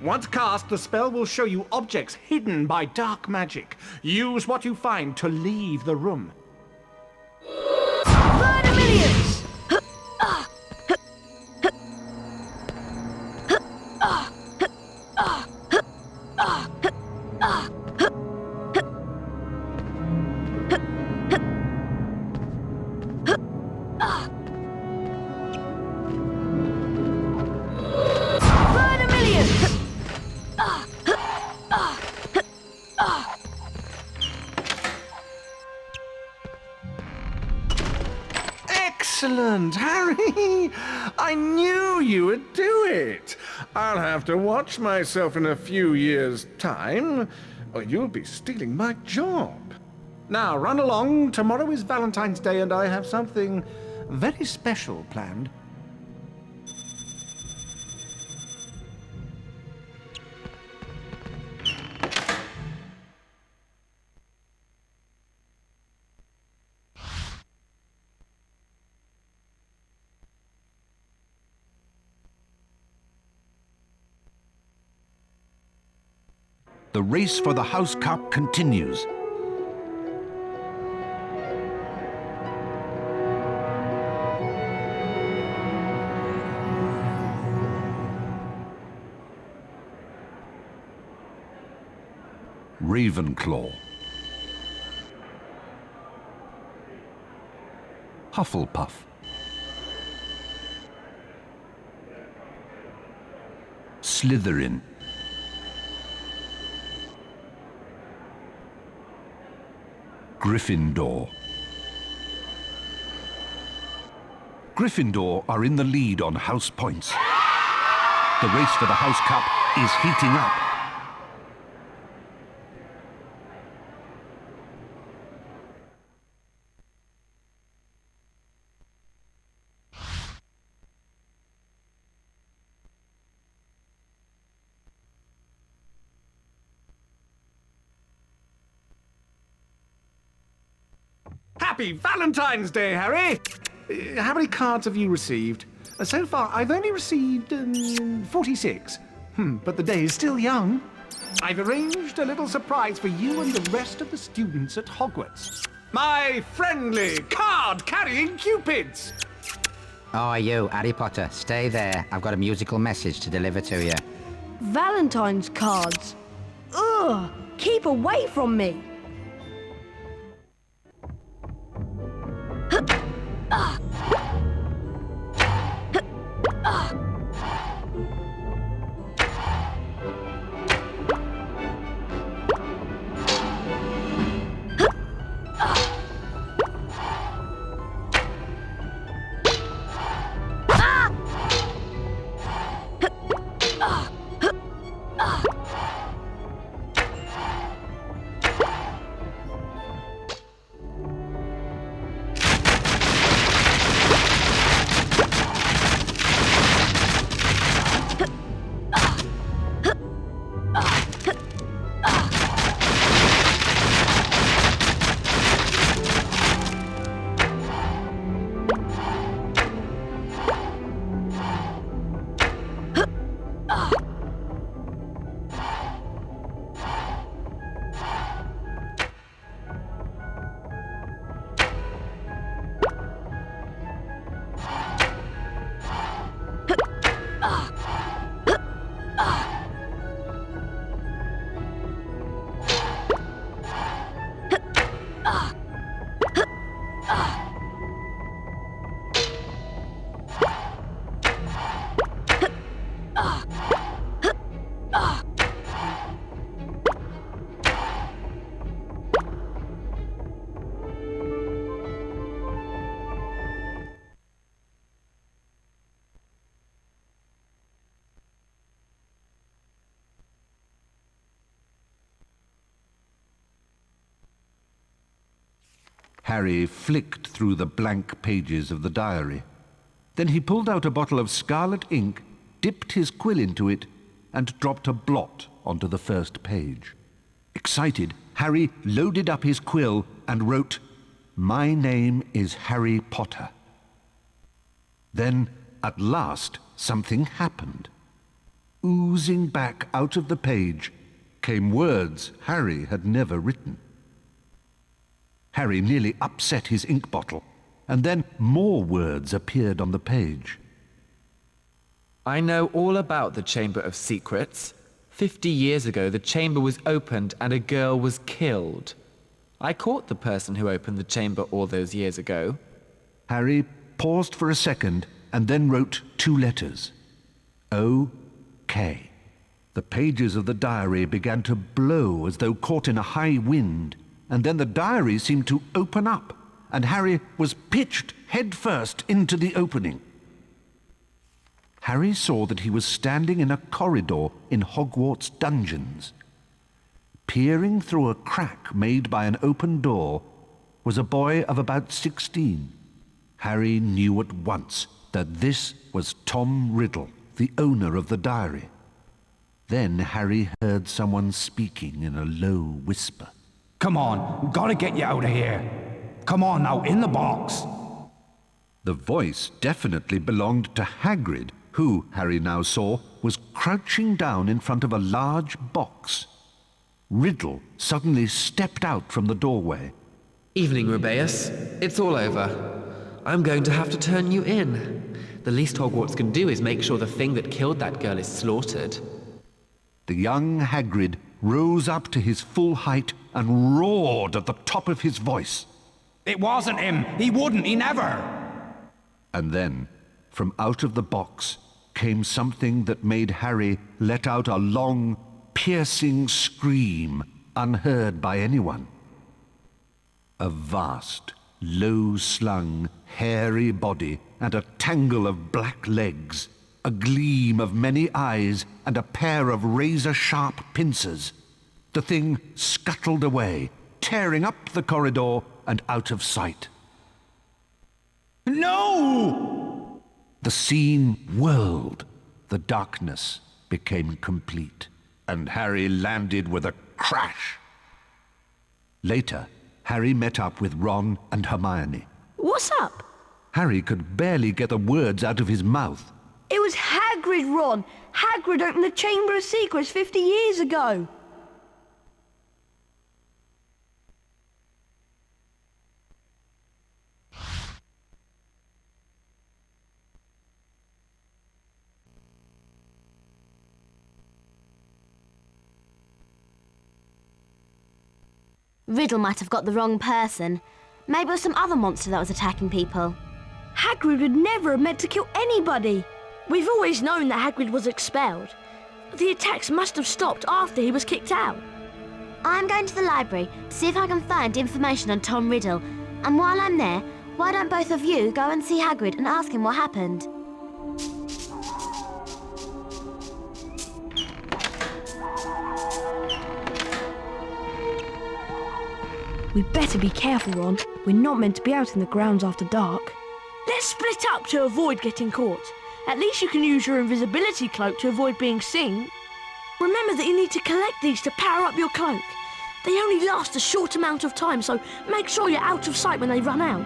Once cast, the spell will show you objects hidden by dark magic. Use what you find to leave the room. Verdimillious! Excellent, Harry! I knew you would do it! I'll have to watch myself in a few years' time, or you'll be stealing my job. Now, run along. Tomorrow is Valentine's Day, and I have something very special planned. The race for the House Cup continues. Ravenclaw. Hufflepuff. Slytherin. Gryffindor. Gryffindor are in the lead on house points. The race for the House Cup is heating up. Happy Valentine's Day, Harry! How many cards have you received? So far, I've only received 46. But the day is still young. I've arranged a little surprise for you and the rest of the students at Hogwarts. My friendly card-carrying cupids! Oh, you, Harry Potter, stay there. I've got a musical message to deliver to you. Valentine's cards. Ugh! Keep away from me! Harry flicked through the blank pages of the diary. Then he pulled out a bottle of scarlet ink, dipped his quill into it, and dropped a blot onto the first page. Excited, Harry loaded up his quill and wrote, "My name is Harry Potter." Then, at last, something happened. Oozing back out of the page came words Harry had never written. Harry nearly upset his ink bottle, and then more words appeared on the page. I know all about the Chamber of Secrets. 50 years ago, the chamber was opened and a girl was killed. I caught the person who opened the chamber all those years ago. Harry paused for a second and then wrote 2 letters. O.K. The pages of the diary began to blow as though caught in a high wind, and then the diary seemed to open up, and Harry was pitched headfirst into the opening. Harry saw that he was standing in a corridor in Hogwarts dungeons. Peering through a crack made by an open door was a boy of about 16. Harry knew at once that this was Tom Riddle, the owner of the diary. Then Harry heard someone speaking in a low whisper. Come on, gotta get you out of here. Come on now, in the box. The voice definitely belonged to Hagrid, who, Harry now saw, was crouching down in front of a large box. Riddle suddenly stepped out from the doorway. Evening, Rubeus. It's all over. I'm going to have to turn you in. The least Hogwarts can do is make sure the thing that killed that girl is slaughtered. The young Hagrid rose up to his full height and roared at the top of his voice. It wasn't him. He wouldn't. He never. And then, from out of the box, came something that made Harry let out a long, piercing scream unheard by anyone. A vast, low-slung, hairy body and a tangle of black legs, a gleam of many eyes and a pair of razor-sharp pincers. The thing scuttled away, tearing up the corridor and out of sight. No! The scene whirled. The darkness became complete, and Harry landed with a crash. Later, Harry met up with Ron and Hermione. What's up? Harry could barely get the words out of his mouth. It was Hagrid, Ron. Hagrid opened the Chamber of Secrets 50 years ago. Riddle might have got the wrong person. Maybe it was some other monster that was attacking people. Hagrid would never have meant to kill anybody. We've always known that Hagrid was expelled. The attacks must have stopped after he was kicked out. I'm going to the library to see if I can find information on Tom Riddle. And while I'm there, why don't both of you go and see Hagrid and ask him what happened? We'd better be careful, Ron. We're not meant to be out in the grounds after dark. Let's split up to avoid getting caught. At least you can use your invisibility cloak to avoid being seen. Remember that you need to collect these to power up your cloak. They only last a short amount of time, so make sure you're out of sight when they run out.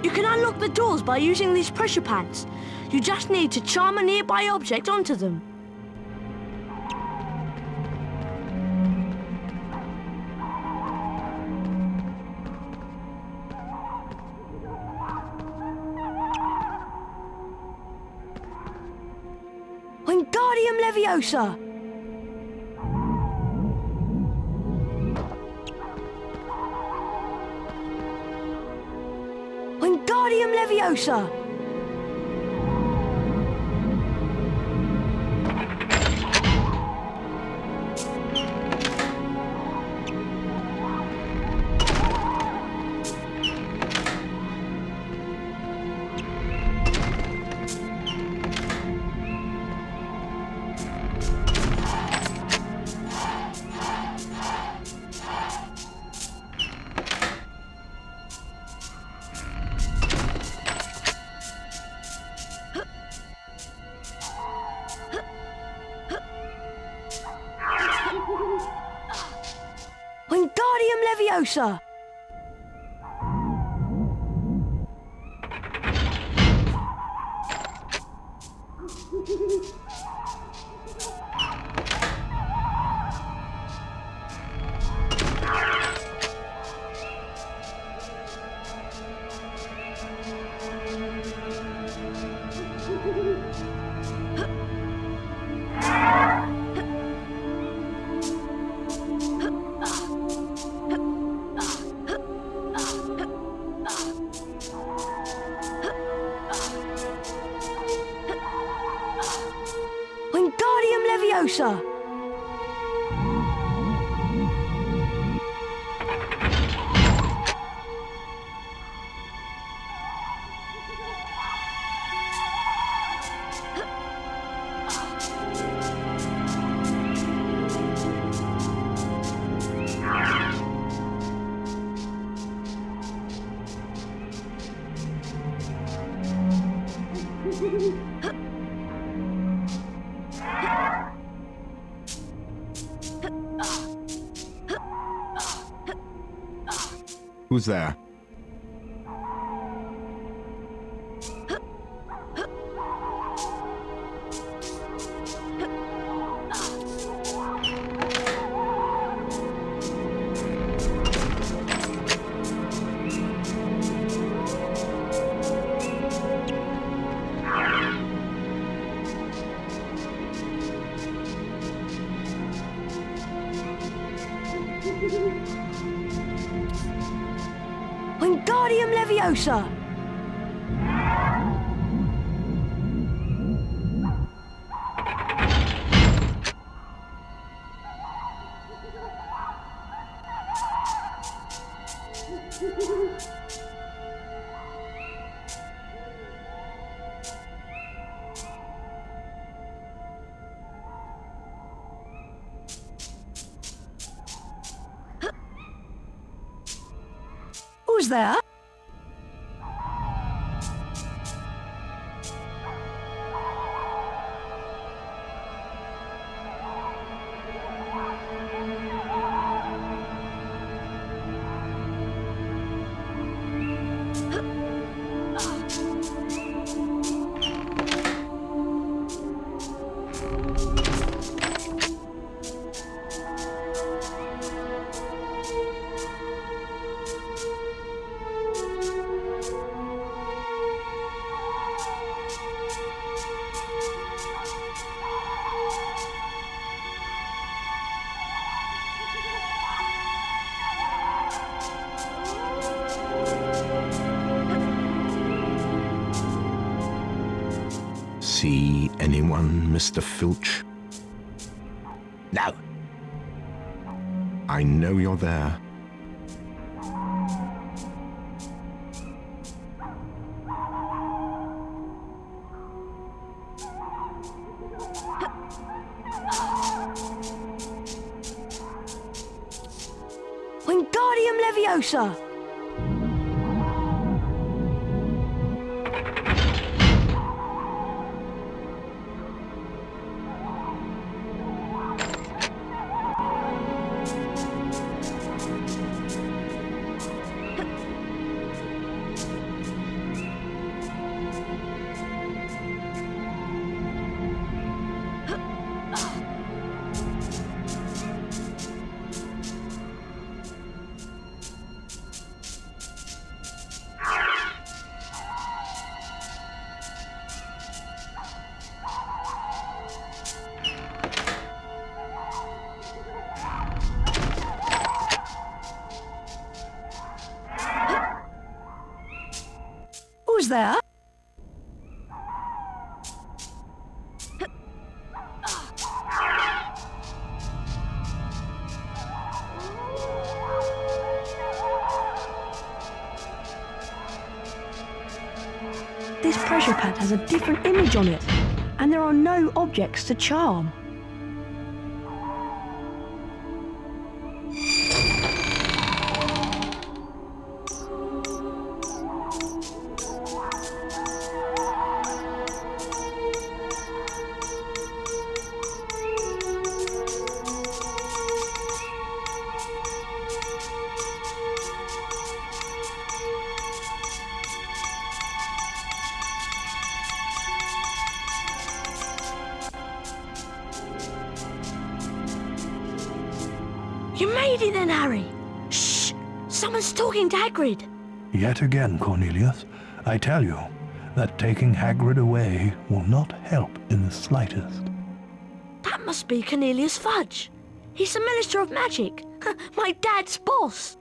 You can unlock the doors by using these pressure pads. You just need to charm a nearby object onto them. Wingardium Leviosa! Wingardium Leviosa! Wingardium Leviosa! Wingardium Leviosa! Who's there? Wingardium Leviosa! Who's there? anyone, Mr. Filch? No. I know you're there. Wingardium Leviosa! Who's there? This pressure pad has a different image on it, and there are no objects to charm. You made it then, Harry! Shh! Someone's talking to Hagrid! Yet again, Cornelius, I tell you that taking Hagrid away will not help in the slightest. That must be Cornelius Fudge. He's the Minister of Magic. My dad's boss.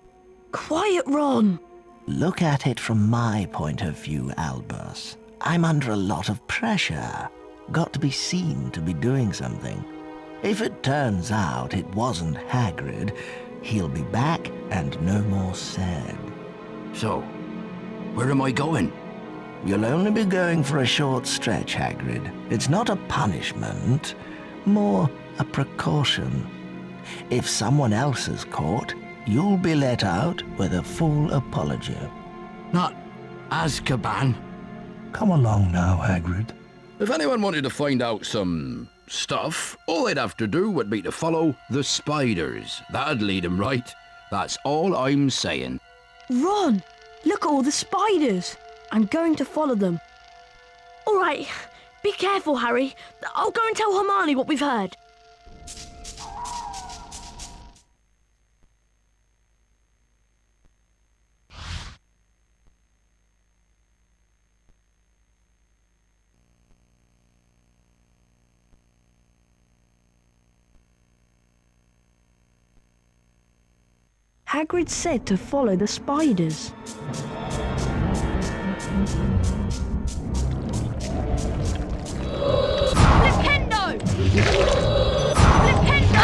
Quiet, Ron. Look at it from my point of view, Albus. I'm under a lot of pressure. Got to be seen to be doing something. If it turns out it wasn't Hagrid, he'll be back and no more said. So, where am I going? You'll only be going for a short stretch, Hagrid. It's not a punishment, more a precaution. If someone else is caught, you'll be let out with a full apology. Not Azkaban. Come along now, Hagrid. If anyone wanted to find out some stuff, all they'd have to do would be to follow the spiders. That'd lead them right. That's all I'm saying. Ron, look at all the spiders. I'm going to follow them. All right, be careful, Harry. I'll go and tell Hermione what we've heard. Hagrid said to follow the spiders. Flipendo! Flipendo!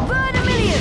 Vermilion!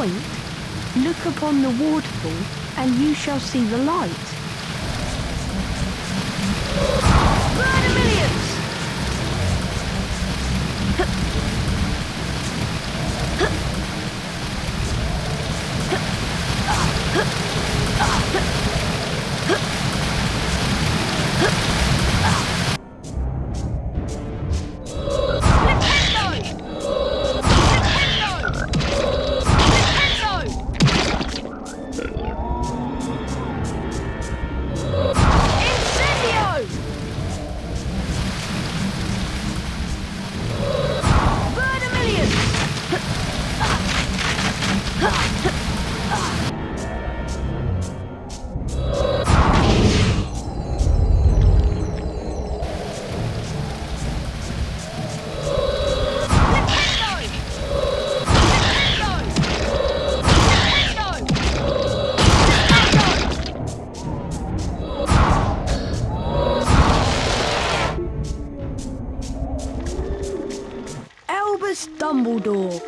point, look upon the waterfall, and you shall see the light. Burn a millions! Albus Dumbledore.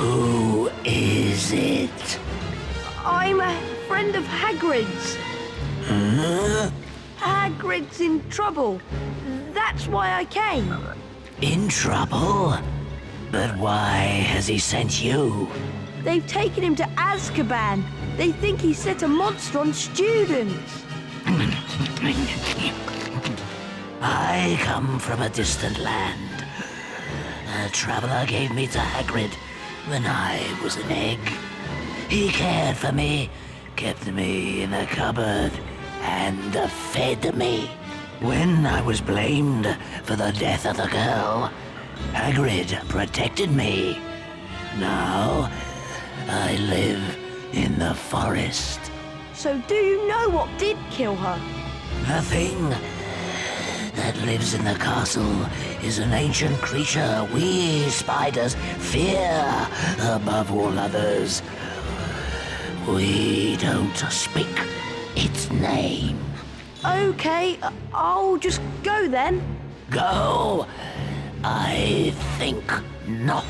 Who is it? I'm a friend of Hagrid's. Huh? Hagrid's in trouble. That's why I came. In trouble? But why has he sent you? They've taken him to Azkaban. They think he set a monster on students. I come from a distant land. A traveler gave me to Hagrid when I was an egg. He cared for me, kept me in a cupboard, and fed me. When I was blamed for the death of the girl, Hagrid protected me. Now, I live in the forest. So do you know what did kill her? The thing that lives in the castle is an ancient creature we spiders fear above all others. We don't speak its name. Okay, I'll just go then. Go? I think not.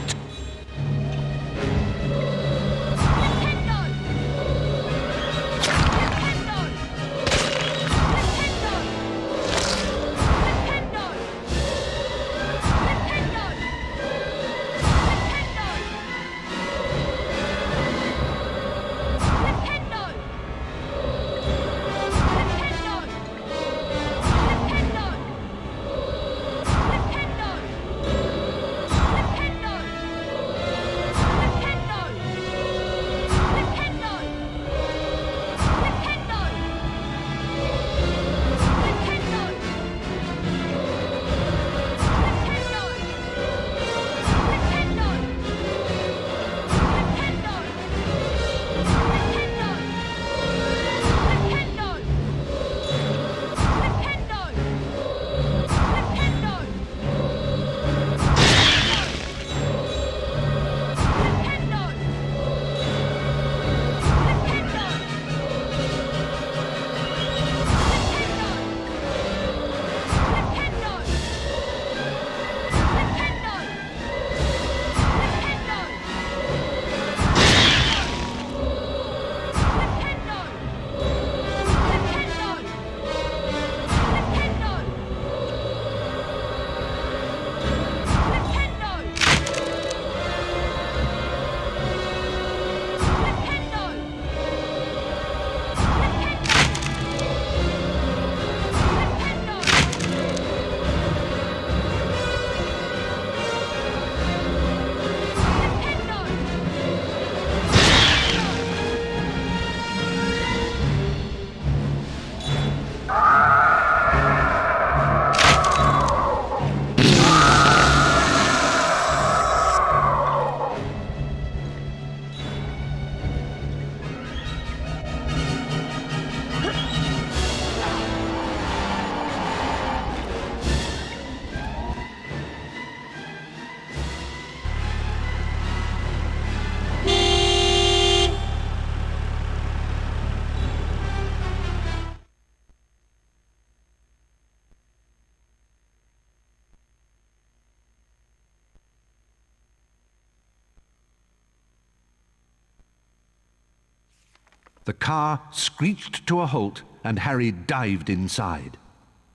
The car screeched to a halt and Harry dived inside.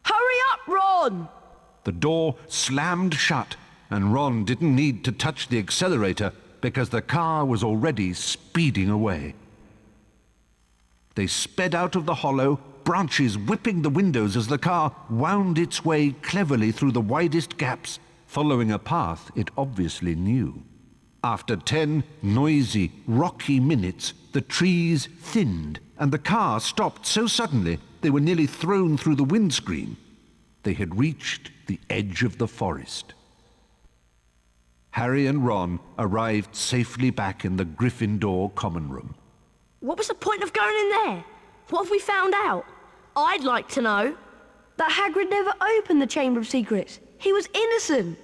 Hurry up, Ron! The door slammed shut and Ron didn't need to touch the accelerator because the car was already speeding away. They sped out of the hollow, branches whipping the windows as the car wound its way cleverly through the widest gaps, following a path it obviously knew. After 10 noisy, rocky minutes, the trees thinned, and the car stopped so suddenly they were nearly thrown through the windscreen. They had reached the edge of the forest. Harry and Ron arrived safely back in the Gryffindor common room. What was the point of going in there? What have we found out? I'd like to know. That Hagrid never opened the Chamber of Secrets. He was innocent.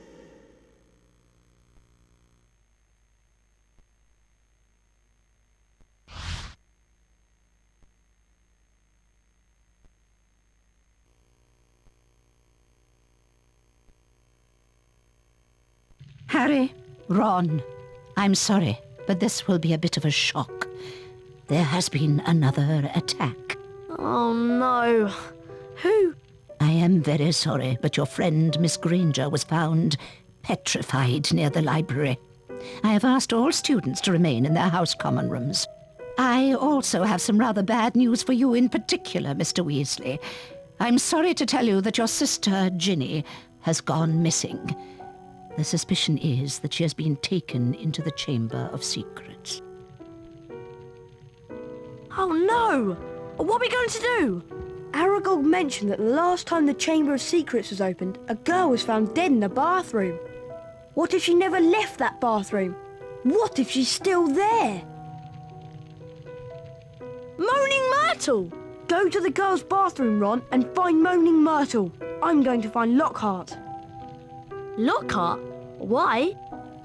Harry, Ron, I'm sorry, but this will be a bit of a shock. There has been another attack. Oh no. Who? I am very sorry, but your friend Miss Granger was found petrified near the library. I have asked all students to remain in their house common rooms. I also have some rather bad news for you in particular, Mr. Weasley. I'm sorry to tell you that your sister, Ginny, has gone missing. The suspicion is that she has been taken into the Chamber of Secrets. Oh no! What are we going to do? Aragog mentioned that the last time the Chamber of Secrets was opened, a girl was found dead in the bathroom. What if she never left that bathroom? What if she's still there? Moaning Myrtle! Go to the girls' bathroom, Ron, and find Moaning Myrtle. I'm going to find Lockhart. Lockhart? Why?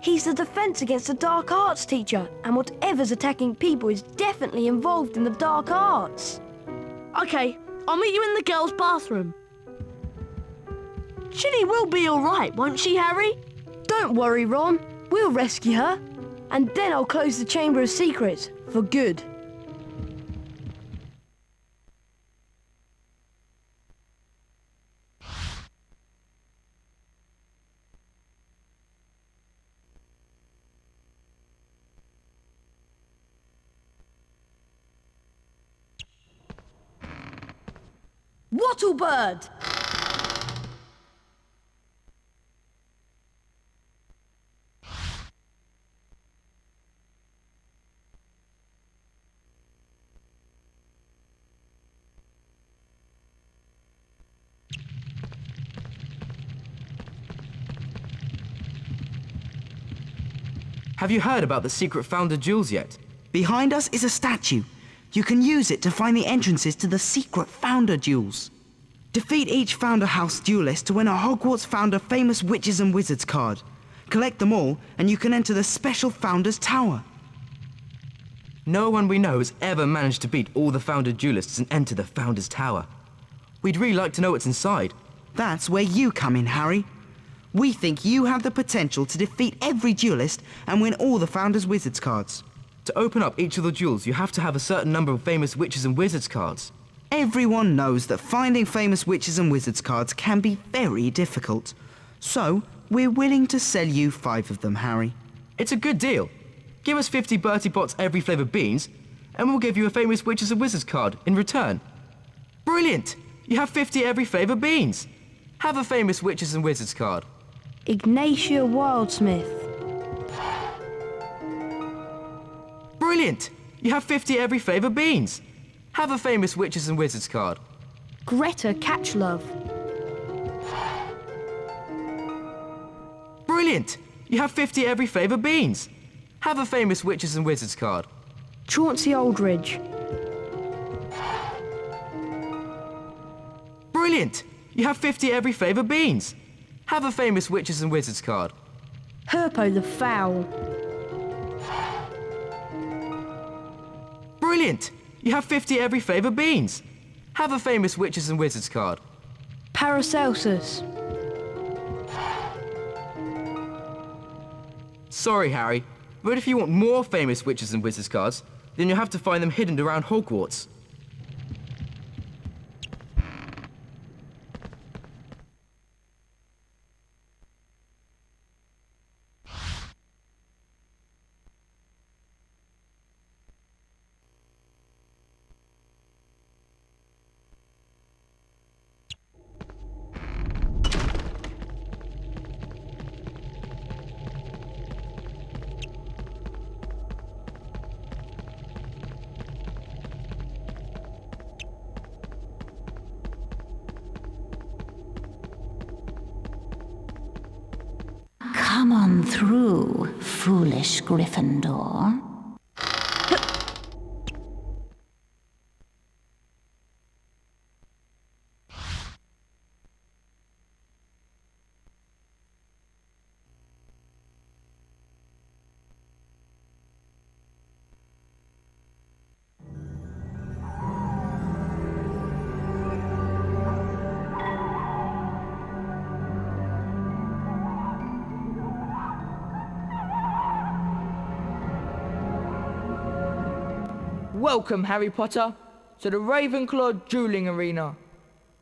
He's the Defence Against the Dark Arts teacher, and whatever's attacking people is definitely involved in the dark arts. Okay, I'll meet you in the girls' bathroom. Ginny will be all right, won't she, Harry? Don't worry, Ron. We'll rescue her. And then I'll close the Chamber of Secrets for good. Wattlebird! Have you heard about the secret founder jewels yet? Behind us is a statue. You can use it to find the entrances to the secret founder jewels. Defeat each Founder House duelist to win a Hogwarts Founder Famous Witches and Wizards card. Collect them all, and you can enter the special Founder's Tower. No one we know has ever managed to beat all the Founder duelists and enter the Founder's Tower. We'd really like to know what's inside. That's where you come in, Harry. We think you have the potential to defeat every duelist and win all the Founder's Wizards cards. To open up each of the jewels, you have to have a certain number of Famous Witches and Wizards cards. Everyone knows that finding Famous Witches and Wizards cards can be very difficult. So, we're willing to sell you 5 of them, Harry. It's a good deal. Give us 50 Bertie Bott's every flavour beans, and we'll give you a Famous Witches and Wizards card in return. Brilliant! You have 50 every flavour beans. Have a Famous Witches and Wizards card. Ignatia Wildsmith. Brilliant! You have 50 every flavour beans. Have a Famous Witches and Wizards card. Greta Catchlove. Brilliant! You have 50 every flavour beans. Have a Famous Witches and Wizards card. Chauncey Aldridge. Brilliant! You have 50 every flavour beans. Have a Famous Witches and Wizards card. Herpo the Foul. Brilliant! You have 50 every flavour beans. Have a Famous Witches and Wizards card. Paracelsus. Sorry, Harry, but if you want more Famous Witches and Wizards cards, then you'll have to find them hidden around Hogwarts. Come on through, foolish Gryffindor. Welcome, Harry Potter, to the Ravenclaw Dueling Arena.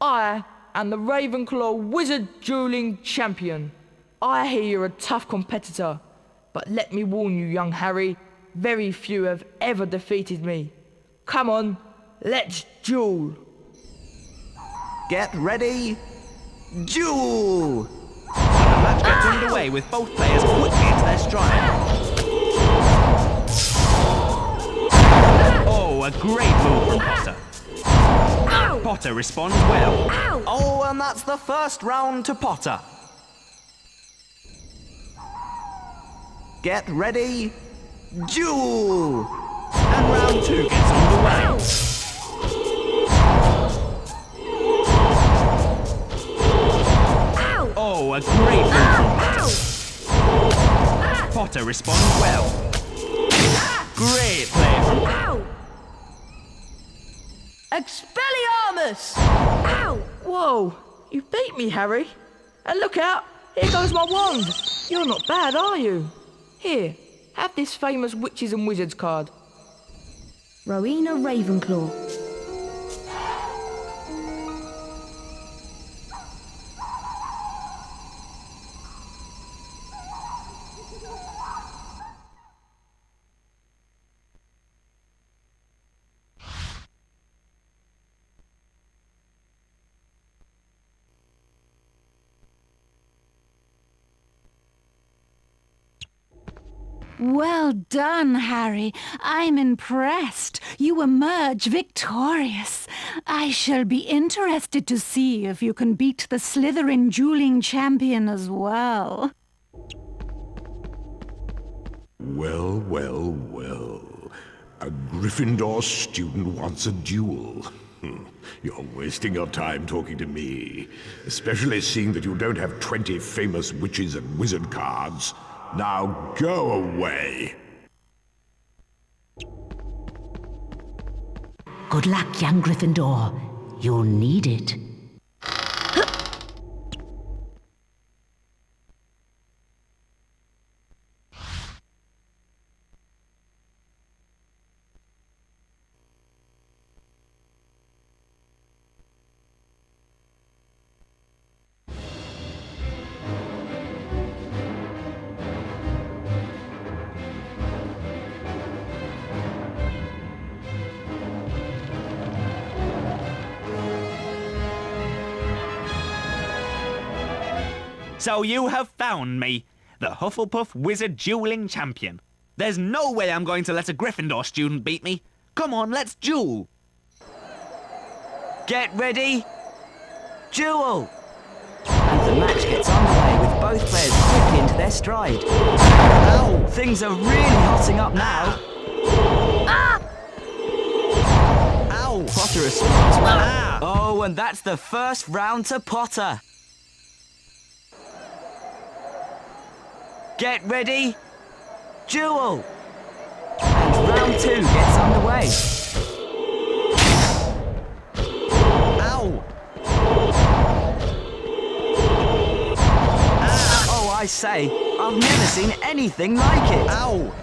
I am the Ravenclaw Wizard Dueling Champion. I hear you're a tough competitor, but let me warn you, young Harry, very few have ever defeated me. Come on, let's duel. Get ready, duel! And the match gets underway with both players quickly into their stride. Oh, a great move from Potter. Potter responds well. Oh, and that's the first round to Potter. Get ready, duel! And round 2 gets underway. Oh, a great move from Potter. Potter responds well. Great play from Expelliarmus! Ow! Whoa, you beat me, Harry. And look out, here goes my wand. You're not bad, are you? Here, have this famous Witches and Wizards card. Rowena Ravenclaw. Well done, Harry. I'm impressed. You emerge victorious. I shall be interested to see if you can beat the Slytherin dueling champion as well. Well, well, well. A Gryffindor student wants a duel. You're wasting your time talking to me, especially seeing that you don't have 20 famous witches and wizard cards. Now go away! Good luck, young Gryffindor. You'll need it. So you have found me, the Hufflepuff Wizard Dueling Champion. There's no way I'm going to let a Gryffindor student beat me. Come on, let's duel. Get ready, duel! And the match gets underway with both players quickly into their stride. Ow! Things are really hotting up now. Ah! Ow! Potter responds well. Oh, and that's the first round to Potter. Get ready, duel! And round 2 gets underway. Ow! Oh, I say, I've never seen anything like it. Ow!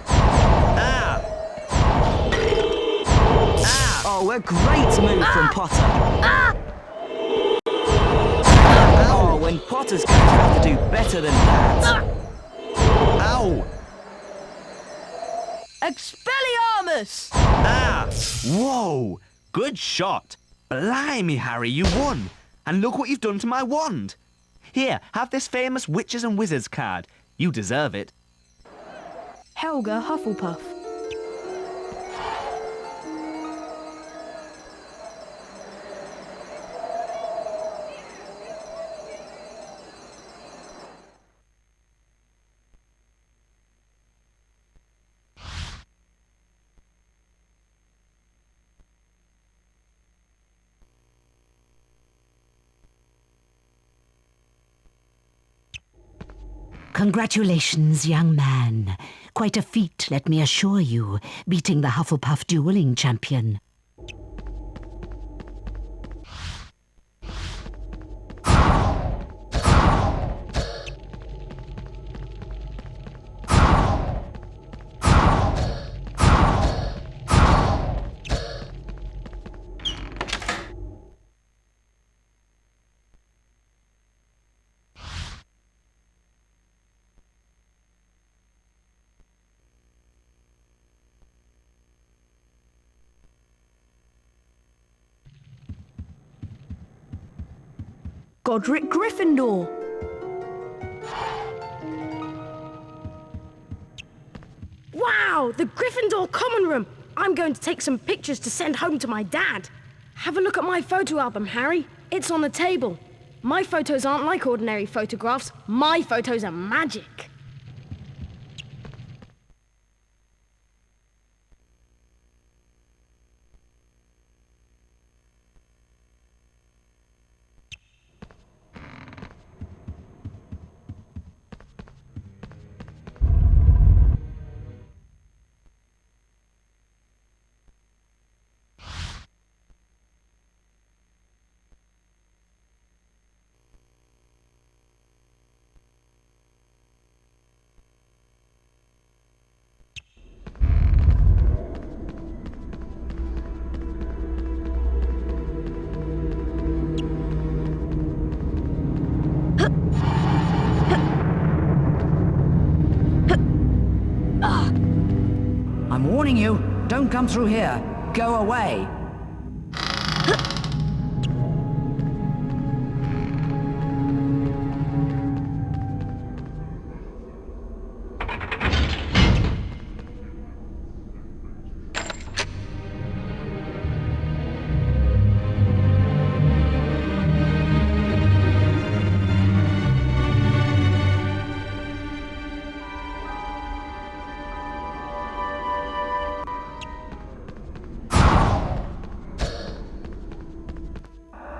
Oh, a great move from Potter. Oh, and Potter's going to have to do better than that. Ow! Expelliarmus! Whoa! Good shot. Blimey, Harry, you won. And look what you've done to my wand. Here, have this famous Witches and Wizards card. You deserve it. Helga Hufflepuff. Congratulations, young man. Quite a feat, let me assure you, beating the Hufflepuff dueling champion. Godric Gryffindor. Wow, the Gryffindor common room. I'm going to take some pictures to send home to my dad. Have a look at my photo album, Harry. It's on the table. My photos aren't like ordinary photographs. My photos are magic. I'm warning you, don't come through here. Go away.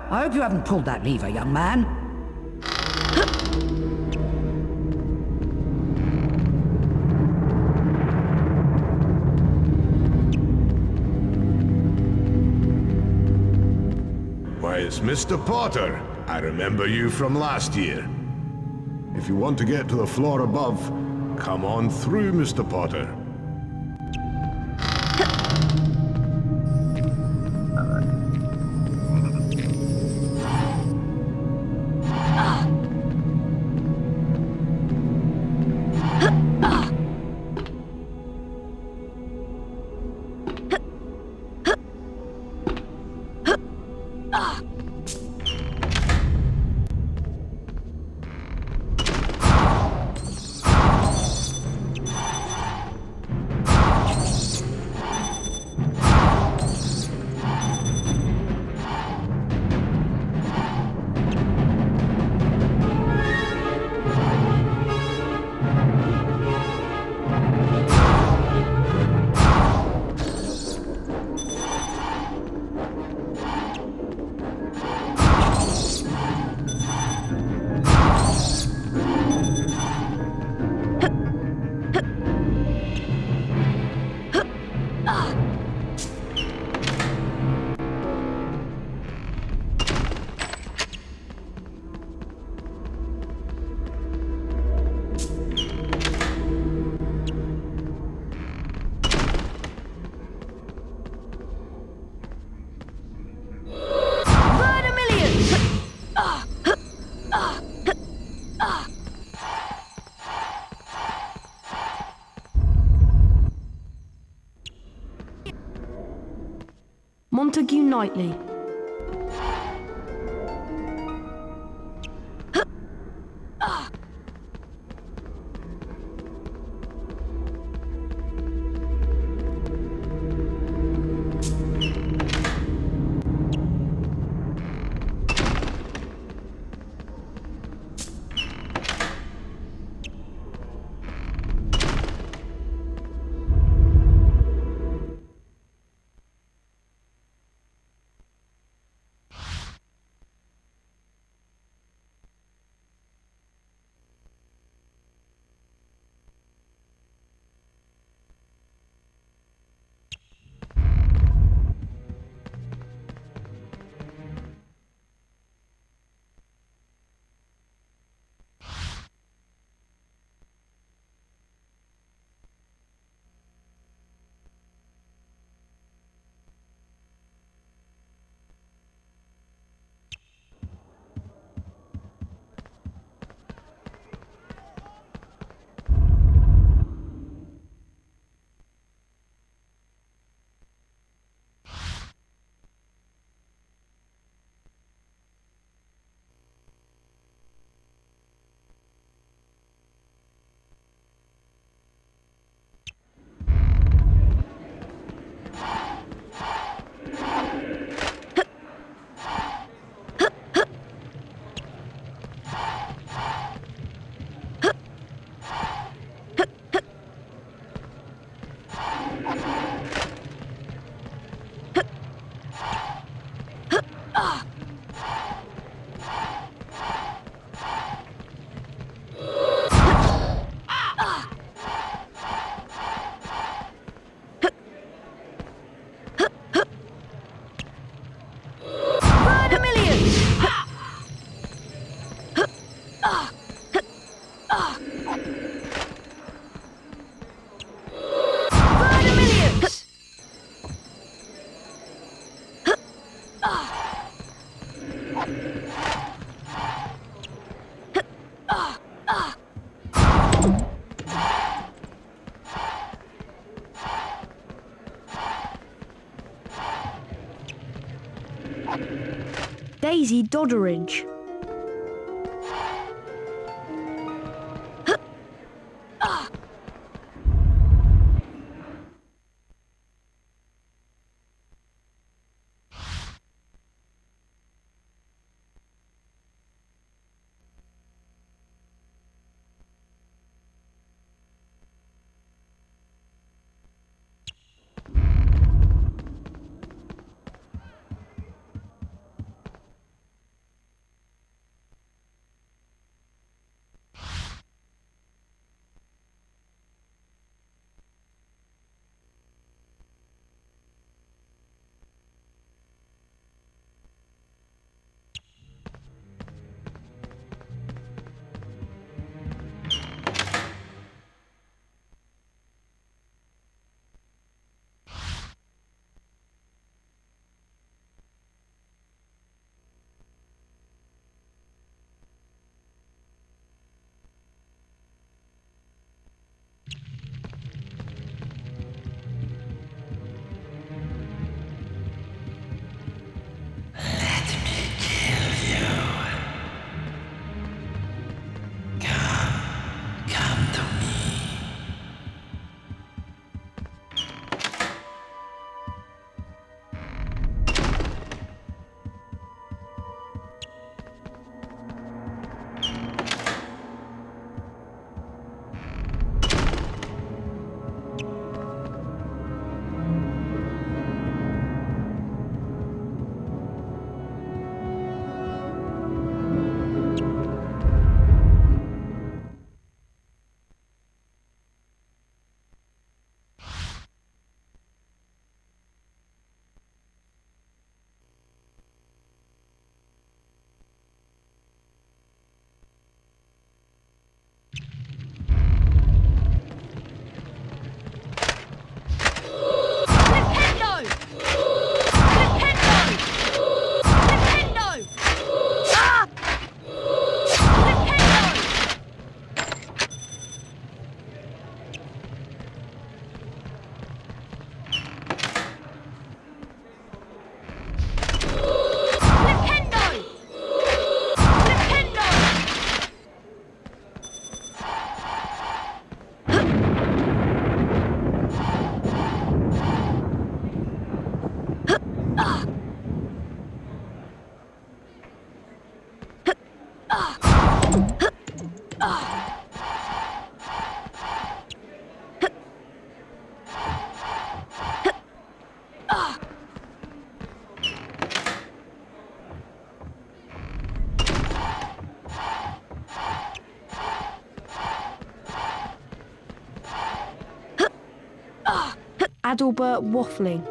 I hope you haven't pulled that lever, young man. Why, it's Mr. Potter. I remember you from last year. If you want to get to the floor above, come on through, Mr. Potter. Montague Knightley. Daisy Dodderidge. Adalbert Waffling.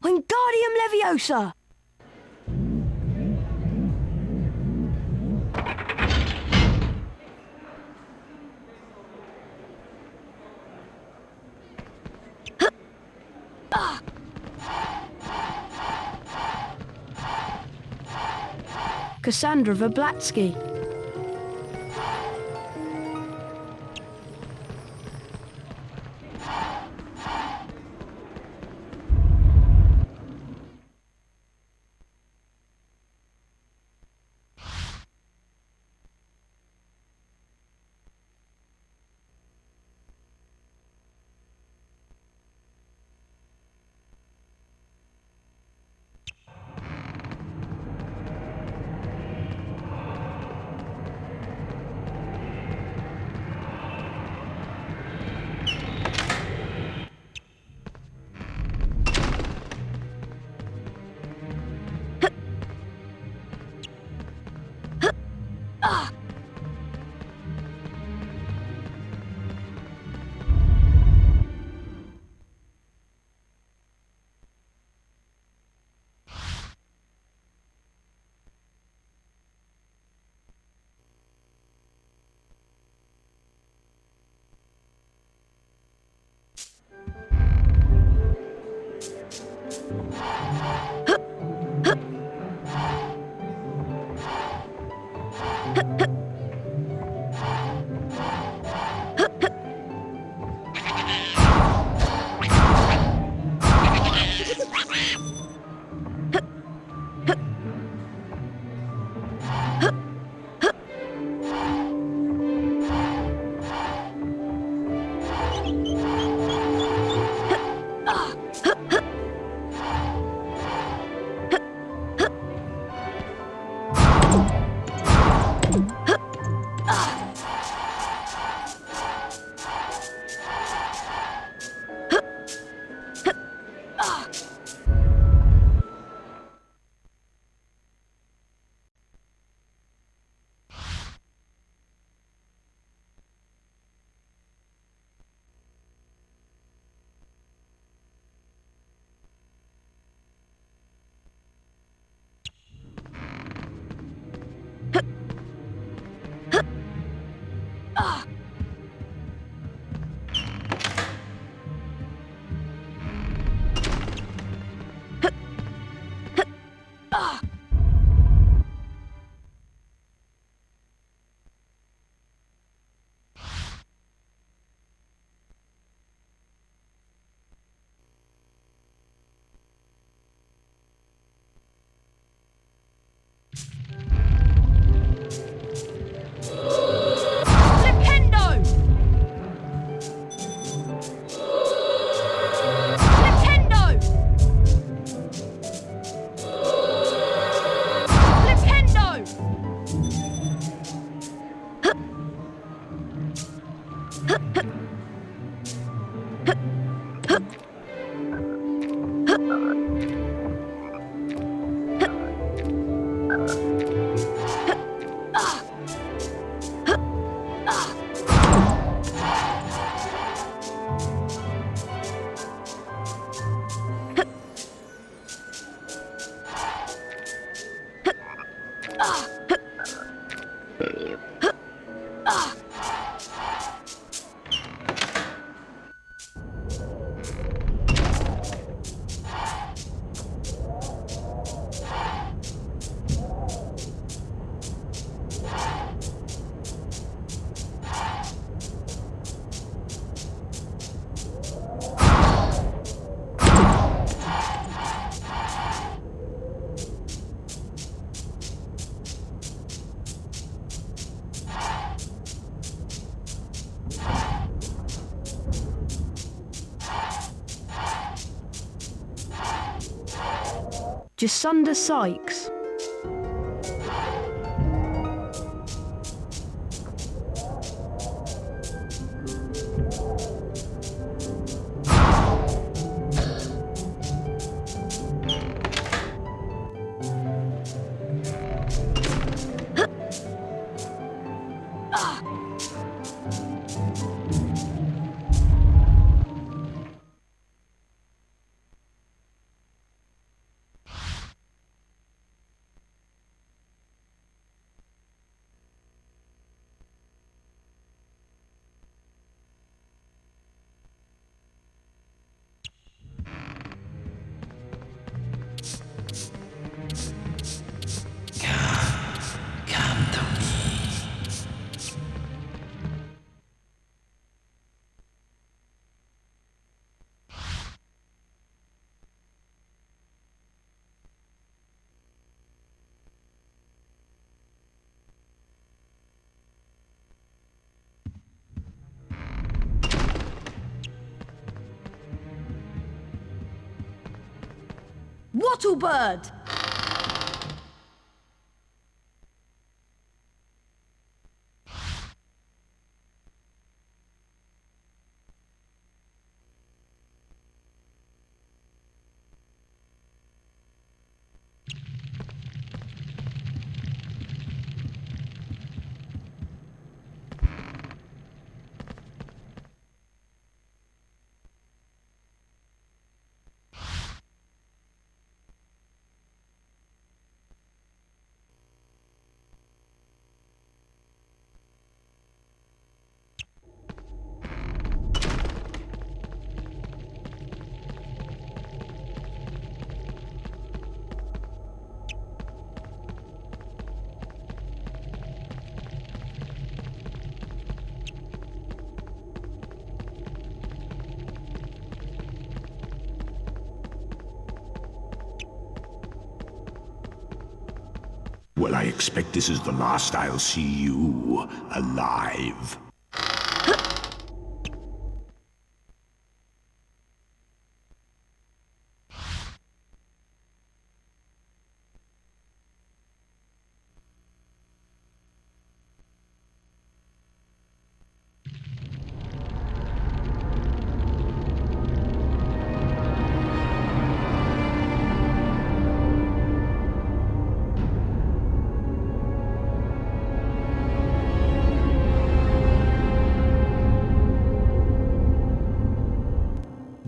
Wingardium Leviosa! Cassandra Verblatsky. Jacinda Sykes. Wattlebird! Well, I expect this is the last I'll see you alive.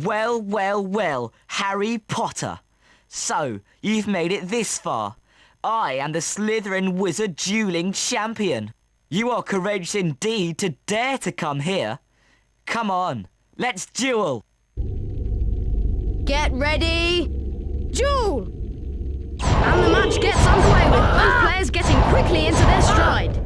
Well, well, well, Harry Potter. So, you've made it this far. I am the Slytherin Wizard Dueling Champion. You are courageous indeed to dare to come here. Come on, let's duel. Get ready, duel! And the match gets underway with both players getting quickly into their stride.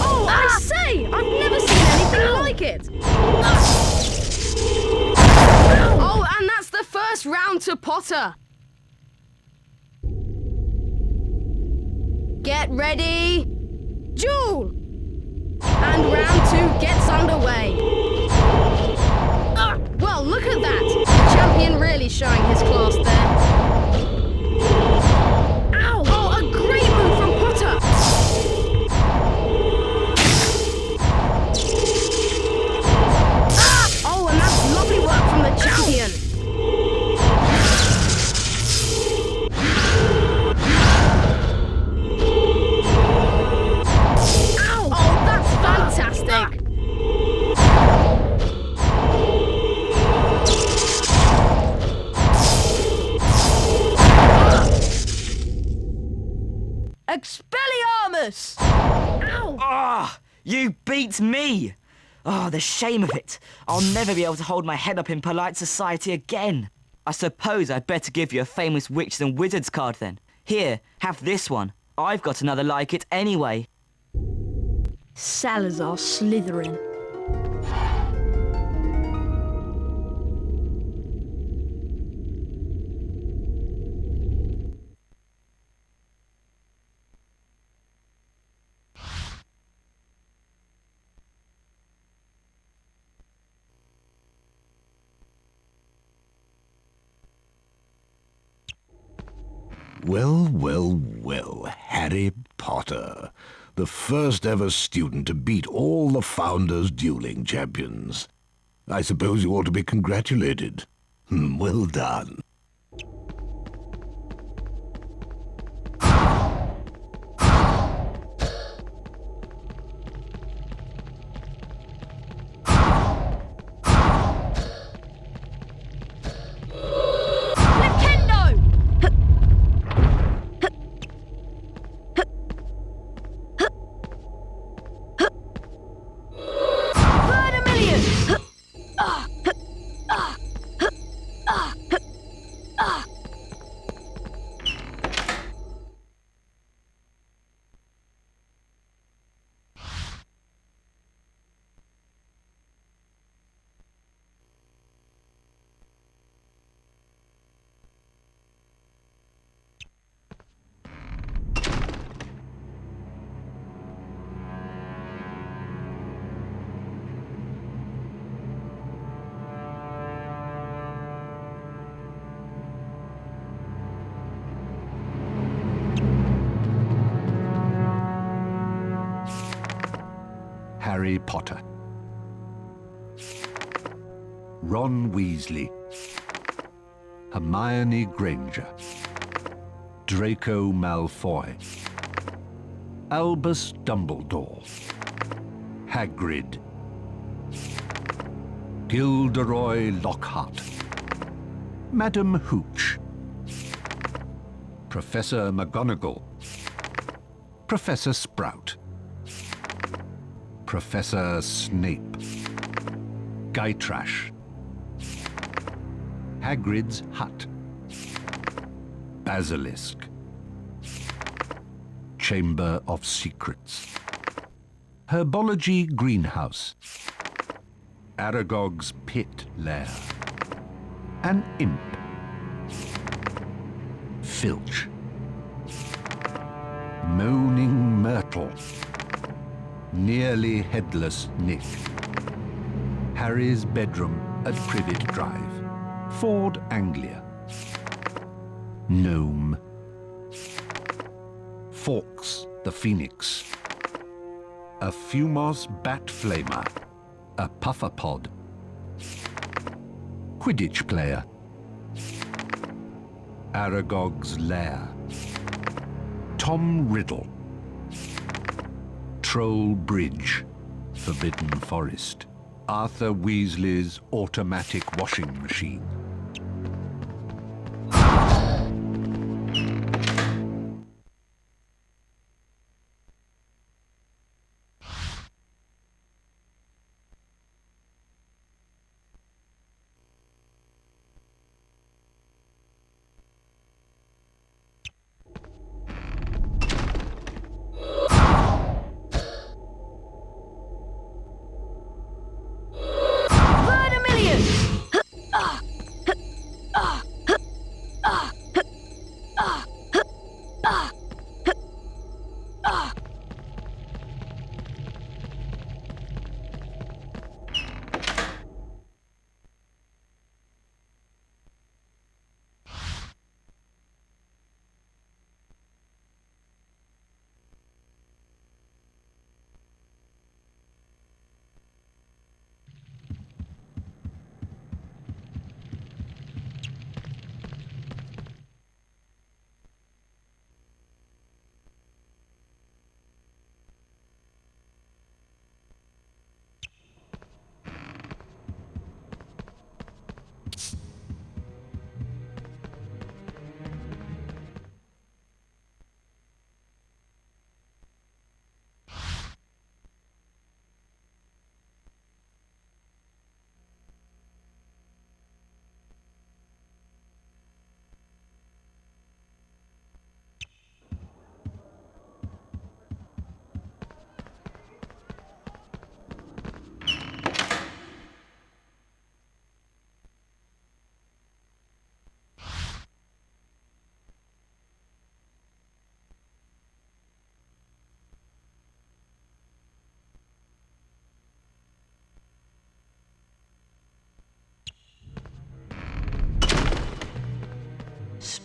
Oh, I say! I've never seen anything like it! Oh, and that's the first round to Potter. Get ready, duel! And round 2 gets underway. Well, look at that. The champion really showing his class there. Ow! Oh, a great move from Potter. Oh, and that's lovely work from the champion. Oh, that's fantastic! Expelliarmus! Ow! Ah, you beat me! Oh, the shame of it. I'll never be able to hold my head up in polite society again. I suppose I'd better give you a famous witches and wizards card then. Here, have this one. I've got another like it anyway. Salazar Slytherin. Well, well, well, Harry Potter. The first ever student to beat all the Founders dueling champions. I suppose you ought to be congratulated. Well done. Harry Potter. Ron Weasley, Hermione Granger, Draco Malfoy, Albus Dumbledore, Hagrid, Gilderoy Lockhart, Madam Hooch, Professor McGonagall, Professor Sprout, Professor Snape, Gytrash, Hagrid's Hut, Basilisk, Chamber of Secrets, Herbology Greenhouse, Aragog's Pit Lair, an Imp, Filch, Moaning Myrtle, Nearly Headless Nick, Harry's Bedroom at Privet Drive, Ford Anglia, Gnome, Fawkes the Phoenix, a Fumos Bat Flamer, a Pufferpod, Quidditch Player, Aragog's Lair, Tom Riddle, Troll Bridge, Forbidden Forest, Arthur Weasley's automatic washing machine.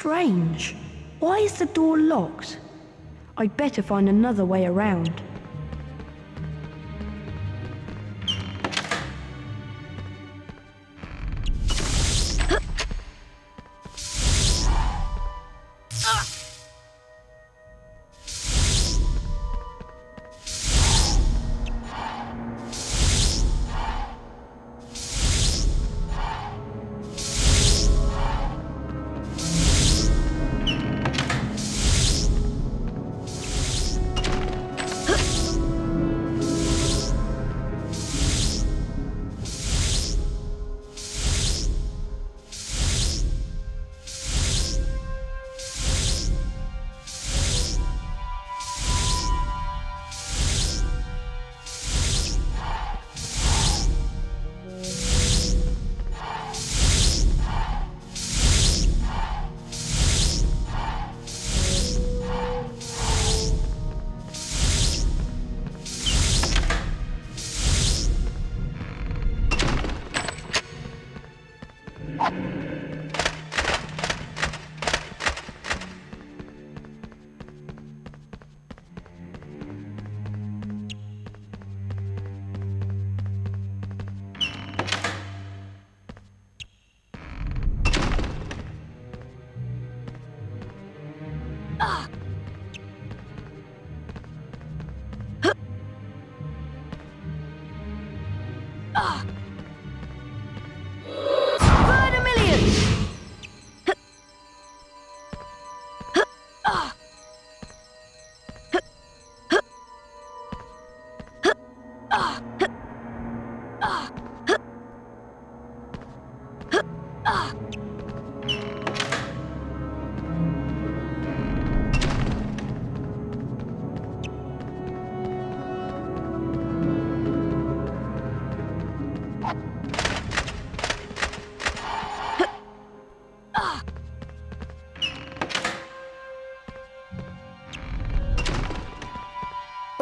Strange. Why is the door locked? I'd better find another way around.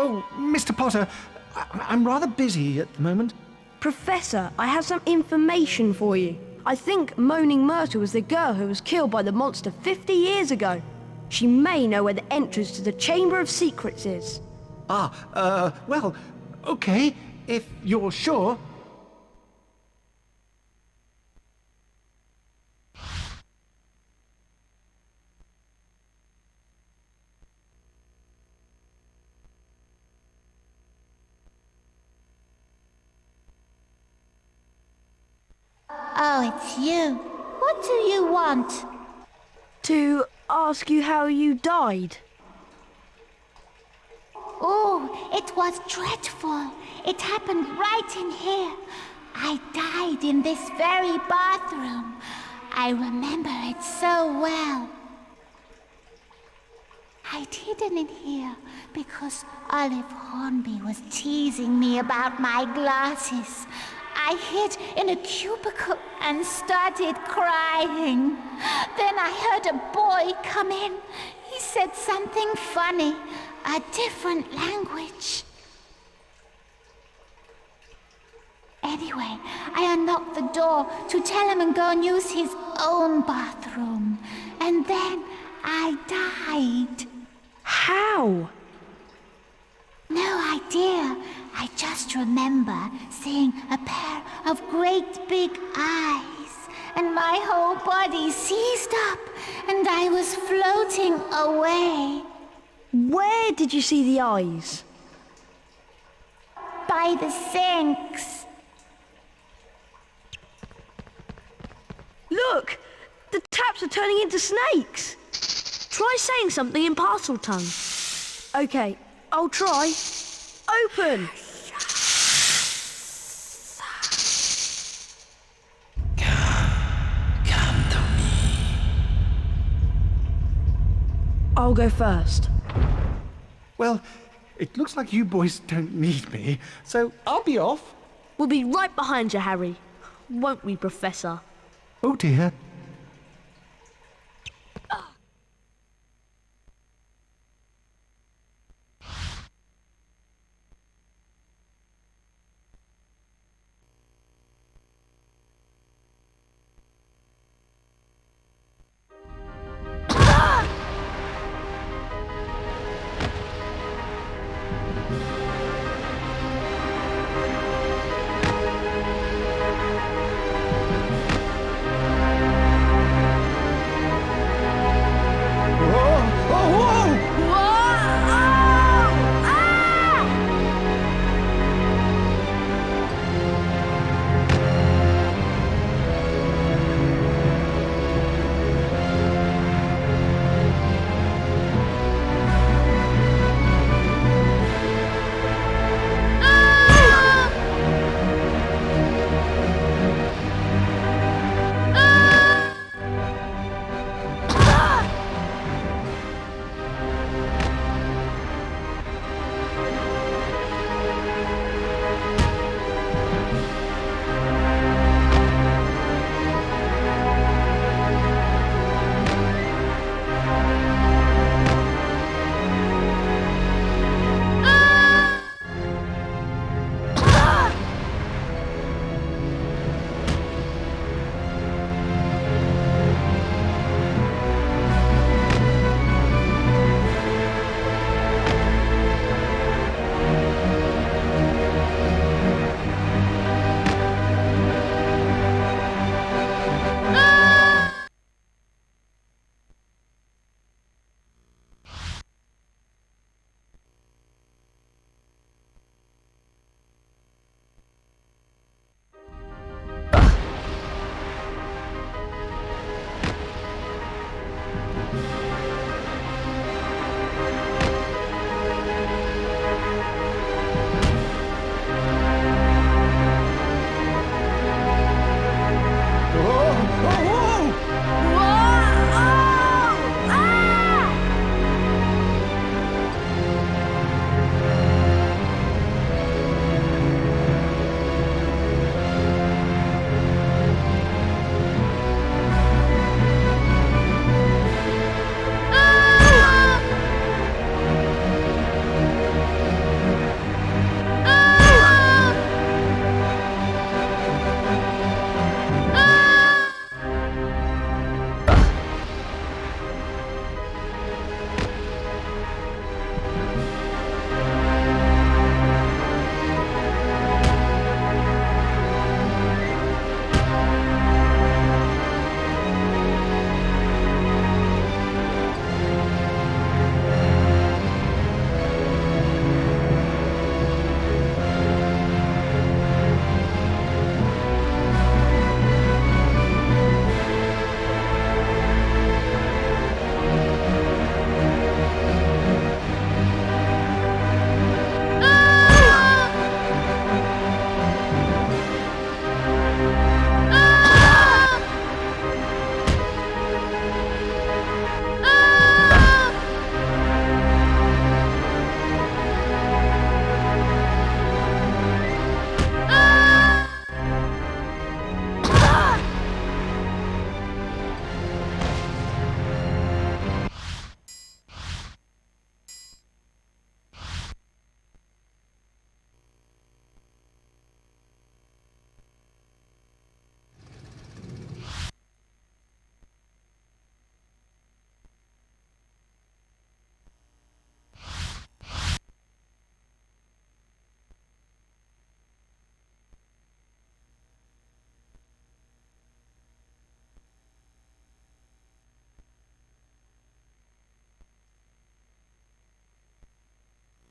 Oh, Mr. Potter, I'm rather busy at the moment. Professor, I have some information for you. I think Moaning Myrtle was the girl who was killed by the monster 50 years ago. She may know where the entrance to the Chamber of Secrets is. Well, okay, if you're sure. Oh, it's you. What do you want? To ask you how you died. Oh, it was dreadful. It happened right in here. I died in this very bathroom. I remember it so well. I'd hidden in here because Olive Hornby was teasing me about my glasses. I hid in a cubicle and started crying. Then I heard a boy come in. He said something funny, a different language. Anyway, I unlocked the door to tell him and go and use his own bathroom. And then I died. How? No idea. I just remember seeing a pair of great big eyes, and my whole body seized up, and I was floating away. Where did you see the eyes? By the sinks. Look! The taps are turning into snakes! Try saying something in parcel tongue. Okay, I'll try. Open! Come to me. I'll go first. Well, it looks like you boys don't need me, so I'll be off. We'll be right behind you, Harry. Won't we, Professor? Oh dear.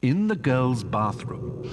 In the girls' bathroom,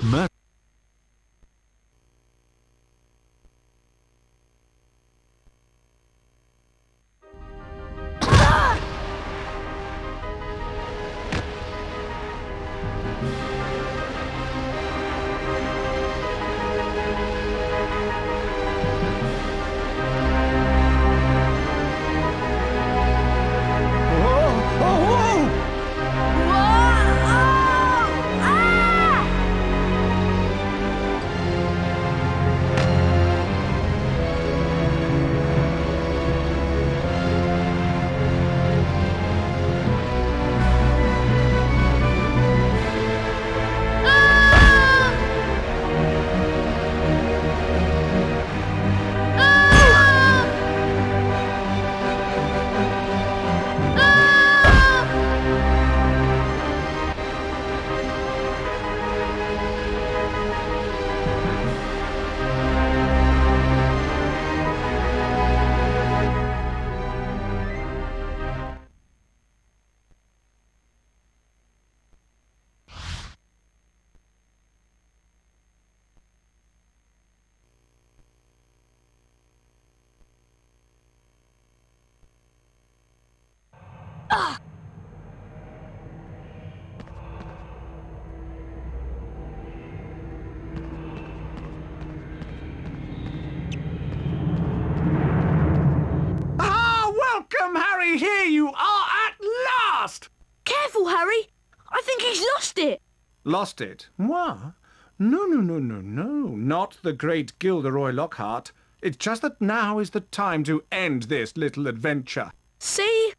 Welcome, Harry! Here you are at last! Careful, Harry! I think he's lost it! Lost it? What? No. Not the great Gilderoy Lockhart. It's just that now is the time to end this little adventure. See?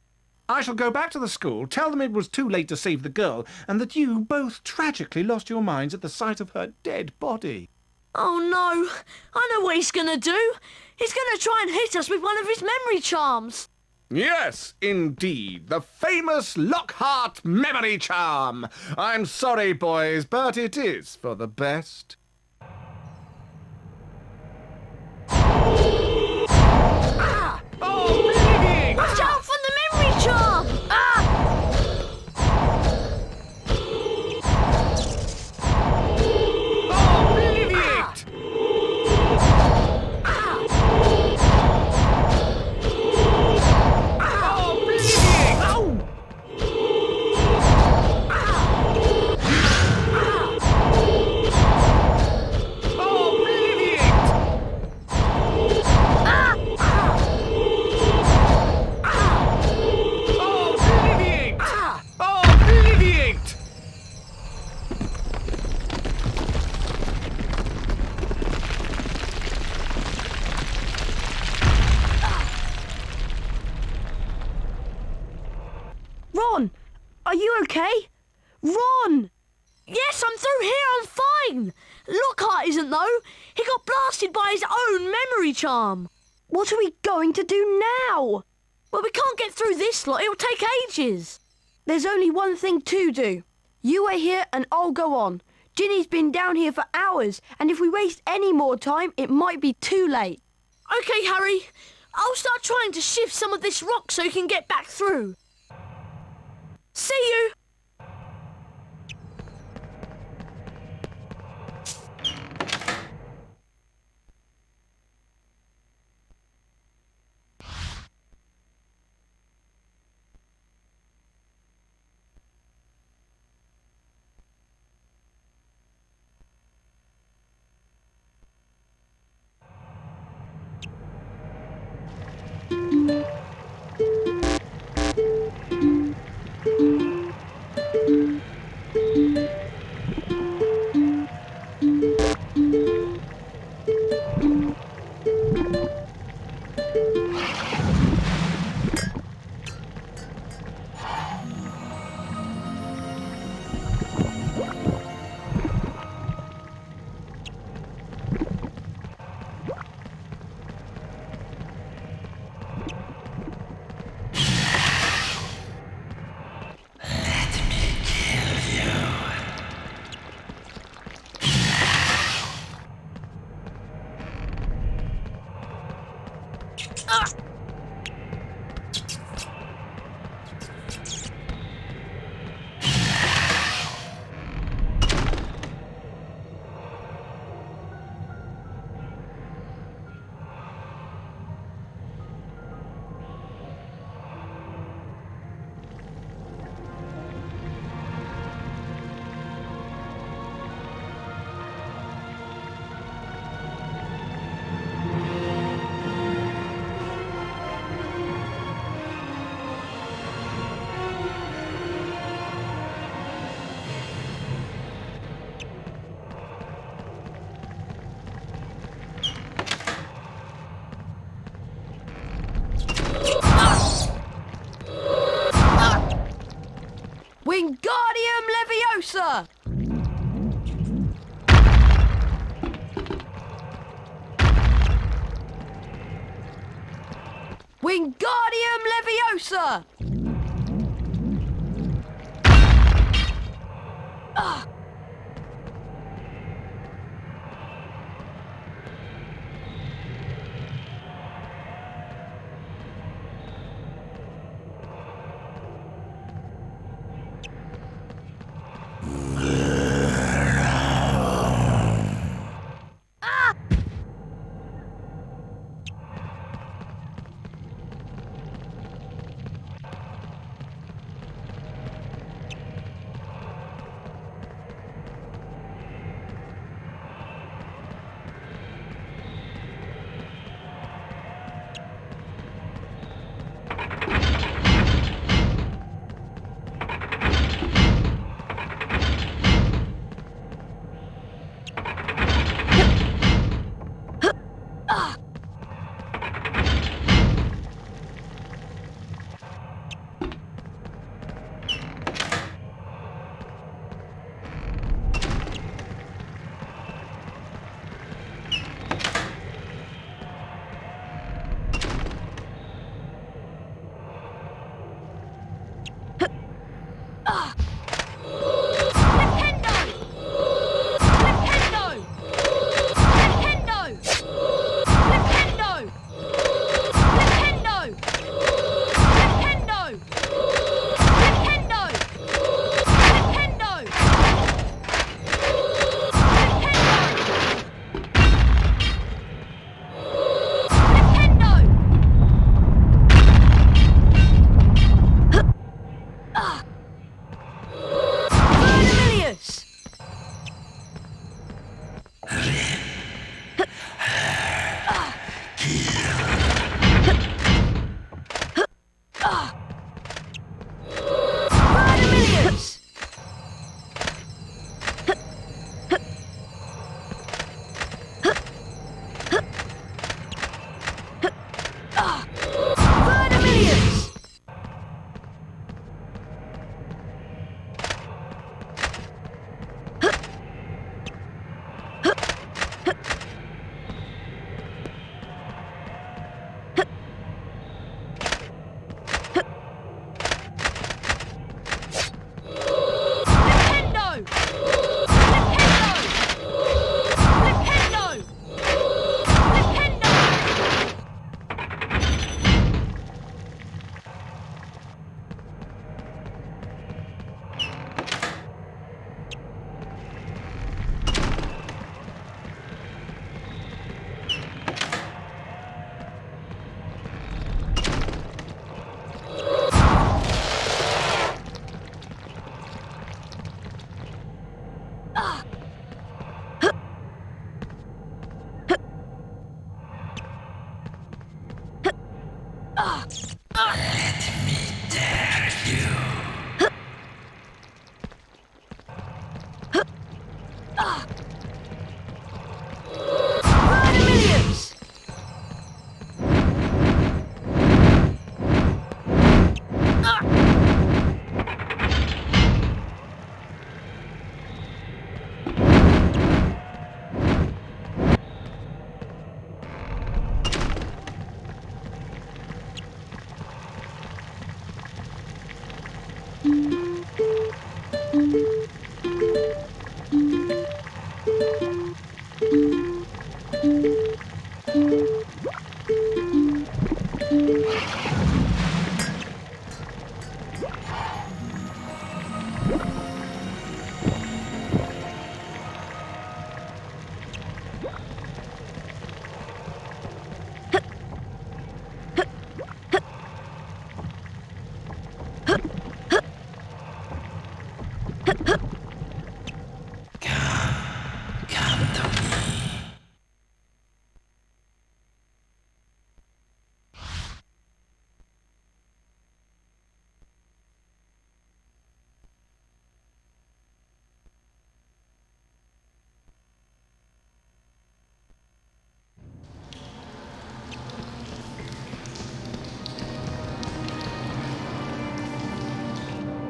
I shall go back to the school, tell them it was too late to save the girl, and that you both tragically lost your minds at the sight of her dead body. Oh no! I know what he's gonna do! He's gonna try and hit us with one of his memory charms! Yes, indeed. The famous Lockhart memory charm. I'm sorry, boys, but it is for the best. Ah! Oh, bleeding! Watch out for the memory charm! Ah! Oh, bleeding! Ron, are you okay? Ron! Yes, I'm through here, I'm fine! Lockhart isn't though! He got blasted by his own memory charm! What are we going to do now? Well, we can't get through this lot, it'll take ages! There's only one thing to do. You wait here and I'll go on. Ginny's been down here for hours, and if we waste any more time, it might be too late. OK, Harry. I'll start trying to shift some of this rock so you can get back through. See you! Leviosa! Wingardium Leviosa! Ah!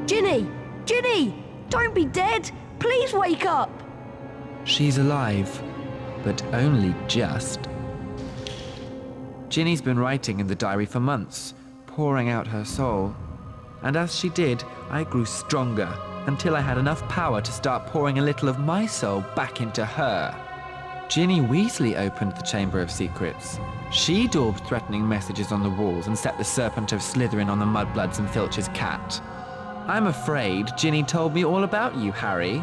Ginny! Ginny! Don't be dead! Please wake up! She's alive, but only just. Ginny's been writing in the diary for months, pouring out her soul. And as she did, I grew stronger until I had enough power to start pouring a little of my soul back into her. Ginny Weasley opened the Chamber of Secrets. She daubed threatening messages on the walls and set the Serpent of Slytherin on the Mudbloods and Filch's cat. I'm afraid Ginny told me all about you, Harry.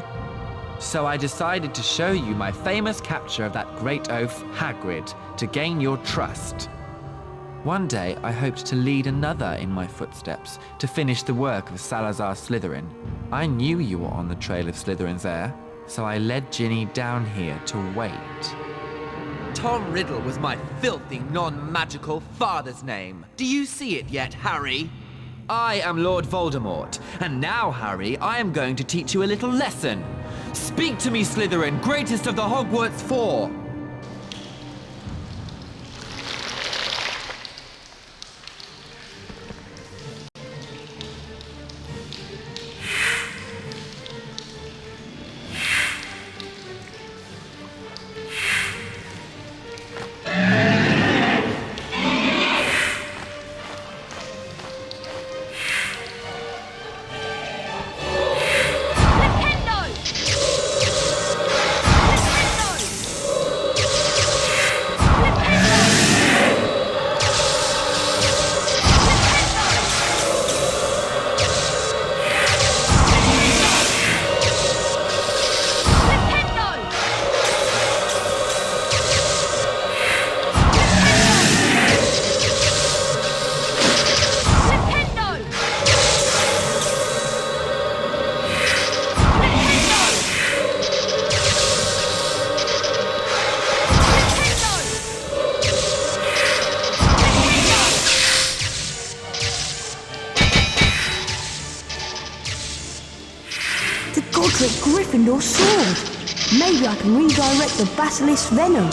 So I decided to show you my famous capture of that great oaf, Hagrid, to gain your trust. One day, I hoped to lead another in my footsteps, to finish the work of Salazar Slytherin. I knew you were on the trail of Slytherin's heir, so I led Ginny down here to wait. Tom Riddle was my filthy, non-magical father's name. Do you see it yet, Harry? I am Lord Voldemort, and now, Harry, I am going to teach you a little lesson. Speak to me, Slytherin, greatest of the Hogwarts Four! Gryffindor sword. Maybe I can redirect the basilisk venom.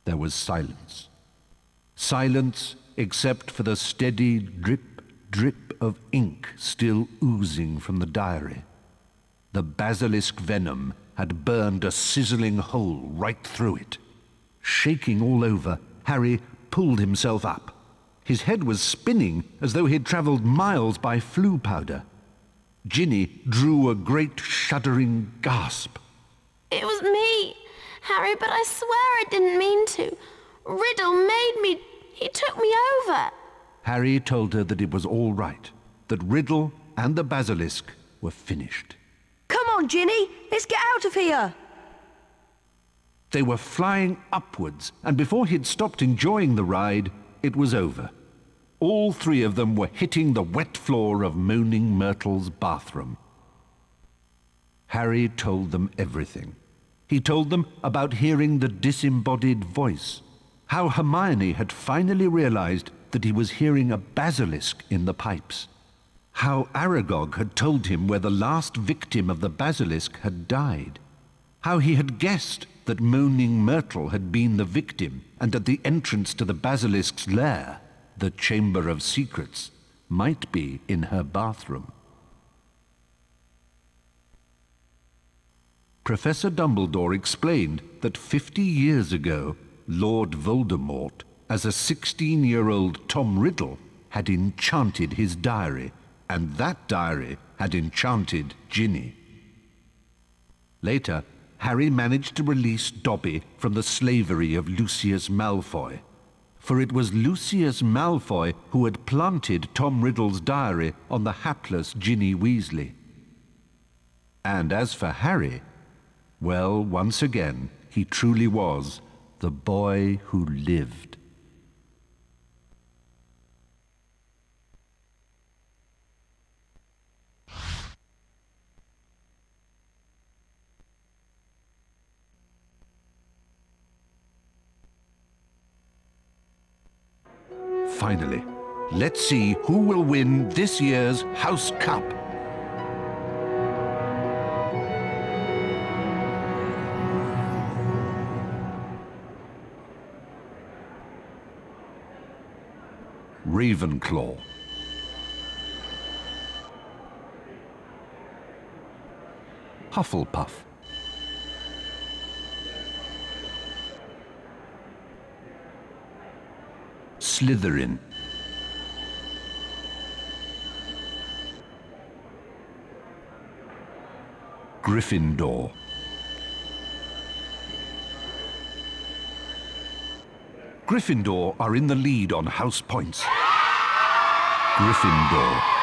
There was silence. Silence except for the steady drip, drip of ink still oozing from the diary. The basilisk venom had burned a sizzling hole right through it. Shaking all over, Harry pulled himself up. His head was spinning as though he had travelled miles by flue powder. Ginny drew a great shuddering gasp. It was me, Harry, but I swear I didn't mean to. Riddle made me. He took me over. Harry told her that it was all right, that Riddle and the basilisk were finished. Come on, Ginny, let's get out of here. They were flying upwards, and before he'd stopped enjoying the ride, it was over. All three of them were hitting the wet floor of Moaning Myrtle's bathroom. Harry told them everything. He told them about hearing the disembodied voice, how Hermione had finally realized that he was hearing a basilisk in the pipes, how Aragog had told him where the last victim of the basilisk had died, how he had guessed that Moaning Myrtle had been the victim, and at the entrance to the basilisk's lair, the Chamber of Secrets, might be in her bathroom. Professor Dumbledore explained that 50 years ago, Lord Voldemort, as a 16-year-old Tom Riddle, had enchanted his diary, and that diary had enchanted Ginny. Later, Harry managed to release Dobby from the slavery of Lucius Malfoy, for it was Lucius Malfoy who had planted Tom Riddle's diary on the hapless Ginny Weasley. And as for Harry, well, once again, he truly was the boy who lived. Finally, let's see who will win this year's House Cup. Ravenclaw. Hufflepuff. Slytherin. Gryffindor. Gryffindor are in the lead on house points. Gryffindor.